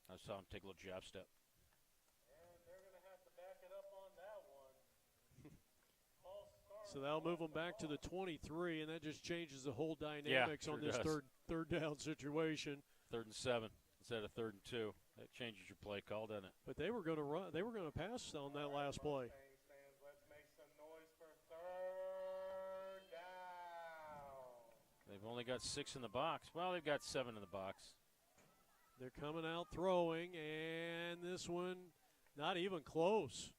I saw him take a little jab step. So that'll move them back to the 23, and that just changes the whole dynamics on this third down situation. 3rd and 7 instead of 3rd and 2. That changes your play call, doesn't it? But they were going to run. They were going to pass on that last play. They've only got 6 in the box. Well, they've got 7 in the box. They're coming out throwing, and this one not even close.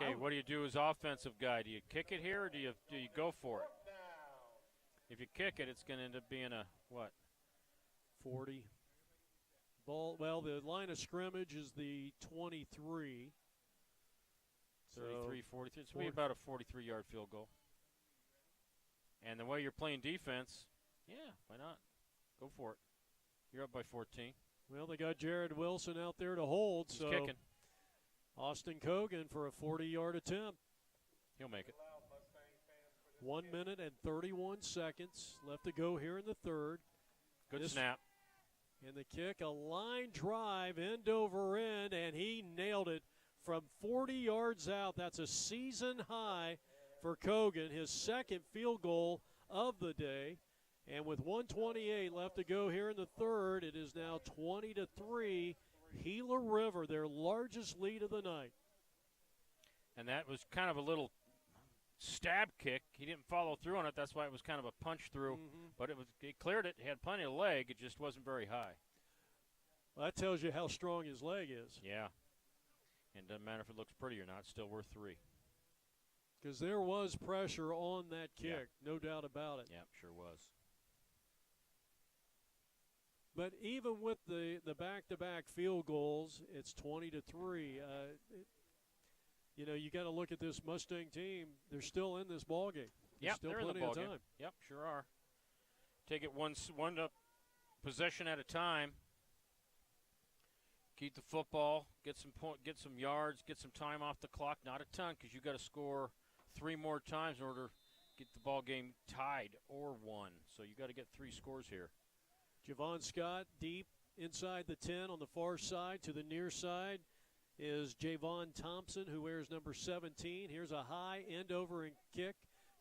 Okay, what do you do as offensive guy? Do you kick it here, or do you go for it? If you kick it, it's going to end up being a what? 40. Ball. Well, the line of scrimmage is the 23. 33, 43. It's going to be about a 43-yard field goal. And the way you're playing defense, yeah, why not? Go for it. You're up by 14. Well, they got Jared Wilson out there to hold. He's so kicking. Austin Kogan for a 40-yard attempt. He'll make it. 1 minute and 31 seconds left to go here in the third. Good snap. And the kick, a line drive, end over end, and he nailed it from 40 yards out. That's a season high for Kogan, his second field goal of the day. And with 1:28 left to go here in the third, it is now 20-3. Gila River, their largest lead of the night. And that was kind of a little stab kick. He didn't follow through on it. That's why it was kind of a punch through. But it cleared it. It had plenty of leg. It just wasn't very high. Well, that tells you how strong his leg is. Yeah. And it doesn't matter if it looks pretty or not. It's still worth 3. Because there was pressure on that kick, no doubt about it. Yeah, sure was. But even with the back-to-back field goals, it's 20-3. You got to look at this Mustang team. They're still in this ball game. Yep, still they're in the plenty ball of time. game. Yep, sure are. Take it one possession at a time. Keep the football. Get some yards. Get some time off the clock. Not a ton, because you got to score 3 more times in order to get the ball game tied or won. So you got to get 3 scores here. Javon Scott deep inside the 10 on the far side. To the near side is Javon Thompson, who wears number 17. Here's a high end over and kick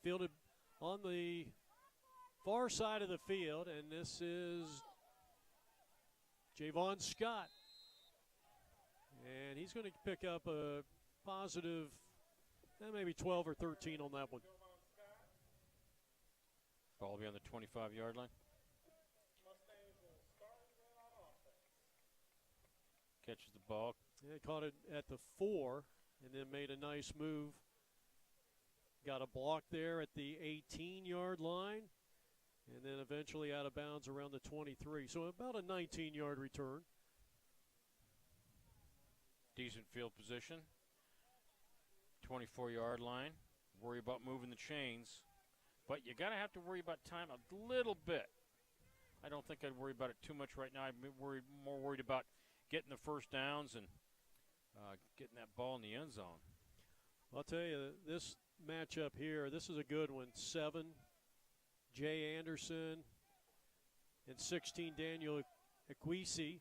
fielded on the far side of the field, and this is Javon Scott. And he's going to pick up a positive, maybe 12 or 13 on that one. Ball will be on the 25-yard line. Catches the ball. Yeah, caught it at the 4 and then made a nice move. Got a block there at the 18-yard line and then eventually out of bounds around the 23. So about a 19-yard return. Decent field position. 24-yard line. Worry about moving the chains. But you got to have to worry about time a little bit. I don't think I'd worry about it too much right now. I'm more worried about getting the first downs and getting that ball in the end zone. I'll tell you, this matchup here, this is a good one. 7, Jay Anderson, and 16, Daniel Equisi.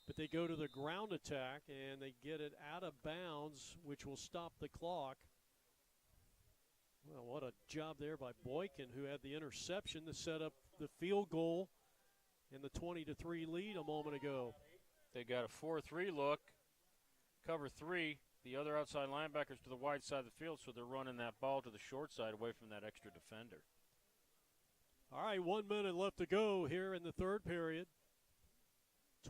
but they go to the ground attack, and they get it out of bounds, which will stop the clock. Well, what a job there by Boykin, who had the interception to set up the field goal in the 20-3 lead a moment ago. They got a 4-3 look, cover 3. The other outside linebackers to the wide side of the field, so they're running that ball to the short side away from that extra defender. All right, 1 minute left to go here in the third period.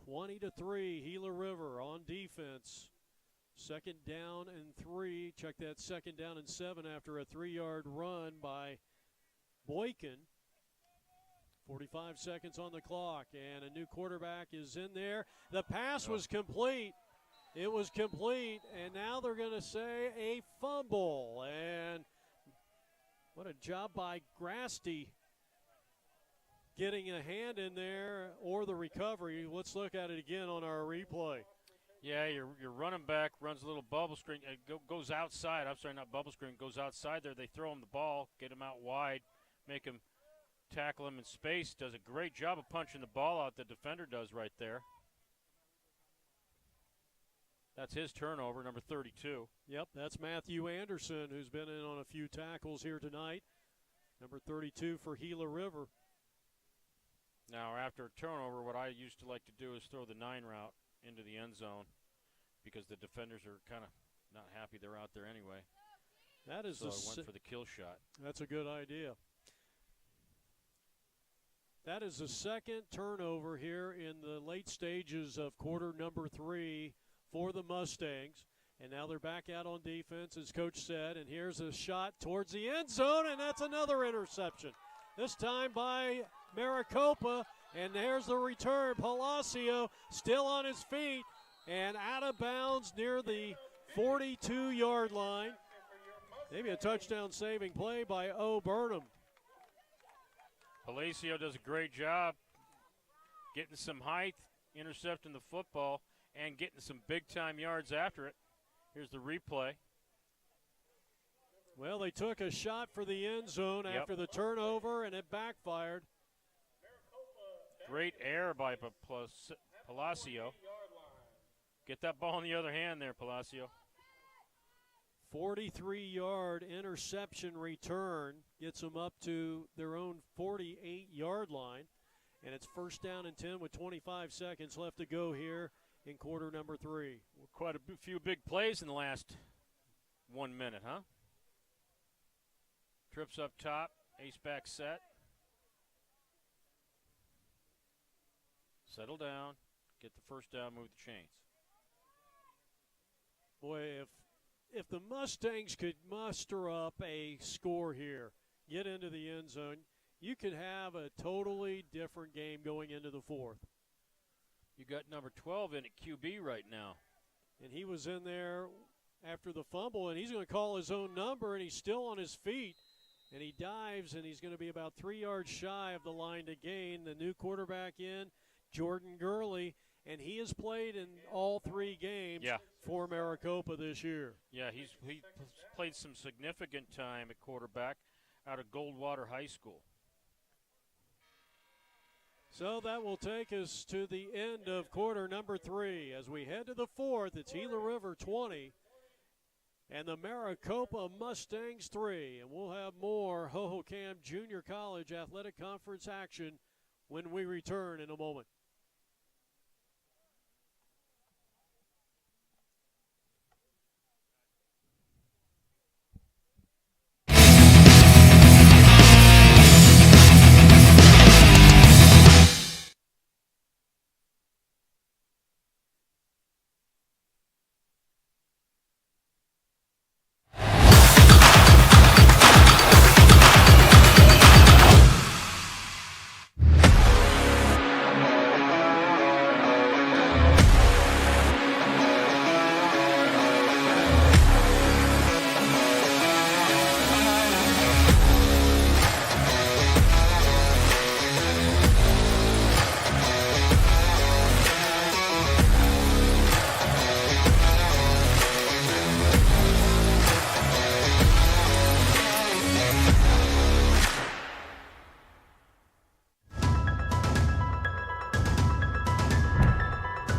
20-3, Gila River on defense. Second down and 3. Check that, second down and 7 after a 3-yard run by Boykin. 45 seconds on the clock, and a new quarterback is in there. The pass was complete. It was complete, and now they're going to say a fumble. And what a job by Grasty getting a hand in there, or the recovery. Let's look at it again on our replay. Yeah, your running back runs a little bubble screen, goes outside. I'm sorry, not bubble screen, goes outside there. They throw him the ball, get him out wide, make him tackle him in space. Does a great job of punching the ball out, the defender does right there. That's his turnover, number 32. Yep, that's Matthew Anderson, who's been in on a few tackles here tonight. Number 32 for Gila River. Now, after a turnover, what I used to like to do is throw the 9 route into the end zone because the defenders are kind of not happy they're out there anyway. That is so I went for the kill shot. That's a good idea. That is the second turnover here in the late stages of quarter number 3 for the Mustangs. And now they're back out on defense, as Coach said. And here's a shot towards the end zone, and that's another interception. This time by Maricopa, and there's the return. Palacio still on his feet and out of bounds near the 42-yard line. Maybe a touchdown-saving play by O. Burnham. Palacio does a great job getting some height, intercepting the football, and getting some big-time yards after it. Here's the replay. Well, they took a shot for the end zone after the turnover, and it backfired. Great error by Palacio. Get that ball in the other hand there, Palacio. 43-yard interception return gets them up to their own 48-yard line, and it's first down and 10 with 25 seconds left to go here in quarter number 3. Quite a few big plays in the last 1 minute, huh? Trips up top, ace back set. Settle down, get the first down, move the chains. Boy, if the Mustangs could muster up a score here, get into the end zone, you could have a totally different game going into the fourth. You got number 12 in at QB right now. And he was in there after the fumble, and he's going to call his own number, and he's still on his feet. And he dives, and he's going to be about 3 yards shy of the line to gain. The new quarterback in, Jordan Gurley, and he has played in all 3 games for Maricopa this year. Yeah, he played some significant time at quarterback out of Goldwater High School. So that will take us to the end of quarter number 3. As we head to the fourth, it's Gila River 20 and the Maricopa Mustangs 3. And we'll have more Hohokam Junior College Athletic Conference action when we return in a moment.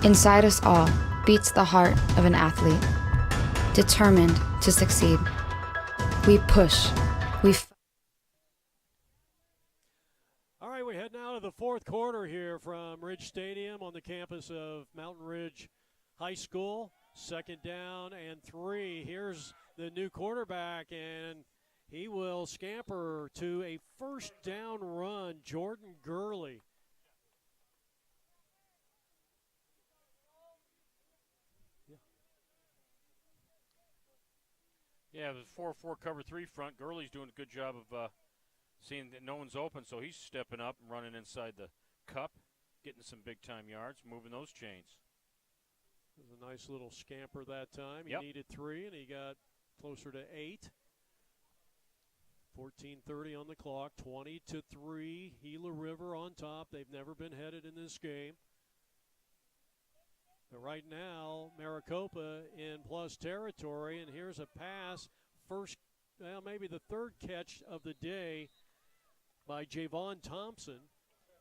Inside us all beats the heart of an athlete, determined to succeed. We push, All right, we head now to the fourth quarter here from Ridge Stadium on the campus of Mountain Ridge High School. Second down and 3. Here's the new quarterback, and he will scamper to a first down run, Jordan Gurley. Yeah, the 4-4 cover 3 front. Gurley's doing a good job of seeing that no one's open, so he's stepping up and running inside the cup, getting some big-time yards, moving those chains. It was a nice little scamper that time. He Yep. needed 3, and he got closer to 8. 14:30 on the clock, 20-3. Gila River on top. They've never been headed in this game. But right now, Maricopa in plus territory, and here's a pass. Maybe the third catch of the day by Javon Thompson.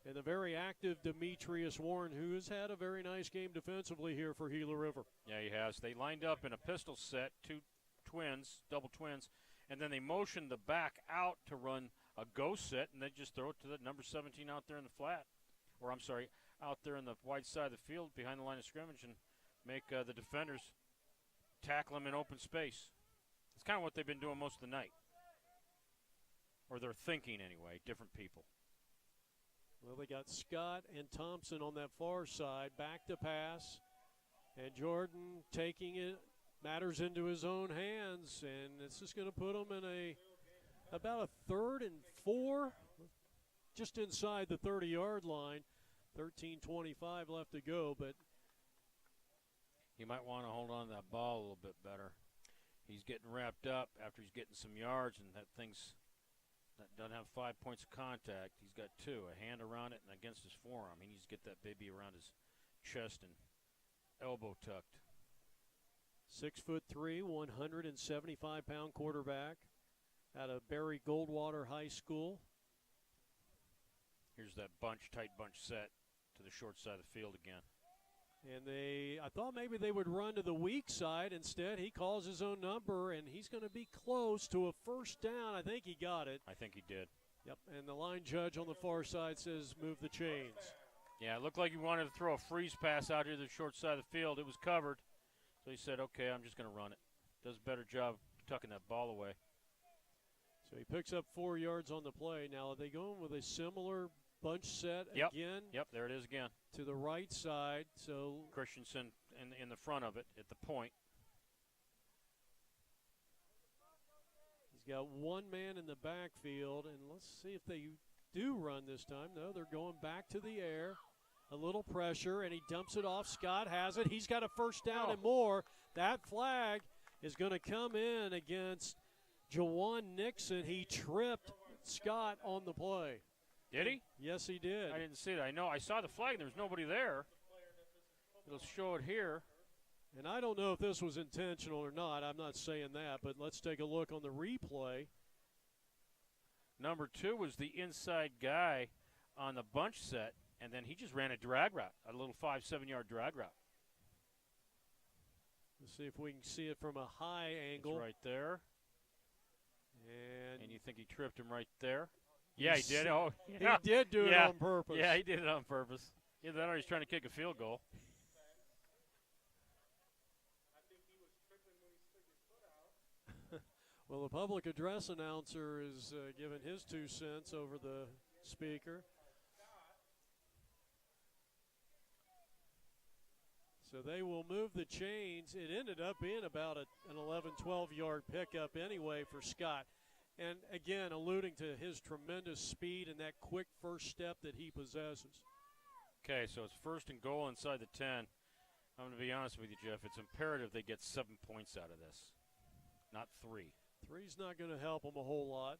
And the very active Demetrius Warren, who has had a very nice game defensively here for Gila River. Yeah, he has. They lined up in a pistol set, 2 twins, double twins, and then they motioned the back out to run a go set, and they just throw it to the number 17 out there in the flat. Or, I'm sorry, out there in the wide side of the field behind the line of scrimmage and make the defenders tackle them in open space. It's kind of what they've been doing most of the night. Or they're thinking anyway, different people. Well, they got Scott and Thompson on that far side, back to pass, and Jordan taking it, matters into his own hands, and it's just going to put him in about a 3rd and 4, just inside the 30-yard line. 13:25 left to go, but He might want to hold on to that ball a little bit better. He's getting wrapped up after he's getting some yards, and that doesn't have 5 points of contact. He's got 2, a hand around it and against his forearm. He needs to get that baby around his chest and elbow tucked. 6'3", 175-pound quarterback out of Barry Goldwater High School. Here's that tight bunch set to the short side of the field again. And I thought maybe they would run to the weak side. Instead, he calls his own number, and he's going to be close to a first down. I think he got it. I think he did. Yep, and the line judge on the far side says move the chains. Yeah, it looked like he wanted to throw a freeze pass out here to the short side of the field. It was covered. So he said, okay, I'm just going to run it. Does a better job tucking that ball away. So he picks up 4 yards on the play. Now, are they going with a similar bunch set again? Yep, there it is again. To the right side. So Christensen in the front of it at the point. He's got one man in the backfield, and let's see if they do run this time. No, they're going back to the air. A little pressure, and he dumps it off. Scott has it. He's got a first down and more. That flag is going to come in against Jawan Nixon. He tripped Scott on the play. Did he? Yes, he did. I didn't see it. I know. I saw the flag. There was nobody there. It'll show it here. And I don't know if this was intentional or not. I'm not saying that, but let's take a look on the replay. Number 2 was the inside guy on the bunch set, and then he just ran a drag route, a little 5-7-yard drag route. Let's see if we can see it from a high angle. It's right there. And you think he tripped him right there? Yeah, he did. Oh, yeah. He did do it on purpose. Yeah, he did it on purpose. Either that or he's trying to kick a field goal. Well, the public address announcer is giving his 2 cents over the speaker. So they will move the chains. It ended up being about an 11, 12-yard pickup anyway for Scott. And, again, alluding to his tremendous speed and that quick first step that he possesses. Okay, so it's 1st and goal inside the 10. I'm going to be honest with you, Jeff. It's imperative they get 7 points out of this, not 3. 3's not going to help them a whole lot.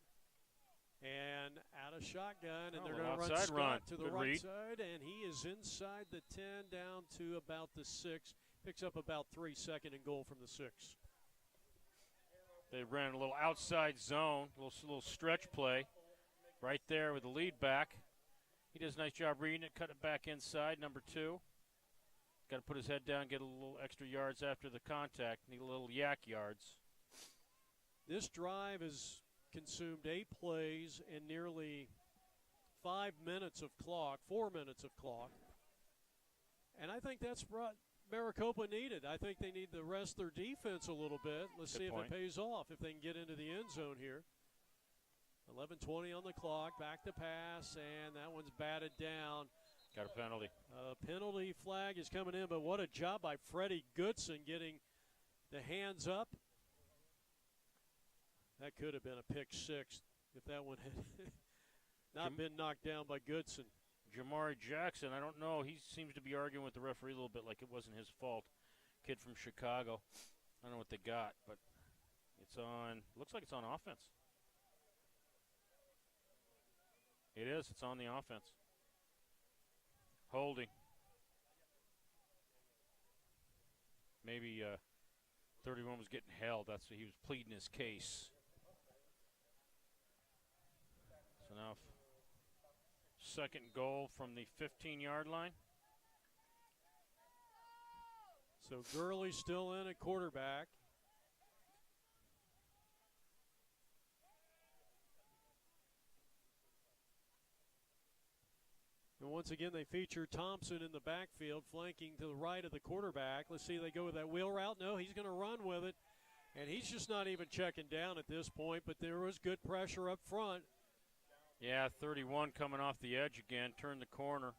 And out of shotgun, and they're going to run outside Scott to the Good right read. side, and he is inside the 10 down to about the 6. Picks up about 3 second and goal from the 6. They ran a little outside zone, little stretch play right there with the lead back. He does a nice job reading it, cut it back inside, number 2. got to put his head down, get a little extra yards after the contact, need a little yak yards. This drive has consumed 8 plays and nearly 5 minutes of clock, 4 minutes of clock. And I think that's what Maricopa needed. I think they need to rest their defense a little bit. Let's see if it pays off, if they can get into the end zone here. 11:20 on the clock, back to pass, and that one's batted down. Got a penalty. Penalty flag is coming in, but what a job by Freddie Goodson getting the hands up. That could have been a pick six if that one had not been knocked down by Goodson. Jamari Jackson, I don't know. He seems to be arguing with the referee a little bit like it wasn't his fault. Kid from Chicago. I don't know what they got, but it's on. Looks like it's on offense. It is. It's on the offense. Holding. Maybe 31 was getting held. That's what he was pleading his case. So now second goal from the 15-yard line. So Gurley's still in at quarterback. And once again, they feature Thompson in the backfield, flanking to the right of the quarterback. Let's see, they go with that wheel route. No, he's going to run with it. And he's just not even checking down at this point, but there was good pressure up front. Yeah, 31 coming off the edge again, turned the corner.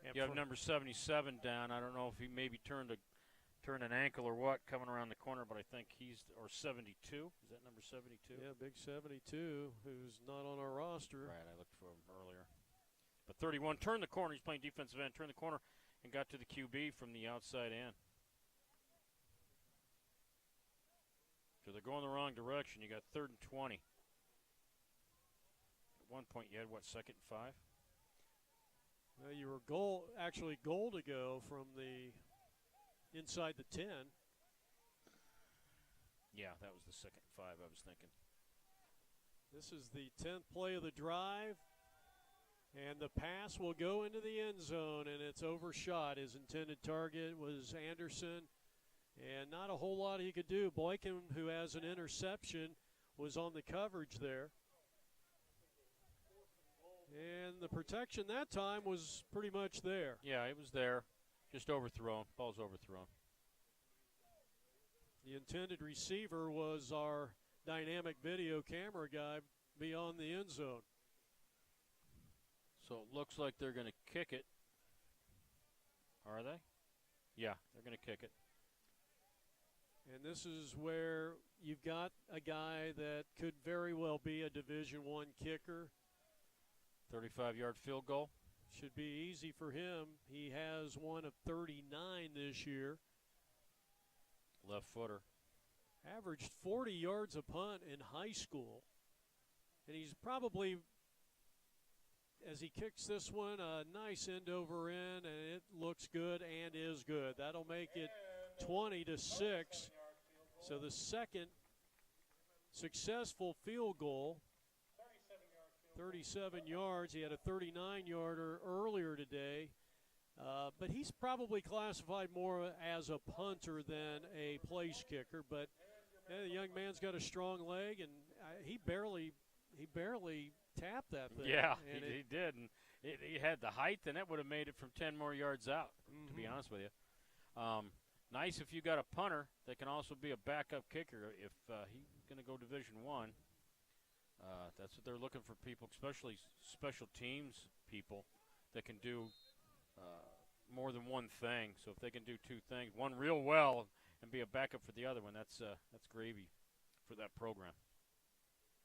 And you have number 77 down. I don't know if he maybe turned an ankle or what coming around the corner, but I think he's, or 72. Is that number 72? Yeah, big 72, who's not on our roster. Right, I looked for him earlier. But 31 turned the corner. He's playing defensive end, turned the corner, and got to the QB from the outside end. So they're going the wrong direction. You got 3rd and 20. At one point, you had, what, 2nd and 5? Well, you were goal to go from the inside the 10. Yeah, that was the 2nd and 5 I was thinking. This is the 10th play of the drive. And the pass will go into the end zone, and it's overshot. His intended target was Anderson, and not a whole lot he could do. Boykin, who has an interception, was on the coverage there. And the protection that time was pretty much there. Yeah, it was there. Just overthrown. Ball's overthrown. The intended receiver was our dynamic video camera guy beyond the end zone. So it looks like they're going to kick it. Are they? Yeah, they're going to kick it. And this is where you've got a guy that could very well be a Division I kicker. 35-yard field goal. Should be easy for him. He has one of 39 this year. Left footer. Averaged 40 yards a punt in high school. And he's probably, as he kicks this one, a nice end over end, and it looks good and is good. That'll make it 20-6. So the second successful field goal, 37 yards. He had a 39-yarder earlier today, but he's probably classified more as a punter than a place kicker. But the young man's got a strong leg, and he barely tapped that thing. Yeah, and he did. And he had the height, and that would have made it from 10 more yards out, to be honest with you. Nice if you got a punter that can also be a backup kicker. If he's going to go Division I, that's what they're looking for, people, especially special teams people that can do more than one thing. So if they can do two things, one real well and be a backup for the other one, that's gravy for that program.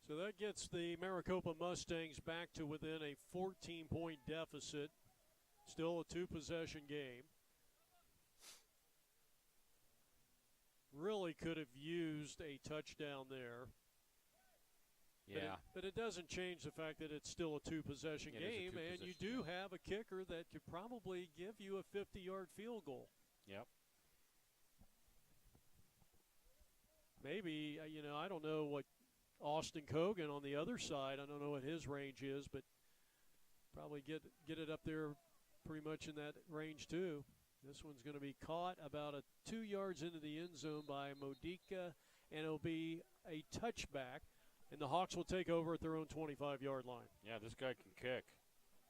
So that gets the Maricopa Mustangs back to within a 14-point deficit. Still a two-possession game. Really could have used a touchdown there. Yeah. But it doesn't change the fact that it's still a two-possession game, and you do have a kicker that could probably give you a 50-yard field goal. Yep. Maybe, I don't know what Austin Cogan on the other side, I don't know what his range is, but probably get it up there pretty much in that range too. This one's going to be caught about 2 yards into the end zone by Modica, and it'll be a touchback, and the Hawks will take over at their own 25-yard line. Yeah, this guy can kick.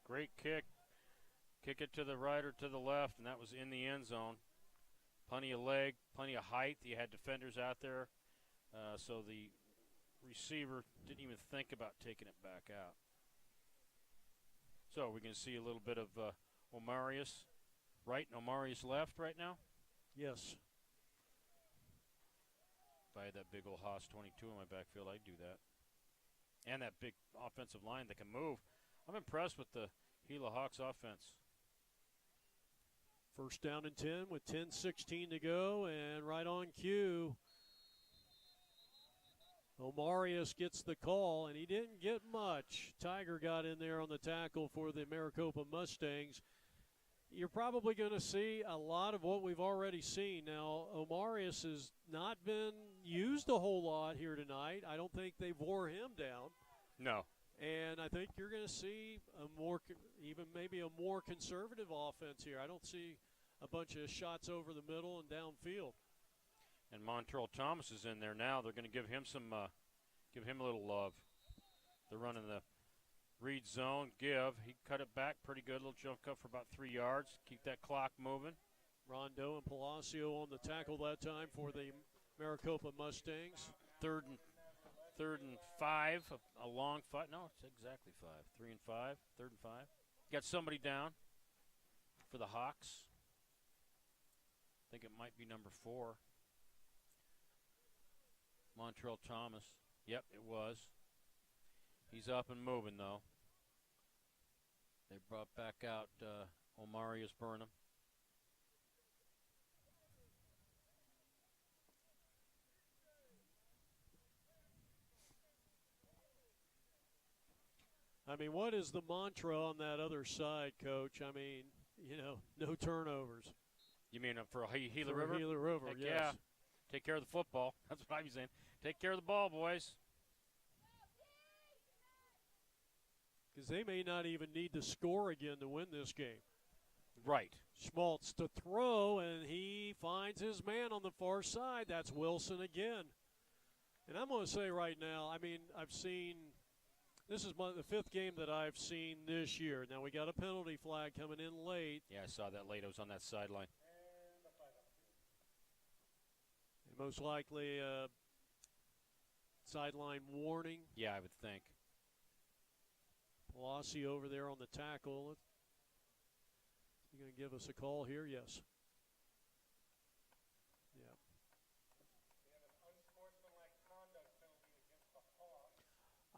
Great kick. Kick it to the right or to the left, and that was in the end zone. Plenty of leg, plenty of height. You had defenders out there, so the receiver didn't even think about taking it back out. So we're going to see a little bit of Omarius right and Omarius left right now. Yes. If I had that big old Haas 22 in my backfield, I'd do that. And that big offensive line that can move. I'm impressed with the Gila Hawks offense. First down and 10 with 10:16 to go, and right on cue, Omarius gets the call, and he didn't get much. Tiger got in there on the tackle for the Maricopa Mustangs. You're probably going to see a lot of what we've already seen. Now, Omarius has not been used a whole lot here tonight. I don't think they wore him down. No. And I think you're going to see even maybe a more conservative offense here. I don't see a bunch of shots over the middle and downfield. And Montrell Thomas is in there now. They're going to give him give him a little love. They're running the read zone. He cut it back pretty good. Little jump cut for about 3 yards. Keep that clock moving. Rondo and Palacio on the tackle that time for the Maricopa Mustangs. Third and 5, a long 5. No, it's exactly 5. 3 and 5, 3rd and 5. Got somebody down for the Hawks. I think it might be number 4. Montrell Thomas. Yep, it was. He's up and moving, though. They brought back out Omarius Burnham. I mean, what is the mantra on that other side, Coach? I mean, no turnovers. You mean for Gila River? Gila River, Heck yes. Yeah. Take care of the football. That's what I'm saying. Take care of the ball, boys. Because they may not even need to score again to win this game. Right. Schmaltz to throw, and he finds his man on the far side. That's Wilson again. And I'm going to say right now, I mean, this is the 5th game that I've seen this year. Now, we got a penalty flag coming in late. Yeah, I saw that late. I was on that sideline. And most likely sideline warning. Yeah, I would think. Palacio over there on the tackle. You going to give us a call here? Yes. Yeah.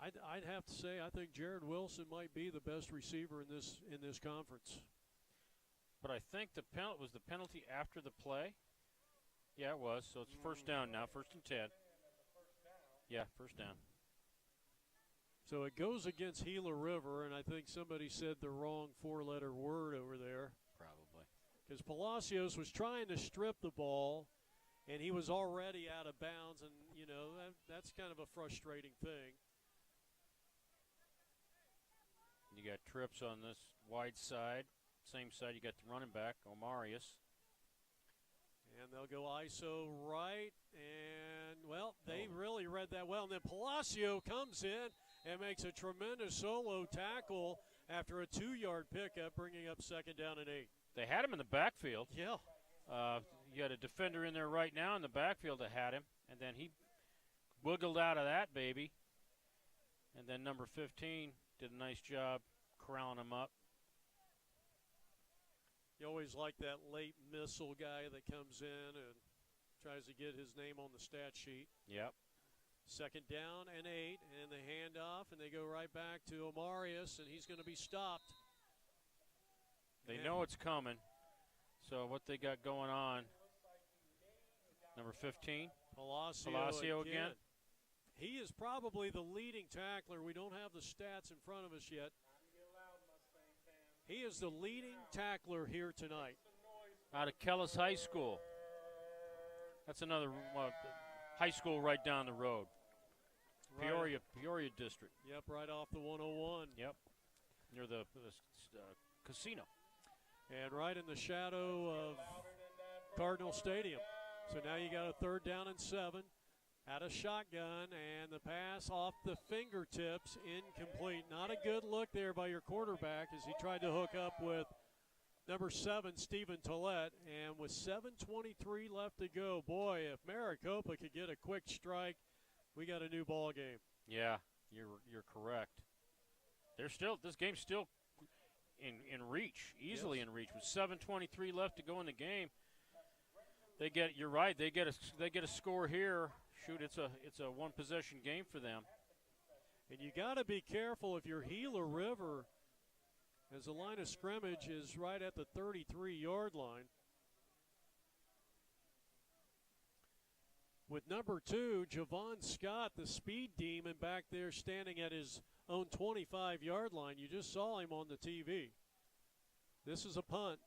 I'd have to say I think Jared Wilson might be the best receiver in this conference. But I think the penalty was the penalty after the play. Yeah, it was. So it's first down now, 1st and 10. Yeah, first down. So it goes against Gila River, and I think somebody said the wrong 4-letter word over there. Probably. Because Palacios was trying to strip the ball, and he was already out of bounds, and, that's kind of a frustrating thing. You got trips on this wide side. Same side, you got the running back, Omarius. And they'll go ISO right, and, well, they really read that well. And then Palacio comes in and makes a tremendous solo tackle after a 2-yard pickup, bringing up 2nd down and 8. They had him in the backfield. Yeah. You got a defender in there right now in the backfield that had him, and then he wiggled out of that baby. And then number 15 did a nice job corralling him up. You always like that late missile guy that comes in and tries to get his name on the stat sheet. Yep. 2nd down and 8, and the handoff, and they go right back to Omarius, and he's going to be stopped. They know it's coming. So what they got going on, number 15, Palacio again. He is probably the leading tackler. We don't have the stats in front of us yet. He is the leading tackler here tonight. Out of Kellis High School. That's another high school right down the road. Right. Peoria District. Yep, right off the 101. Yep, near the casino. and right in the shadow of Cardinal Stadium. So now you got a 3rd down and 7. Out of shotgun, and the pass off the fingertips, incomplete. Not a good look there by your quarterback as he tried to hook up with number 7, Stephen Tollett. And with 7:23 left to go, boy, if Maricopa could get a quick strike, we got a new ball game. Yeah, you're correct. This game's still in reach, easily in reach. With 7:23 left to go in the game, you're right. They get a score here. Shoot, it's a one possession game for them. And you got to be careful if you're Gila River, as the line of scrimmage is right at the 33-yard line. With number 2, Javon Scott, the speed demon, back there standing at his own 25-yard line. You just saw him on the TV. This is a punt.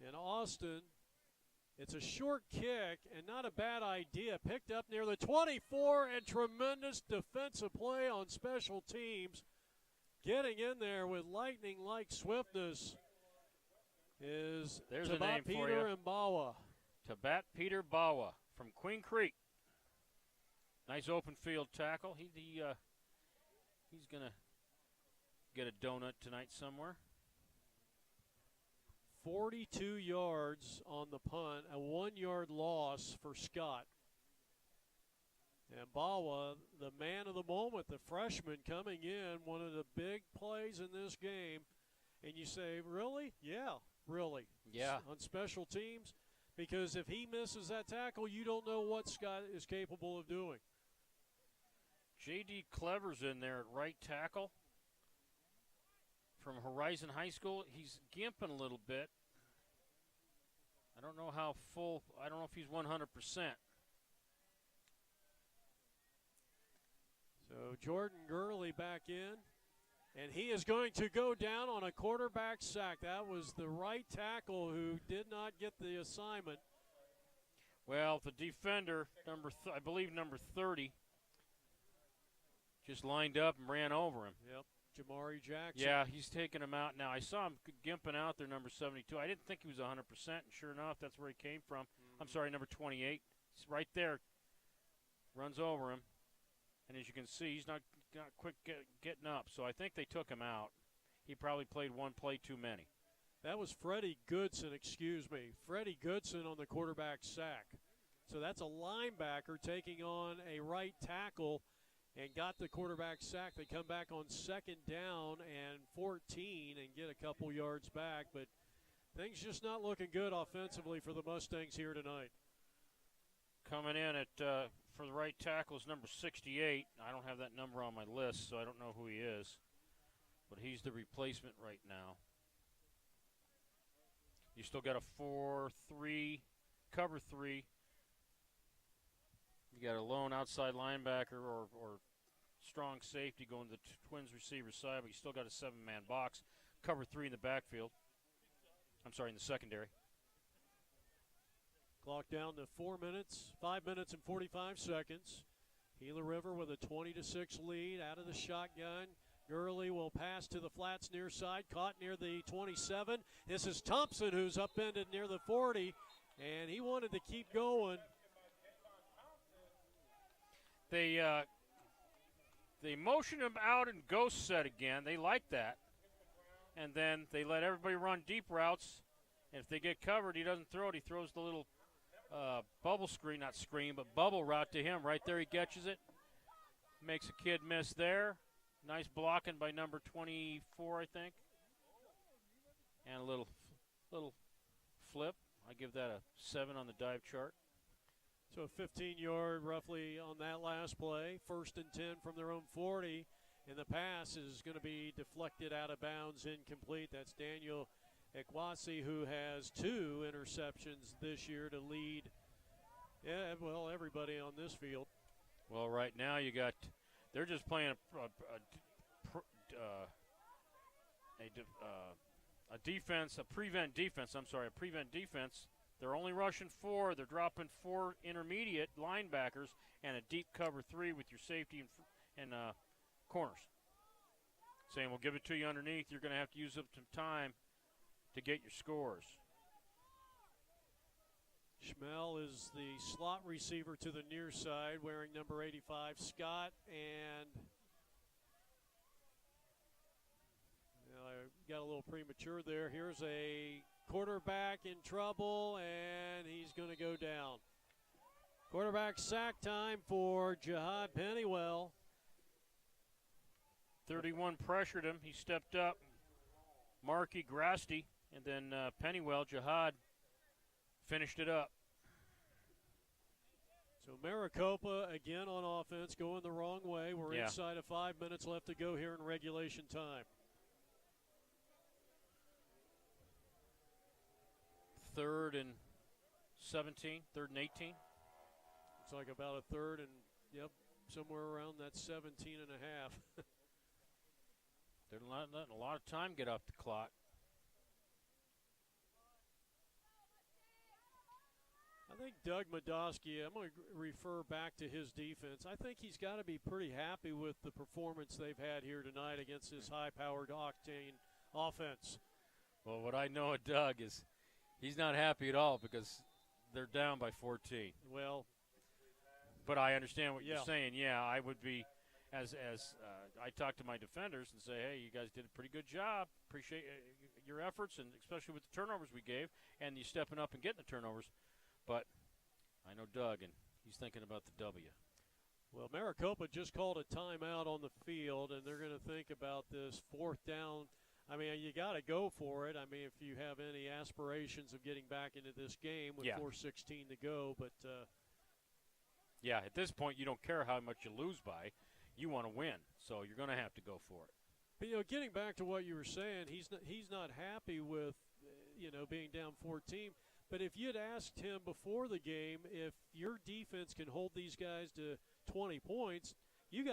And Austin, it's a short kick and not a bad idea. Picked up near the 24, and tremendous defensive play on special teams. Getting in there with lightning-like swiftness is Tabat Peter Mbawa. Tabat Peter Bawa from Queen Creek. Nice open field tackle. He's going to get a donut tonight somewhere. 42 yards on the punt, a 1-yard loss for Scott. And Bawa, the man of the moment, the freshman coming in, one of the big plays in this game. And you say, really? Yeah, really. Yeah. On special teams? Because if he misses that tackle, you don't know what Scott is capable of doing. J.D. Clever's in there at right tackle from Horizon High School. He's gimping a little bit. I don't know how full. I don't know if he's 100%. So Jordan Gurley back in, and he is going to go down on a quarterback sack. That was the right tackle who did not get the assignment. Well, the defender, I believe number 30, just lined up and ran over him. Yep, Jamari Jackson. Yeah, he's taking him out now. I saw him gimping out there, number 72. I didn't think he was 100%, and sure enough, that's where he came from. I'm sorry, number 28. He's right there. Runs over him. And as you can see, he's not quick getting up. So I think they took him out. He probably played one play too many. That was Freddie Goodson, Freddie Goodson on the quarterback sack. So that's a linebacker taking on a right tackle and got the quarterback sack. They come back on 2nd down and 14 and get a couple yards back. But things just not looking good offensively for the Mustangs here tonight. Coming in at for the right tackle is number 68. I don't have that number on my list, so I don't know who he is. But he's the replacement right now. You still got a 4-3, cover 3. You got a lone outside linebacker or strong safety going to the Twins receiver side, but you still got a 7-man box. Cover 3 in the backfield. I'm sorry, in the secondary. Clock down to 4 minutes, 5 minutes and 45 seconds. Gila River with a 20-6 lead out of the shotgun. Gurley will pass to the flats near side, caught near the 27. This is Thompson who's upended near the 40, and he wanted to keep going. They motion him out in ghost set again. They like that. And then they let everybody run deep routes. And if they get covered, he doesn't throw it. He throws the little bubble route to him. Right there he catches it. Makes a kid miss there. Nice blocking by number 24, I think. And a little flip. I give that a 7 on the dive chart. So a 15-yard roughly on that last play. 1st and 10 from their own 40. And the pass is going to be deflected out of bounds, incomplete. That's Daniel Ekwasi, who has 2 interceptions this year to lead, everybody on this field. Well, right now they're just playing a prevent defense. They're only rushing 4. They're dropping 4 intermediate linebackers and a deep cover 3 with your safety and corners. saying, we'll give it to you underneath. You're going to have to use up some time to get your scores. Schmel is the slot receiver to the near side, wearing number 85, Scott, and I got a little premature there. Here's a quarterback in trouble, and he's going to go down. Quarterback sack time for Jihad Pennywell. 31 pressured him. He stepped up. Markey, Grasty, and then Pennywell, Jihad, finished it up. So Maricopa, again on offense, going the wrong way. We're inside of 5 minutes left to go here in regulation time. 3rd and 17, 3rd and 18. It's like about a third and, somewhere around that 17 and a half. They're not letting a lot of time get off the clock. I think Doug Madosky, I'm going to refer back to his defense. I think he's got to be pretty happy with the performance they've had here tonight against this high-powered octane offense. Well, what I know of Doug is he's not happy at all because they're down by 14. Well, but I understand what you're saying. Yeah, I would be, as I talk to my defenders and say, hey, you guys did a pretty good job. Appreciate your efforts, and especially with the turnovers we gave and you stepping up and getting the turnovers. But I know Doug, and he's thinking about the W. Well, Maricopa just called a timeout on the field, and they're going to think about this 4th down. I mean, you got to go for it. I mean, if you have any aspirations of getting back into this game with 4:16 to go. But, yeah, at this point, you don't care how much you lose by. You want to win, so you're going to have to go for it. But, getting back to what you were saying, he's not happy with, being down 14. But if you'd asked him before the game if your defense can hold these guys to 20 points, you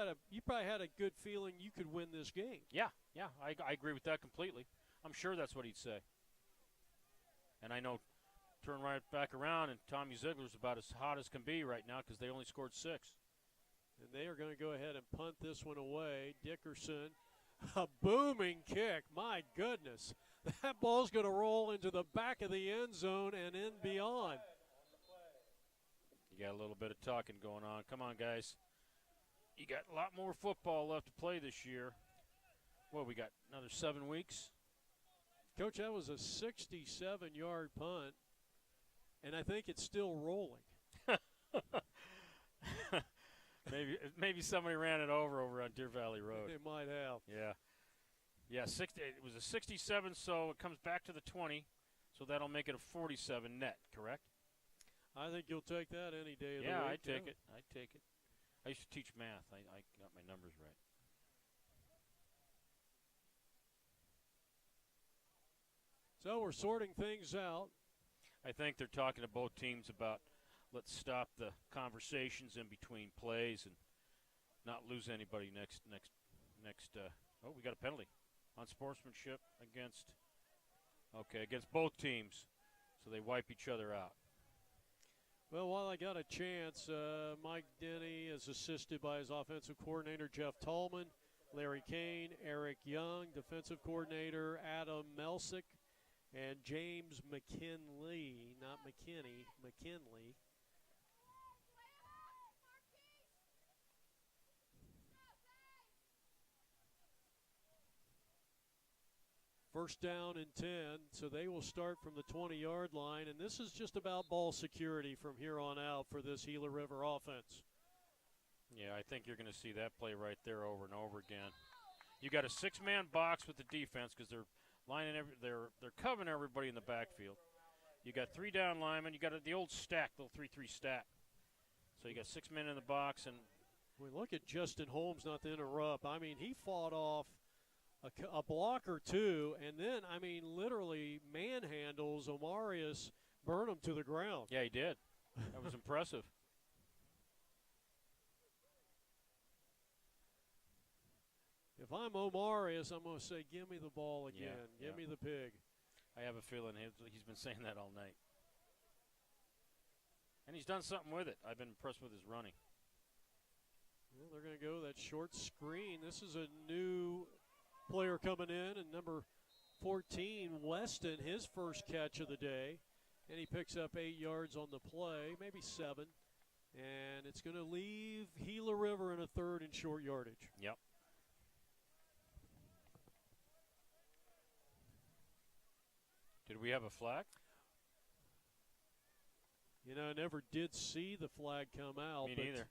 probably had a good feeling you could win this game. Yeah, I agree with that completely. I'm sure that's what he'd say. And I know, turn right back around, and Tommy Ziegler's about as hot as can be right now because they only scored 6. And they are going to go ahead and punt this one away. Dickerson, a booming kick. My goodness. That ball's going to roll into the back of the end zone and in beyond. You got a little bit of talking going on. Come on, guys. You got a lot more football left to play this year. Well, we got another 7 weeks. Coach, that was a 67-yard punt, and I think it's still rolling. Maybe somebody ran it over on Deer Valley Road. They might have. Yeah. Yeah, it was a 67, so it comes back to the 20, so that'll make it a 47 net, correct? I think you'll take that any day of the week. Yeah, I'd take it. I used to teach math. I got my numbers right. So we're sorting things out. I think they're talking to both teams about let's stop the conversations in between plays and not lose anybody next. Oh, we got a penalty on sportsmanship against both teams, so they wipe each other out. Well, while I got a chance, Mike Denny is assisted by his offensive coordinator, Jeff Tallman, Larry Kane, Eric Young, defensive coordinator, Adam Melsick, and James McKinley, not McKinney, McKinley. First down and 10, so they will start from the 20-yard line, and this is just about ball security from here on out for this Gila River offense. Yeah, I think you're going to see that play right there over and over again. You got a 6-man box with the defense because they're lining they're covering everybody in the backfield. You got 3 down linemen. You got the old stack, little 3-3 stack. So you got 6 men in the box, and we look at Justin Holmes, not to interrupt. I mean, he fought off a block or two, and then, I mean, literally manhandles Omarius Burnham to the ground. Yeah, he did. That was impressive. If I'm Omarius, I'm going to say, give me the ball again. Give me the pig. I have a feeling he's been saying that all night. And he's done something with it. I've been impressed with his running. Well, they're going to go that short screen. This is a new player coming in, and number 14, Weston, his first catch of the day. And he picks up 8 yards on the play, maybe 7. And it's going to leave Gila River in a third and short yardage. Yep. Did we have a flag? You know, I never did see the flag come out. Me neither.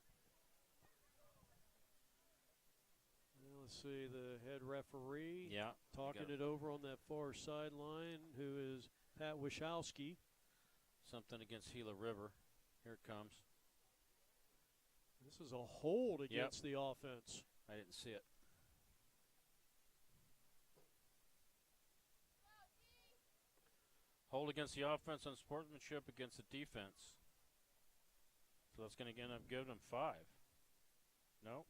Let's see, the head referee talking it. it over on that far sideline, who is Pat Wischowski. Something against Gila River. Here it comes. This is a hold against the offense. I didn't see it. Hold against the offense on sportsmanship against the defense. So that's going to end up giving them 5. No?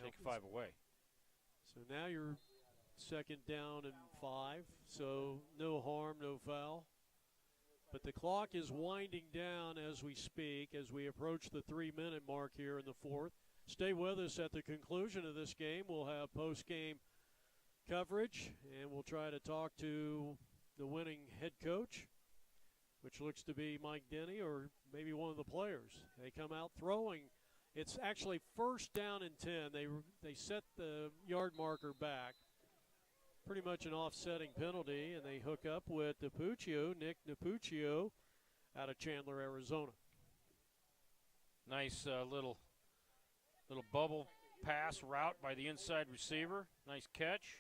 Take 5 away. So now you're second down and 5. So no harm, no foul. But the clock is winding down as we speak, as we approach the 3-minute mark here in the fourth. Stay with us at the conclusion of this game. We'll have post-game coverage, and we'll try to talk to the winning head coach, which looks to be Mike Denny or maybe one of the players. They come out throwing. It's actually first down and 10. They set the yard marker back. Pretty much an offsetting penalty, and they hook up with Nick Napuccio out of Chandler, Arizona. Nice little bubble pass route by the inside receiver. Nice catch.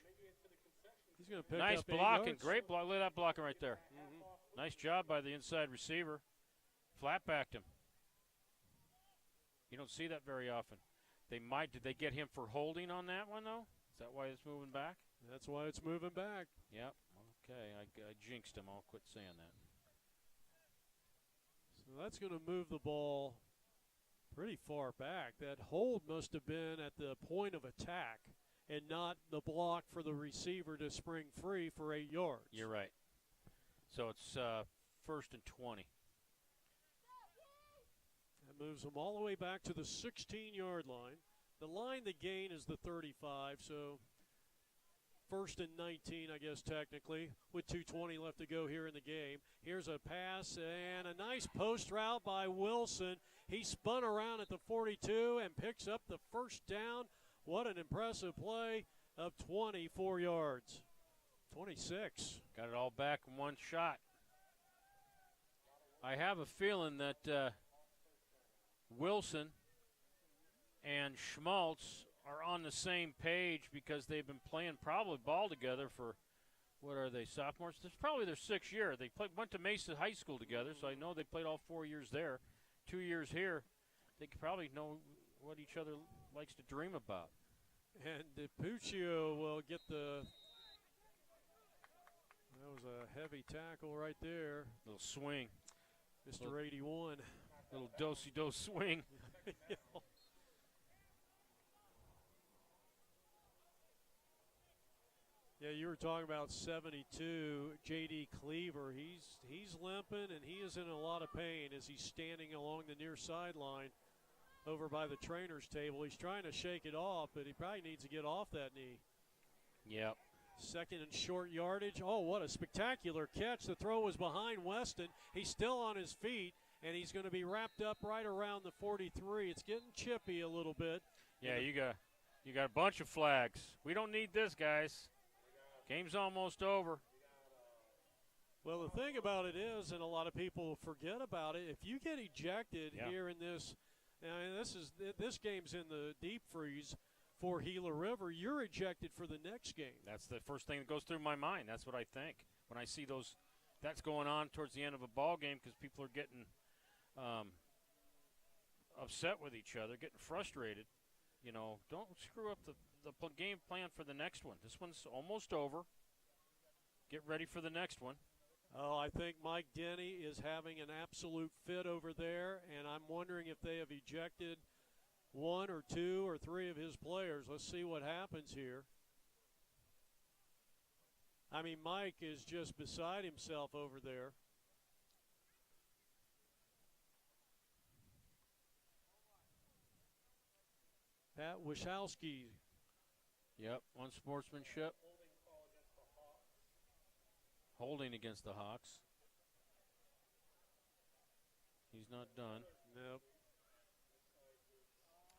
He's going to pick nice up blocking. 8 yards. Great block. Look at that blocking right there. Nice job by the inside receiver. Flat backed him. You don't see that very often. Did they get him for holding on that one, though? Is that why it's moving back? That's why it's moving back. Yep. Okay, I jinxed him. I'll quit saying that. So that's going to move the ball pretty far back. That hold must have been at the point of attack and not the block for the receiver to spring free for 8 yards. You're right. So it's first and 20. That moves them all the way back to the 16-yard line. The line to gain is the 35, so first and 19, I guess, technically, with 2:20 left to go here in the game. Here's a pass and a nice post route by Wilson. He spun around at the 42 and picks up the first down. What an impressive play of 24 yards. 26. Got it all back in one shot. I have a feeling that Wilson and Schmaltz are on the same page because they've been playing probably ball together for, what are they, sophomores? This is probably their 6th year. They went to Mesa High School together, so I know they played all 4 years there. 2 years here. They could probably know what each other likes to dream about. And DiPuccio will get the, that was a heavy tackle right there. Little swing. Mr. 81. Little do-si-do swing. Yeah, you were talking about 72, J.D. Cleaver. He's limping, and he is in a lot of pain as he's standing along the near sideline over by the trainer's table. He's trying to shake it off, but he probably needs to get off that knee. Yep. Second and short yardage. Oh, what a spectacular catch. The throw was behind Weston. He's still on his feet, and he's going to be wrapped up right around the 43. It's getting chippy a little bit. Yeah, you got a bunch of flags. We don't need this, guys. Game's almost over. Well, the thing about it is, and a lot of people forget about it, if you get ejected here in this, this game's in the deep freeze for Gila River, you're ejected for the next game. That's the first thing that goes through my mind. That's what I think when I see that's going on towards the end of a ball game because people are getting upset with each other, getting frustrated. You know, don't screw up the game plan for the next one. This one's almost over. Get ready for the next one. Oh, I think Mike Denny is having an absolute fit over there, and I'm wondering if they have ejected 1 or 2 or 3 of his players. Let's see what happens here. I mean, Mike is just beside himself over there. Pat Wischowski Yep, unsportsmanship. Holding against the Hawks. He's not done. Nope.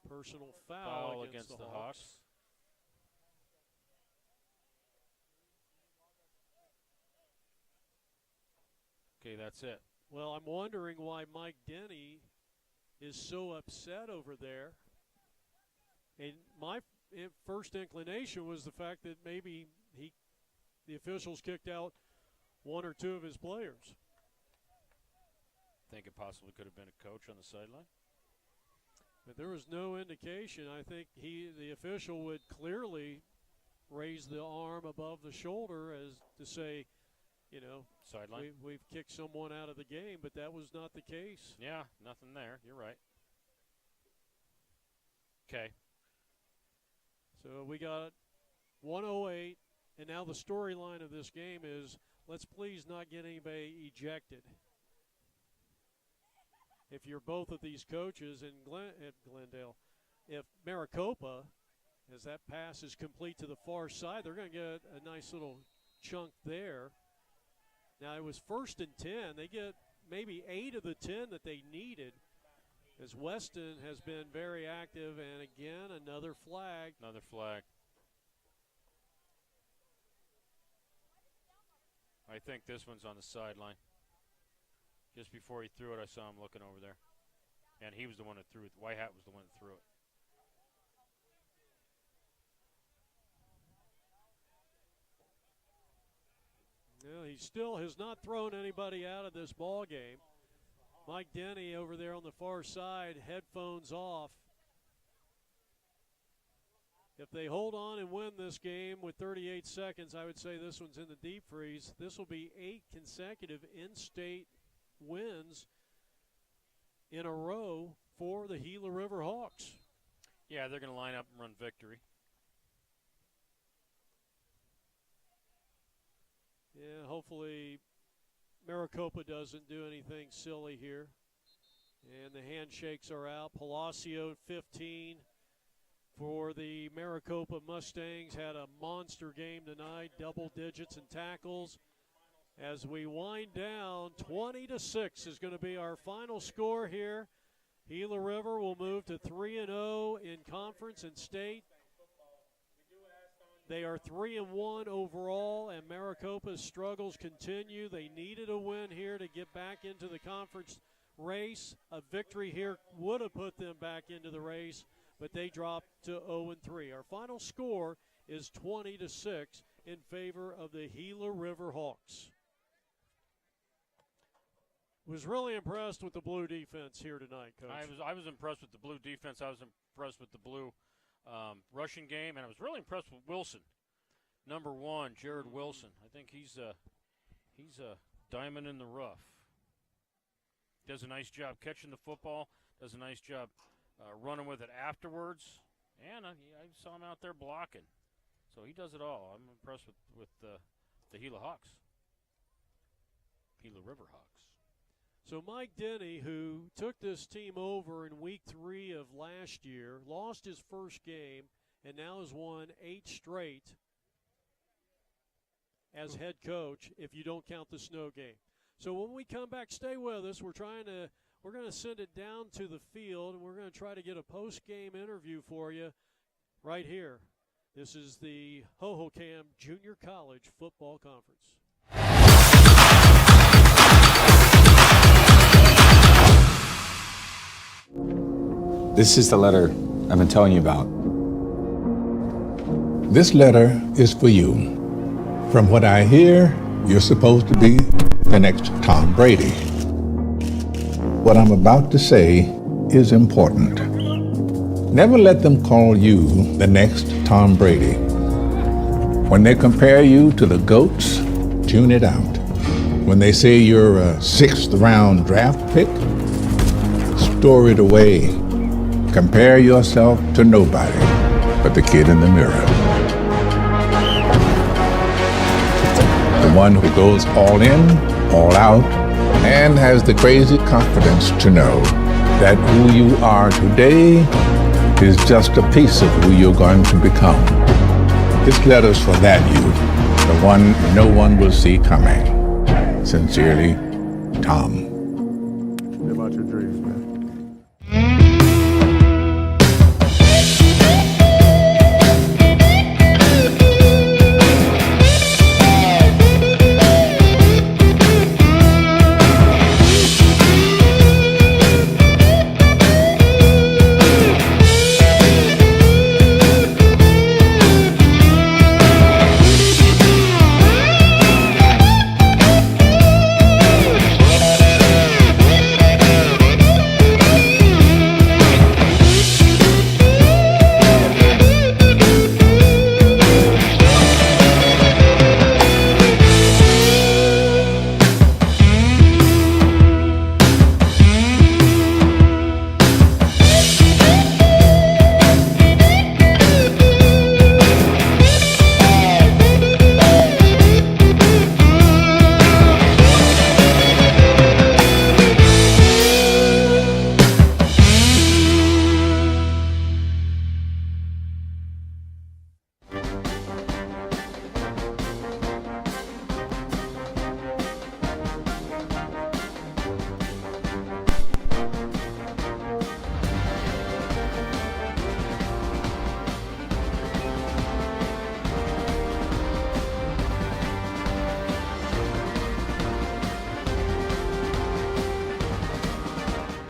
Personal foul against the Hawks. Okay, that's it. Well, I'm wondering why Mike Denny is so upset over there. And my first inclination was the fact that maybe the officials kicked out one or two of his players. Think it possibly could have been a coach on the sideline? But there was no indication. I think the official would clearly raise the arm above the shoulder as to say, you know, sideline. We've kicked someone out of the game, but that was not the case. Yeah, nothing there. You're right. Okay. So we got 108, and now the storyline of this game is let's please not get anybody ejected. If you're both of these coaches in Glendale, if Maricopa, as that pass is complete to the far side, they're going to get a nice little chunk there. Now, it was 1st and 10. They get maybe 8 of the 10 that they needed, as Weston has been very active, and again, another flag. Another flag. I think this one's on the sideline. Just before he threw it, I saw him looking over there. And he was the one that threw it. White Hat was the one that threw it. Well, he still has not thrown anybody out of this ball game. Mike Denny over there on the far side, headphones off. If they hold on and win this game with 38 seconds, I would say this one's in the deep freeze. This will be 8 consecutive in-state wins in a row for the Gila River Hawks. Yeah, they're going to line up and run victory. Yeah, hopefully Maricopa doesn't do anything silly here. And the handshakes are out. Palacio 15 for the Maricopa Mustangs. Had a monster game tonight, double digits in tackles. As we wind down, 20-6 is going to be our final score here. Gila River will move to 3-0 in conference and state. They are 3-1 overall, and Maricopa's struggles continue. They needed a win here to get back into the conference race. A victory here would have put them back into the race, but they dropped to 0-3. Our final score is 20-6 in favor of the Gila River Hawks. Was really impressed with the blue defense here tonight, Coach. I was impressed with the blue defense. I was impressed with the blue rushing game, and I was really impressed with Wilson, number 1, Jared Wilson. I think he's a diamond in the rough. Does a nice job catching the football. Does a nice job running with it afterwards, and I saw him out there blocking. So he does it all. I'm impressed with the Gila Hawks, Gila River Hawks. So Mike Denny, who took this team over in week 3 of last year, lost his first game, and now has won 8 straight as head coach, if you don't count the snow game. So when we come back, stay with us. We're going to send it down to the field, and we're going to try to get a post-game interview for you right here. This is the Hohokam Junior College Football Conference. This is the letter I've been telling you about. This letter is for you. From what I hear, you're supposed to be the next Tom Brady. What I'm about to say is important. Never let them call you the next Tom Brady. When they compare you to the GOATs, tune it out. When they say you're a 6th-round draft pick, store it away. Compare yourself to nobody but the kid in the mirror. The one who goes all in, all out, and has the crazy confidence to know that who you are today is just a piece of who you're going to become. This letter's for that youth, the one no one will see coming. Sincerely, Tom. Live out your dreams, man.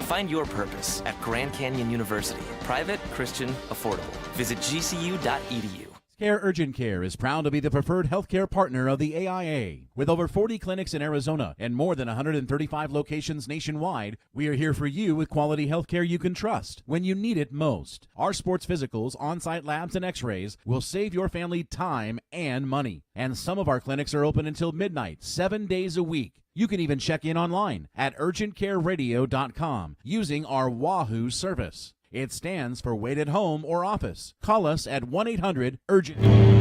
Find your purpose at Grand Canyon University. Private, Christian, affordable. Visit gcu.edu. Care Urgent Care is proud to be the preferred healthcare partner of the AIA. With over 40 clinics in Arizona and more than 135 locations nationwide, we are here for you with quality healthcare you can trust when you need it most. Our sports physicals, on-site labs, and x-rays will save your family time and money. And some of our clinics are open until midnight, 7 days a week. You can even check in online at urgentcareradio.com using our Wahoo service. It stands for Wait at Home or Office. Call us at 1-800-URGENT.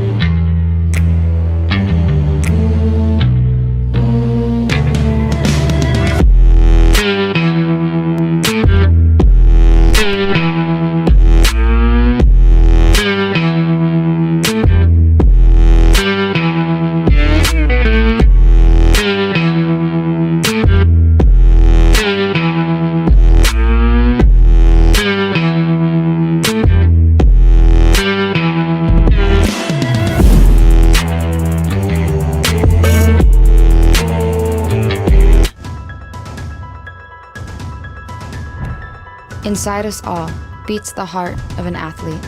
Inside us all beats the heart of an athlete,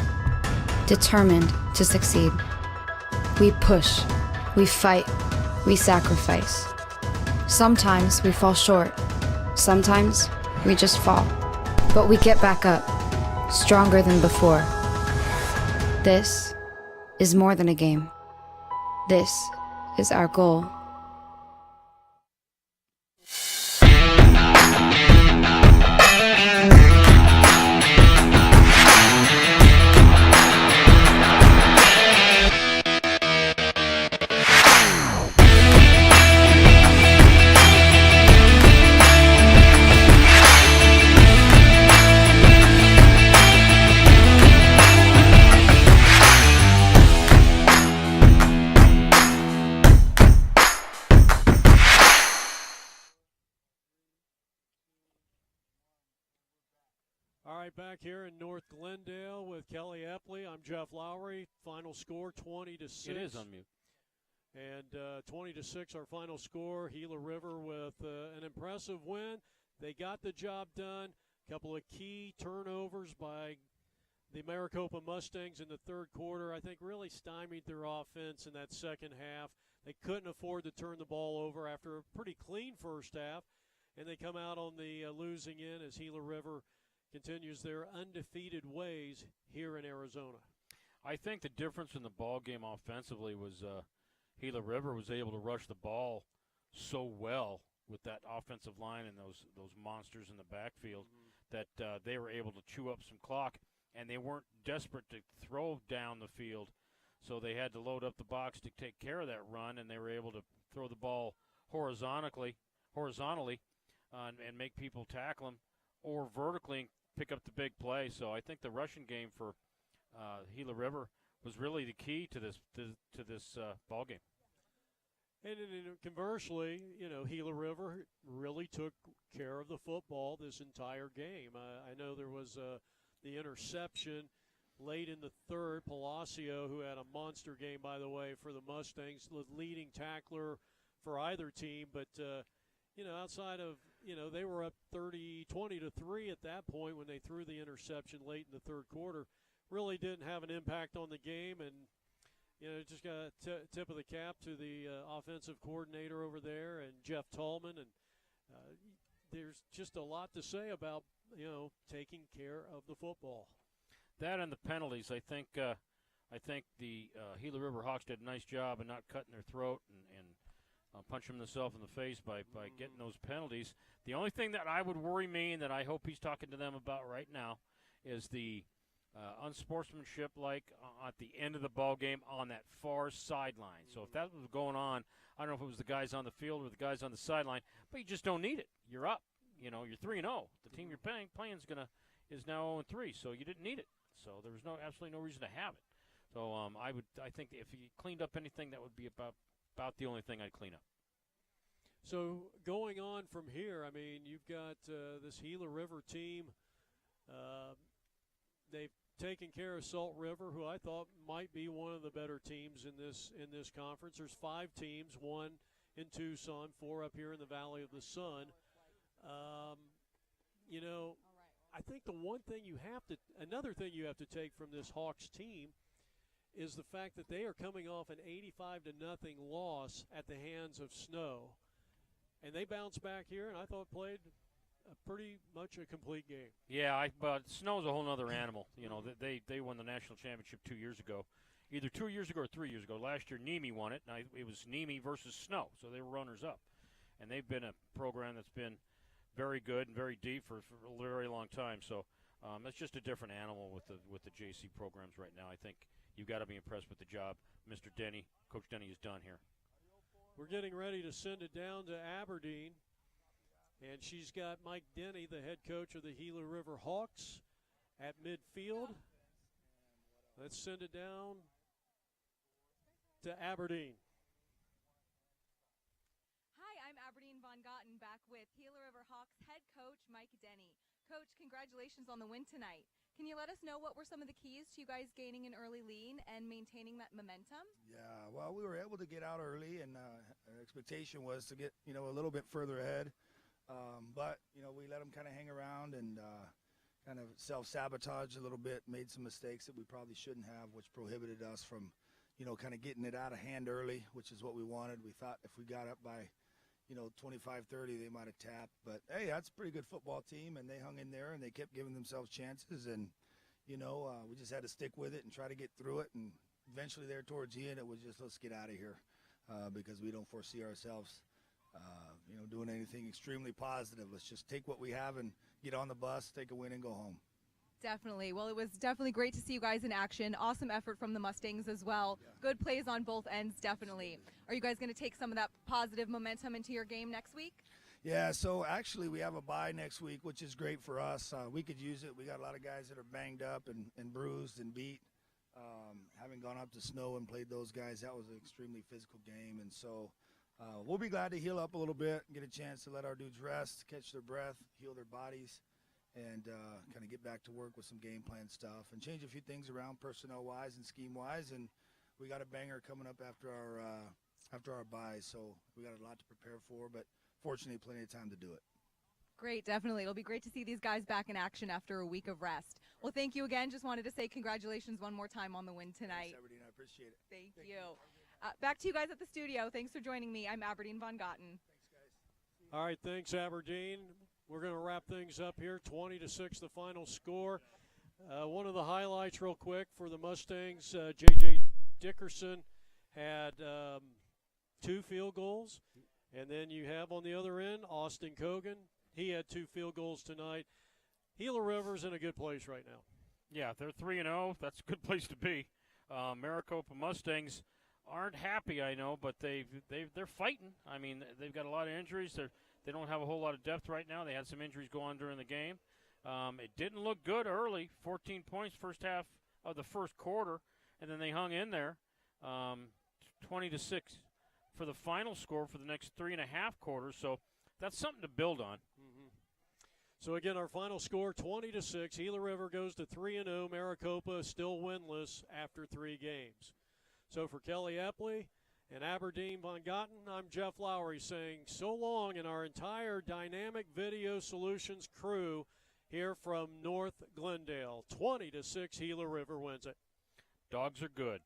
determined to succeed. We push, we fight, we sacrifice. Sometimes we fall short, sometimes we just fall. But we get back up, stronger than before. This is more than a game. This is our goal. All right, back here in North Glendale with Kelly Epley. I'm Jeff Lowry. Final score 20-6. It is on mute. And 20-6, our final score. Gila River with an impressive win. They got the job done. A couple of key turnovers by the Maricopa Mustangs in the third quarter. I think really stymied their offense in that second half. They couldn't afford to turn the ball over after a pretty clean first half. And they come out on the losing end as Gila River continues their undefeated ways here in Arizona. I think the difference in the ball game offensively was Gila River was able to rush the ball so well with that offensive line and those monsters in the backfield that they were able to chew up some clock, and they weren't desperate to throw down the field, so they had to load up the box to take care of that run, and they were able to throw the ball horizontally and make people tackle them, or vertically and pick up the big play. So I think the rushing game for Gila River was really the key to this ball game. And conversely, Gila River really took care of the football this entire game. I know there was the interception late in the third. Palacio, who had a monster game, by the way, for the Mustangs, the leading tackler for either team. But, outside of, they were up 20-3 at that point when they threw the interception late in the third quarter. Really didn't have an impact on the game. And, just got a tip of the cap to the offensive coordinator over there and Jeff Tallman. And there's just a lot to say about, taking care of the football. That and the penalties, I think the Gila River Hawks did a nice job of not cutting their throat and punching themselves in the face by getting those penalties. The only thing that I would worry me and that I hope he's talking to them about right now is the unsportsmanship at the end of the ball game on that far sideline. So if that was going on, I don't know if it was the guys on the field or the guys on the sideline, but you just don't need it. You're up. You're 3-0. The team you're playing is now 0-3, so you didn't need it. So there was absolutely no reason to have it. So I think if you cleaned up anything, that would be about the only thing I'd clean up. So going on from here, you've got this Gila River team. They've taken care of Salt River, who I thought might be one of the better teams in this conference. There's 5 teams, 1 in Tucson, 4 up here in the Valley of the Sun. I think another thing you have to take from this Hawks team is the fact that they are coming off an 85-0 loss at the hands of Snow. And they bounced back here, and I thought played pretty much a complete game. Yeah, but Snow's a whole other animal. They won the national championship 2 years ago. Either 2 years ago or 3 years ago. Last year, Nemi won it, and it was Nemi versus Snow, so they were runners-up. And they've been a program that's been very good and very deep for a very long time. So it's just a different animal with the JC programs right now. I think you've got to be impressed with the job Mr. Denny, Coach Denny, has done here. We're getting ready to send it down to Aberdeen, and she's got Mike Denny, the head coach of the Gila River Hawks, at midfield. Let's send it down to Aberdeen. Hi, I'm Aberdeen Von Gotten, back with Gila River Hawks head coach Mike Denny. Coach, congratulations on the win tonight. Can you let us know what were some of the keys to you guys gaining an early lead and maintaining that momentum? Yeah, well, we were able to get out early, and our expectation was to get, a little bit further ahead. But, we let them kind of hang around and kind of self-sabotage a little bit, made some mistakes that we probably shouldn't have, which prohibited us from, kind of getting it out of hand early, which is what we wanted. We thought if we got up by 25-30, they might have tapped. But, hey, that's a pretty good football team, and they hung in there, and they kept giving themselves chances. And, we just had to stick with it and try to get through it. And eventually there towards the end, it was just let's get out of here because we don't foresee ourselves, doing anything extremely positive. Let's just take what we have and get on the bus, take a win, and go home. Definitely. Well, it was definitely great to see you guys in action. Awesome effort from the Mustangs as well. Yeah. Good plays on both ends, definitely. Are you guys going to take some of that positive momentum into your game next week? Yeah, so actually we have a bye next week, which is great for us. We could use it. We got a lot of guys that are banged up and bruised and beat. Having gone up to Snow and played those guys, that was an extremely physical game. And so we'll be glad to heal up a little bit and get a chance to let our dudes rest, catch their breath, heal their bodies, and kind of get back to work with some game plan stuff and change a few things around personnel-wise and scheme-wise. And we got a banger coming up after our bye, so we got a lot to prepare for, but fortunately plenty of time to do it. Great, definitely. It'll be great to see these guys back in action after a week of rest. Well, thank you again. Just wanted to say congratulations one more time on the win tonight. Thanks, Aberdeen. I appreciate it. Thank you. Back to you guys at the studio. Thanks for joining me. I'm Aberdeen Von Gotten. Thanks, guys. All right, thanks, Aberdeen. We're going to wrap things up here, 20-6 the final score. One of the highlights real quick for the Mustangs, J.J. Dickerson had 2 field goals. And then you have on the other end, Austin Cogan. He had 2 field goals tonight. Gila River's in a good place right now. Yeah, they're 3-0. That's a good place to be. Maricopa Mustangs aren't happy, I know, but they're fighting. I mean, they've got a lot of injuries. They don't have a whole lot of depth right now. They had some injuries go on during the game. It didn't look good early. 14 points first half of the first quarter, and then they hung in there, 20-6 for the final score for the next 3.5 quarters. So that's something to build on. So again, our final score 20-6. Gila River goes to 3-0. Maricopa still winless after 3 games. So for Kelly Epley and Aberdeen Von Gotten, I'm Jeff Lowry saying so long, and our entire Dynamic Video Solutions crew here from North Glendale. 20-6, Gila River wins it. Dogs are good.